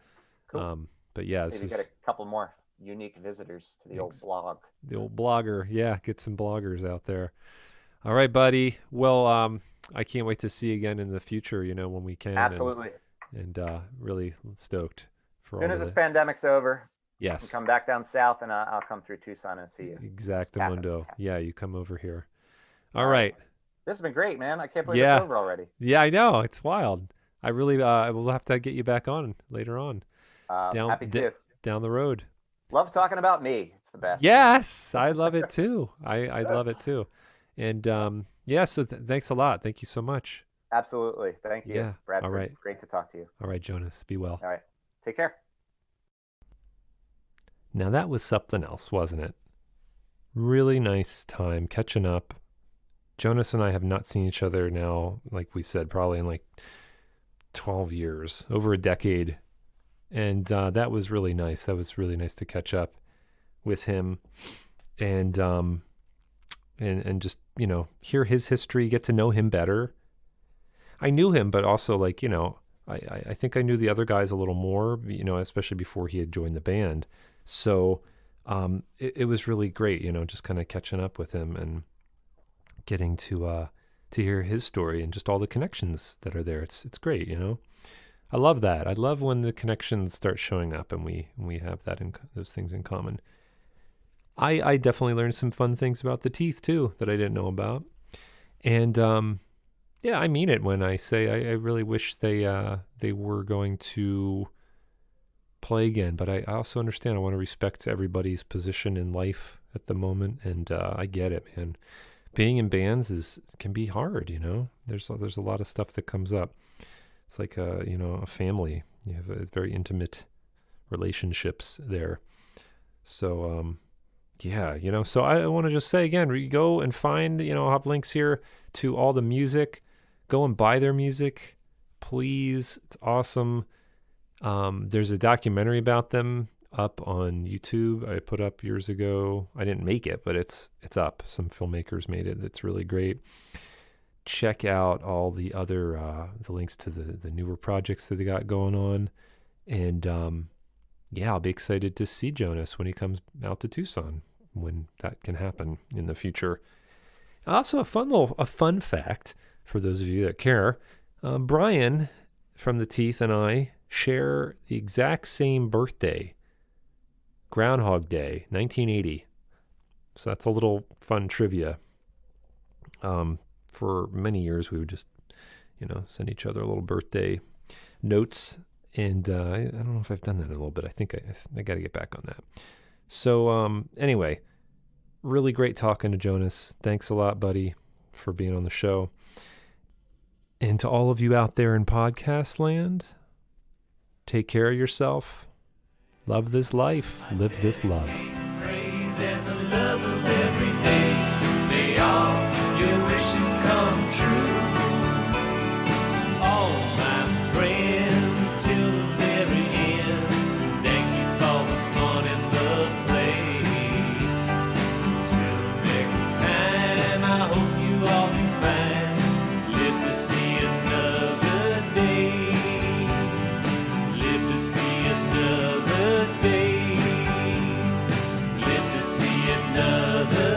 [SPEAKER 2] Cool.
[SPEAKER 1] But yeah,
[SPEAKER 2] maybe get a couple more unique visitors to the old blog.
[SPEAKER 1] The old blogger, yeah, get some bloggers out there. All right, buddy. Well, I can't wait to see you again in the future. When we can.
[SPEAKER 2] Absolutely.
[SPEAKER 1] And really stoked for
[SPEAKER 2] as soon as this pandemic's over.
[SPEAKER 1] Yes.
[SPEAKER 2] Come back down south, and I'll come through Tucson and see you.
[SPEAKER 1] Exactamundo. Yeah, you come over here. All right.
[SPEAKER 2] This has been great, man. I can't believe it's over already.
[SPEAKER 1] Yeah, I know. It's wild. I really will have to get you back on later on.
[SPEAKER 2] Happy to.
[SPEAKER 1] Down the road.
[SPEAKER 2] Love talking about me. It's the best.
[SPEAKER 1] Yes, I love it too. I love it too. And yeah, so thanks a lot. Thank you so much.
[SPEAKER 2] Absolutely. Thank you,
[SPEAKER 1] Yeah.
[SPEAKER 2] Bradford.
[SPEAKER 1] All right.
[SPEAKER 2] Great to talk to you.
[SPEAKER 1] All right, Jonas. Be well.
[SPEAKER 2] All right. Take care.
[SPEAKER 1] Now that was something else, wasn't it? Really nice time catching up. Jonas and I have not seen each other now, like we said, probably in like 12 years, over a decade. And that was really nice. That was really nice to catch up with him and just, you know, hear his history, get to know him better. I knew him, but also like, you know, I think I knew the other guys a little more, you know, especially before he had joined the band. So it was really great, you know, just kind of catching up with him and getting to hear his story and just all the connections that are there. It's great, you know. I love that. I love when the connections start showing up and we have that those things in common. I definitely learned some fun things about the Teeth too that I didn't know about. And yeah, I mean it when I say I really wish they were going to play again, but I also understand I want to respect everybody's position in life at the moment, and I get it, man. Being in bands can be hard, you know. There's a lot of stuff that comes up. It's like you know, a family. You have very intimate relationships there. So yeah, you know. So I want to just say again, go and find, you know, I'll have links here to all the music. Go and buy their music, please. It's awesome. There's a documentary about them up on YouTube I put up years ago. I didn't make it, but it's up. Some filmmakers made it. That's really great. Check out all the other the links to the newer projects that they got going on. And yeah, I'll be excited to see Jonas when he comes out to Tucson, when that can happen in the future. Also a fun fact for those of you that care. Brian from the Teeth and I share the exact same birthday, Groundhog Day, 1980. So that's a little fun trivia. For many years, we would just, you know, send each other little birthday notes. And I don't know if I've done that in a little bit. I think I got to get back on that. So anyway, really great talking to Jonas. Thanks a lot, buddy, for being on the show. And to all of you out there in podcast land, take care of yourself. Love this life. Live this love.
[SPEAKER 3] Praise and the love of every day. May all your wishes come true. All my friends till the very end. Thank you for the fun and the play. Till next time, I hope you all be fine. Live to see another day. Live to see another day. Live to see another